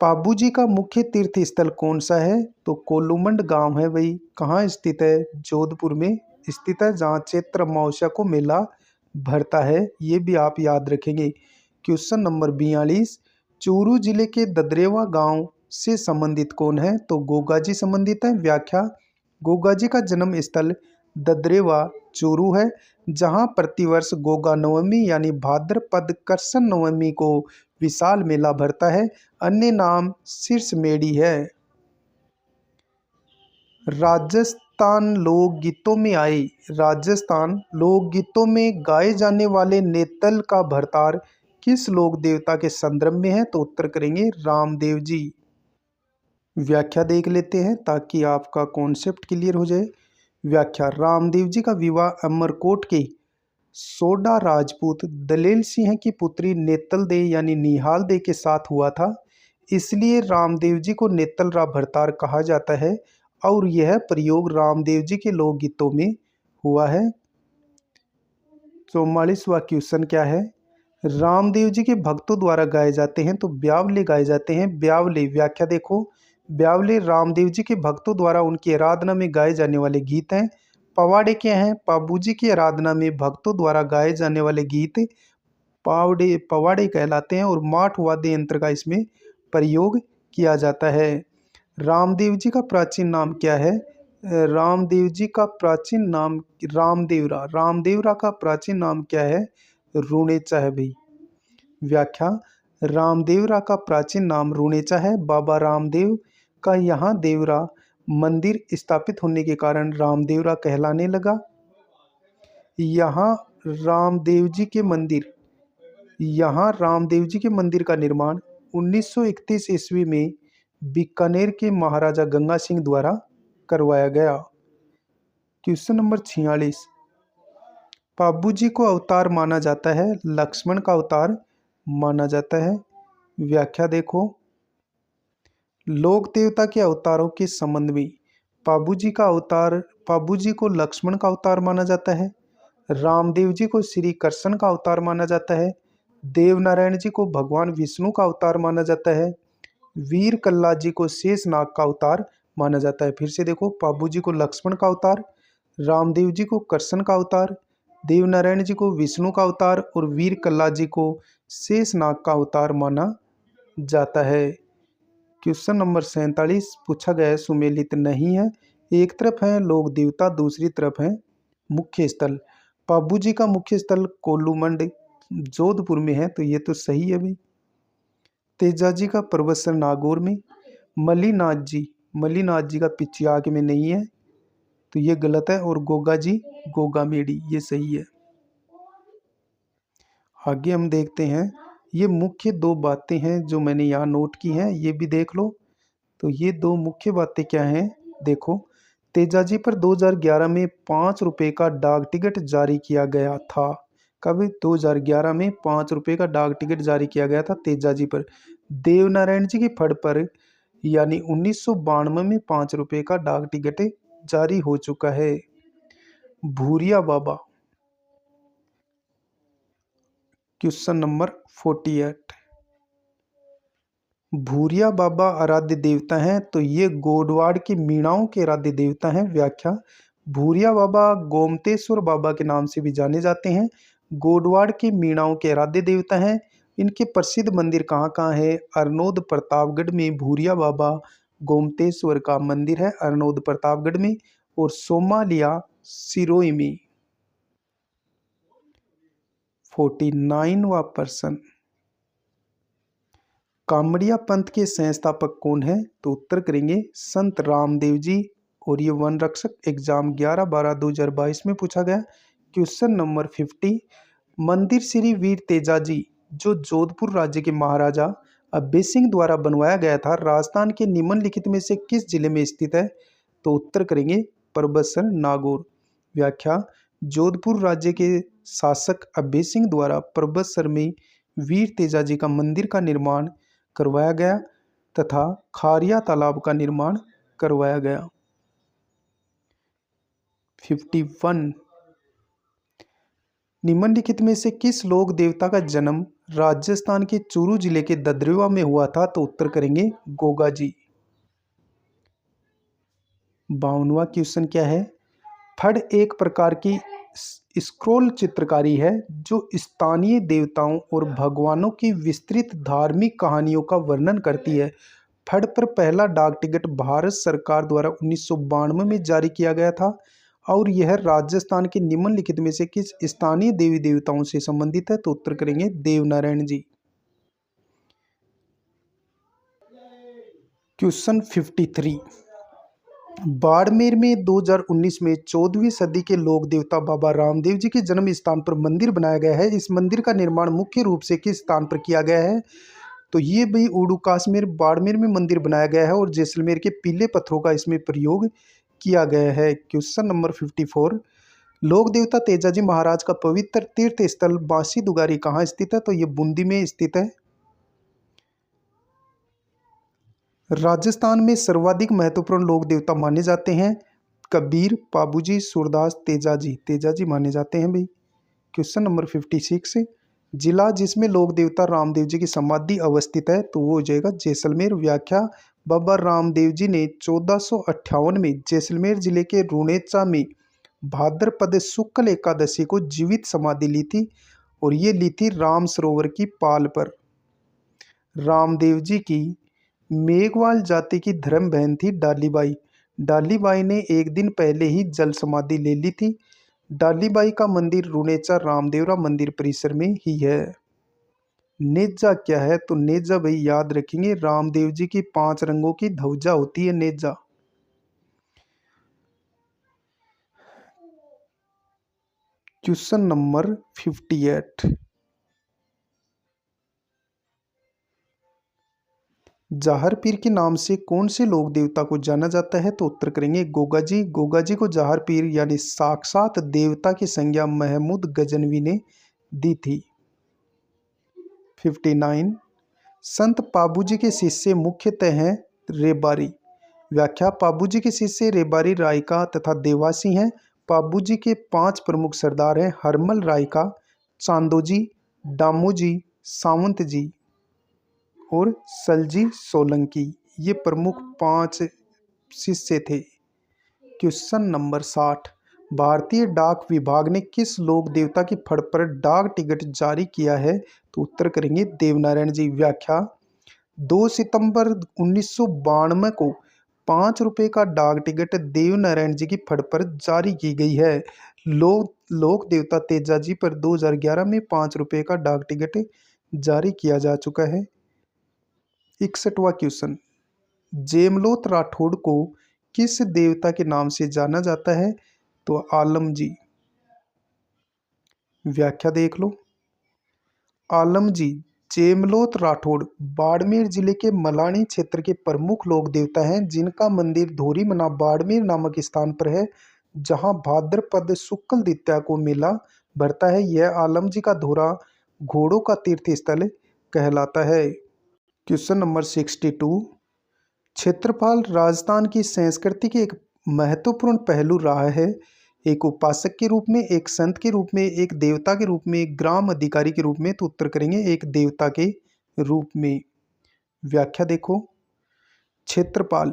पाबू जी का मुख्य तीर्थ स्थल कौन सा है? तो कोलूमंड गांव है भाई। कहाँ स्थित है? जोधपुर में स्थित है, जहाँ चैत्र अमावस्या को मेला भरता है। ये भी आप याद रखेंगे। क्वेश्चन नंबर 42, चूरू जिले के ददरेवा गांव से संबंधित कौन है? तो गोगा जी संबंधित है। व्याख्या, गोगा जी का जन्म स्थल ददरेवा चूरू है, जहां प्रतिवर्ष गोगा नवमी यानी भाद्रपद कृष्ण नवमी को विशाल मेला भरता है। अन्य नाम शीर्ष मेड़ी है। राजस्थान लोकगीतों में आए, राजस्थान लोकगीतों में गाए जाने वाले नेतल का भरतार किस लोक देवता के संदर्भ में है? तो उत्तर करेंगे रामदेव जी। व्याख्या देख लेते हैं ताकि आपका कॉन्सेप्ट क्लियर हो जाए। व्याख्या, रामदेव जी का विवाह अमरकोट के सोडा राजपूत दलेल सिंह की पुत्री नेतल दे यानी निहाल दे के साथ हुआ था। इसलिए रामदेव जी को नेतलरा भरतार कहा जाता है और यह प्रयोग रामदेव जी के लोकगीतों में हुआ है। 44वां क्वेश्चन क्या है? रामदेव जी के भक्तों द्वारा गाए जाते हैं, तो ब्यावले गाए जाते हैं। ब्यावले, व्याख्या देखो, ब्यावले रामदेव जी के भक्तों द्वारा उनकी आराधना में गाए जाने वाले गीत हैं। पवाड़े क्या हैं? पाबू जी की आराधना में भक्तों द्वारा गाए जाने वाले गीत पवाड़े कहलाते हैं और माठ वाद्य यंत्र का इसमें प्रयोग किया जाता है। रामदेव जी का प्राचीन नाम क्या है? रामदेव जी का प्राचीन नाम रामदेवरा। रामदेवरा का प्राचीन नाम क्या है? रूणेचा है भाई। व्याख्या, रामदेवरा का प्राचीन नाम रूणेचा है। बाबा रामदेव का यहाँ देवरा मंदिर स्थापित होने के कारण रामदेवरा कहलाने लगा। यहाँ रामदेव जी के मंदिर यहाँ रामदेव जी के मंदिर का निर्माण 1931 ईस्वी में बीकानेर के महाराजा गंगा सिंह द्वारा करवाया गया। क्वेश्चन नंबर 46, पाबू जी को अवतार माना जाता है, लक्ष्मण का अवतार माना जाता है। व्याख्या देखो, लोक देवता के अवतारों के संबंध में पाबू जी को लक्ष्मण का अवतार माना जाता है। रामदेव जी को श्री कृष्ण का अवतार माना जाता है। देवनारायण जी को भगवान विष्णु का अवतार माना जाता है। वीर कल्ला जी को शेषनाग का अवतार माना जाता है। फिर से देखो, पाबू जी को लक्ष्मण का अवतार, रामदेव जी को कृष्ण का अवतार, देवनारायण जी को विष्णु का अवतार और वीर कल्ला जी को शेषनाग का अवतार माना जाता है। क्वेश्चन नंबर 47 पूछा गया है, सुमेलित नहीं है। एक तरफ है लोक देवता, दूसरी तरफ है मुख्य स्थल। पाबू जी का मुख्य स्थल कोलूमंड जोधपुर में है, तो ये तो सही है भाई। तेजाजी का प्रवसन नागौर में। मलिनाथ जी का पिचियाग में नहीं है, तो ये गलत है। और गोगा जी गोगामेड़ी, ये सही है। आगे हम देखते हैं, ये मुख्य दो बातें हैं जो मैंने यहाँ नोट की हैं, ये भी देख लो। तो ये दो मुख्य बातें क्या हैं? देखो, तेजाजी पर 2011 में 5 रुपये का डाक टिकट जारी किया गया था। कब? 2011 में 5 रुपये का डाक टिकट जारी किया गया था तेजाजी पर। देवनारायण जी के फड़ पर यानी 1992 में 5 रुपये का डाक टिकट जारी हो चुका है। भूरिया बाबा, क्वेश्चन नंबर 48, भूरिया बाबा आराध्य देवता हैं, तो ये गोडवाड़ के मीणाओं के आराध्य देवता हैं। व्याख्या, भूरिया बाबा गोमतेश्वर बाबा के नाम से भी जाने जाते हैं। गोडवाड़ के मीणाओं के आराध्य देवता हैं। इनके प्रसिद्ध मंदिर कहाँ कहाँ है? अरनोद प्रतापगढ़ में भूरिया बाबा गोमतेश्वर का मंदिर है, अरनोद प्रतापगढ़ में, और सोमालिया सिरोही में। 49वां प्रश्न, कामड़िया पंथ के संस्थापक कौन है? तो उत्तर करेंगे संत रामदेव जी। और ये वन रक्षक एग्जाम 11/12/2022 में पूछा गया। क्वेश्चन नंबर 50, मंदिर श्री वीर तेजाजी जो जोधपुर राज्य के महाराजा अभय सिंह द्वारा बनवाया गया था, राजस्थान के निम्नलिखित में से किस जिले में स्थित है? तो उत्तर करेंगे परबतसर नागौर। व्याख्या, जोधपुर राज्य के शासक अभय सिंह द्वारा परबतसर में वीर तेजाजी का मंदिर का निर्माण करवाया गया तथा खारिया तालाब का निर्माण करवाया गया। 51। निम्नलिखित में से किस लोक देवता का जन्म राजस्थान के चूरू जिले के ददरेवा में हुआ था? तो उत्तर करेंगे गोगा जी। 52वां क्वेश्चन क्या है? फड़ एक प्रकार की स्क्रोल चित्रकारी है जो स्थानीय देवताओं और भगवानों की विस्तृत धार्मिक कहानियों का वर्णन करती है। फड़ पर पहला डाक टिकट भारत सरकार द्वारा 1992 में जारी किया गया था और यह राजस्थान के निम्नलिखित में से किस स्थानीय देवी देवताओं से संबंधित है? तो उत्तर करेंगे देवनारायण जी। क्वेश्चन 53। बाड़मेर में 2019 में 14वीं सदी के लोक देवता बाबा रामदेव जी के जन्म स्थान पर मंदिर बनाया गया है। इस मंदिर का निर्माण मुख्य रूप से किस स्थान पर किया गया है? तो ये भाई उड़ू काश्मीर बाड़मेर में मंदिर बनाया गया है और जैसलमेर के पीले पत्थरों का इसमें प्रयोग किया गया है। Question number 54। लोक देवता तेजाजी महाराज का पवित्र तीर्थ स्थल बांसी दुगारी कहाँ स्थित है? तो ये बूंदी में स्थित है। राजस्थान में सर्वाधिक महत्वपूर्ण लोक देवता माने जाते हैं कबीर, पाबूजी, सूरदास, तेजाजी। तेजाजी माने जाते हैं भाई। Question number 56। जिला जिसमें लोक देवता रामदेव जी की समाधि अवस्थित है तो वो हो जाएगा जैसलमेर। व्याख्या। बाबा रामदेव जी ने 1458 में जैसलमेर जिले के रुणेचा में भाद्रपद शुक्ल एकादशी को जीवित समाधि ली थी और ये ली थी राम सरोवर की पाल पर। रामदेव जी की मेघवाल जाति की धर्म बहन थी डालीबाई। डालीबाई ने एक दिन पहले ही जल समाधि ले ली थी। डालीबाई का मंदिर रुणेचा रामदेवरा मंदिर परिसर में ही है। नेजा क्या है? तो नेजा भाई याद रखेंगे रामदेव जी की 5 रंगों की ध्वजा होती है नेजा। Question number 58। जाहर पीर के नाम से कौन से लोक देवता को जाना जाता है? तो उत्तर करेंगे गोगा जी। गोगा जी को जाहर पीर यानी साक्षात देवता की संज्ञा महमूद गजनवी ने दी थी। 59। संत पाबूजी के शिष्य मुख्यतः हैं रेबारी। व्याख्या। पाबूजी के शिष्य रेबारी रायका तथा देवासी हैं। पाबूजी के 5 प्रमुख सरदार हैं हरमल रायका, चांदोजी, दामोजी, सावंत जी और सलजी सोलंकी। ये प्रमुख 5 शिष्य थे। Question number 60। भारतीय डाक विभाग ने किस लोक देवता की फड़ पर डाक टिकट जारी किया है? तो उत्तर करेंगे देवनारायण जी। व्याख्या। 2 सितंबर 1992 को 5 रुपये का डाक टिकट देवनारायण जी की फड़ पर जारी की गई है। लोक देवता तेजाजी पर 2011 में 5 रुपये का डाक टिकट जारी किया जा चुका है। 61वां क्वेश्चन। जेमलोत राठौड़ को किस देवता के नाम से जाना जाता है? तो आलम जी। व्याख्या देख लो। आलम जी जेमलोत राठौड़ बाड़मेर जिले के मलानी क्षेत्र के प्रमुख लोक देवता हैं जिनका मंदिर धोरीमना बाड़मेर नामक स्थान पर है जहां भाद्रपद शुक्ल द्वितीया को मेला भरता है। यह आलम जी का धोरा घोड़ों का तीर्थ स्थल कहलाता है। Question number 62। क्षेत्रपाल राजस्थान की संस्कृति के एक महत्वपूर्ण पहलू रहा है। एक उपासक के रूप में, एक संत के रूप में, एक देवता के रूप में, एक ग्राम अधिकारी के रूप में। तो उत्तर करेंगे एक देवता के रूप में। व्याख्या देखो। क्षेत्रपाल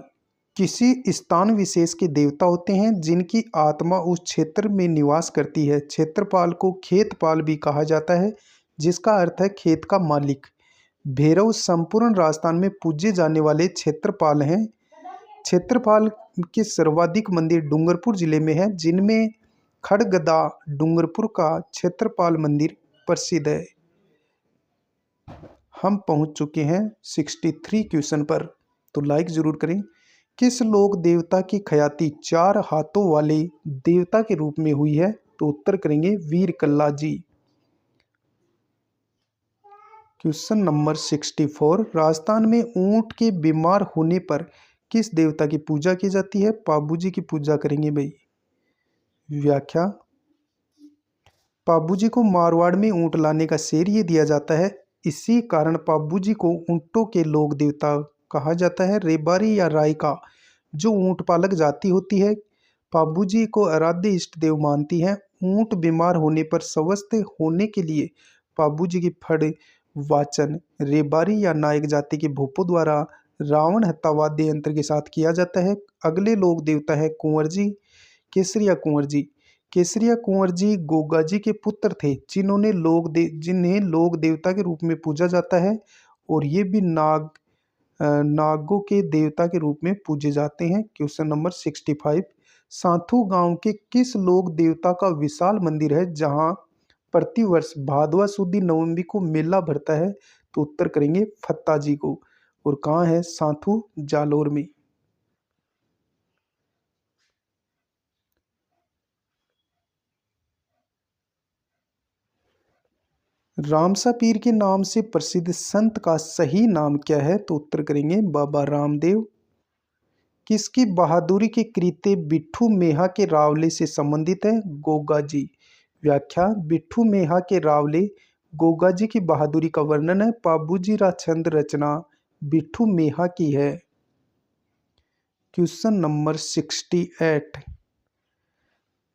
किसी स्थान विशेष के देवता होते हैं जिनकी आत्मा उस क्षेत्र में निवास करती है। क्षेत्रपाल को खेतपाल भी कहा जाता है जिसका अर्थ है खेत का मालिक। भैरव संपूर्ण राजस्थान में पूजे जाने वाले क्षेत्रपाल हैं। क्षेत्रपाल के सर्वाधिक मंदिर डूंगरपुर जिले में है जिनमें खड़गदा डूंगरपुर का क्षेत्रपाल मंदिर प्रसिद्ध है। हम पहुंच चुके हैं 63 क्वेश्चन पर, तो लाइक जरूर करें। किस लोक देवता की ख्याति 4 हाथों वाले देवता के रूप में हुई है? तो उत्तर करेंगे वीर कल्ला जी। Question number 64। राजस्थान में ऊंट के बीमार होने पर किस देवता की पूजा की जाती है? पाबूजी की पूजा करेंगे भाई। व्याख्या। पाबूजी को मारवाड़ में ऊँट लाने का श्रेय दिया जाता है। इसी कारण पाबूजी को ऊँटों के लोक देवता कहा जाता है। रेबारी या रायका जो ऊँट पालक जाति होती है, पाबूजी को आराध्य इष्ट देव मानती है। ऊँट बीमार होने पर स्वस्थ होने के लिए पाबूजी की फड़ वाचन रेबारी या नायक जाति के भूपों द्वारा रावण हत्या वाद्य यंत्र के साथ किया जाता है। अगले लोक देवता है कुंवर जी, केसरिया कुंवर जी। केसरिया कुंवर जी गोगा जी के पुत्र थे, जिन्हें लोक देवता के रूप में पूजा जाता है, और ये भी नागों के देवता के रूप में पूजे जाते हैं। क्वेश्चन नंबर 65, साथू गांव के किस लोक देवता का विशाल मंदिर है जहां प्रतिवर्ष भादवा सुदी नवमी को मेला भरता है? तो उत्तर करेंगे फत्ता जी को। और कहाँ है? साथू जालोर में। रामसा पीर के नाम से प्रसिद्ध संत का सही नाम क्या है? तो उत्तर करेंगे बाबा रामदेव। किसकी बहादुरी के कृत्य बिट्ठू मेहा के रावले से संबंधित है? गोगा जी। व्याख्या, बिट्ठू मेहा के रावले गोगा जी की बहादुरी का वर्णन है। पाबूजी राछंद रचना बिट्ठू मेहा की है। क्वेश्चन नंबर 68,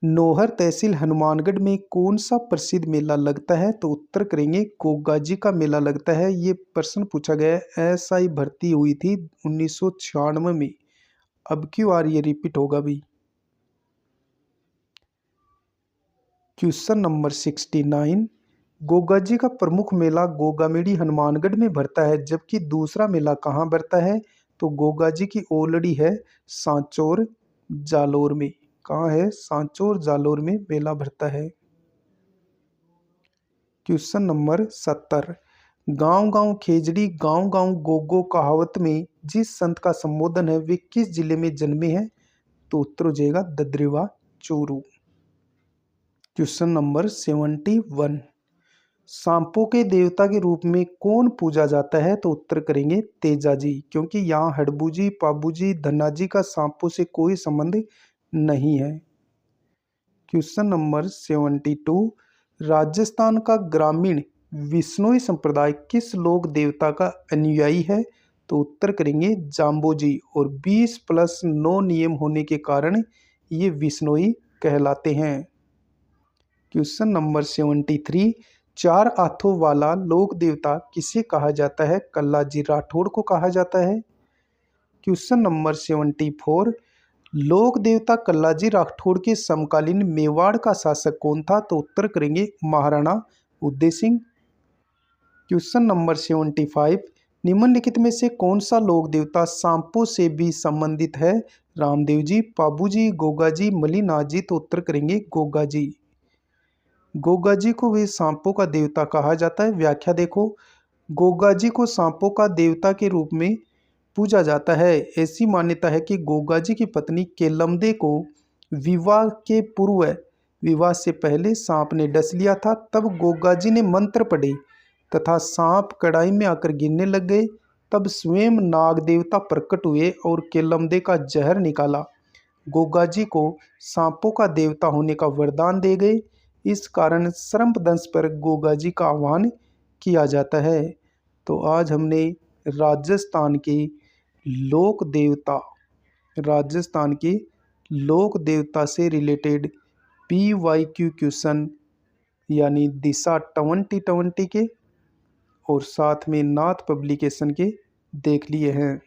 नौहर तहसील हनुमानगढ़ में कौन सा प्रसिद्ध मेला लगता है? तो उत्तर करेंगे गोगा जी का मेला लगता है। ये प्रश्न पूछा गया है, एसआई भर्ती हुई थी 1996 में। अब की बार ये रिपीट होगा भी। क्वेश्चन नंबर 69, गोगा जी का प्रमुख मेला गोगामेड़ी हनुमानगढ़ में भरता है, जबकि दूसरा मेला कहाँ भरता है? तो गोगा जी की ओलड़ी है सांचौर जालोर में। कहाँ है? सांचौर जालोर में मेला भरता है। क्वेश्चन नंबर 70, गांव गांव खेजड़ी गांव गांव गोगो कहावत में जिस संत का संबोधन है वे किस जिले में जन्मे हैं? तो उत्तर हो जाएगा ददरेवा चूरू। क्वेश्चन नंबर 71, सांपों के देवता के रूप में कौन पूजा जाता है? तो उत्तर करेंगे तेजा जी, क्योंकि यहाँ हड़बूजी पाबूजी धन्नाजी का सांपों से कोई संबंध नहीं है। क्वेश्चन नंबर 72, राजस्थान का ग्रामीण विश्नोई संप्रदाय किस लोक देवता का अनुयायी है? तो उत्तर करेंगे जाम्बोजी, और 20+9 नियम होने के कारण ये विश्नोई कहलाते हैं। क्वेश्चन नंबर 73, चार हाथों वाला लोक देवता किसे कहा जाता है? कल्लाजी राठौड़ को कहा जाता है। क्वेश्चन नंबर 74, लोक देवता कल्लाजी राठौड़ के समकालीन मेवाड़ का शासक कौन था? तो उत्तर करेंगे महाराणा उदय सिंह। क्वेश्चन नंबर 75, निम्नलिखित में से कौन सा लोक देवता सांपों से भी संबंधित है? रामदेव जी, पाबूजी, गोगा जी, मलिनाथ जी। तो उत्तर करेंगे गोगा जी। गोगा जी को भी सांपों का देवता कहा जाता है। व्याख्या देखो, गोगा जी को सांपों का देवता के रूप में पूजा जाता है। ऐसी मान्यता है कि गोगा जी की पत्नी केलमदे को विवाह के पूर्व विवाह से पहले सांप ने डस लिया था। तब गोगा जी ने मंत्र पढ़े तथा सांप कड़ाई में आकर गिरने लग गए। तब स्वयं नाग देवता प्रकट हुए और केलमदे का जहर निकाला। गोगा जी को सांपों का देवता होने का वरदान दे गए। इस कारण सर्पदंश पर गोगा जी का आह्वान किया जाता है। तो आज हमने राजस्थान के लोक देवता राजस्थान के लोक देवता से रिलेटेड PYQ क्वेश्चन यानी दिशा 2020 के और साथ में नाथ पब्लिकेशन के देख लिए हैं।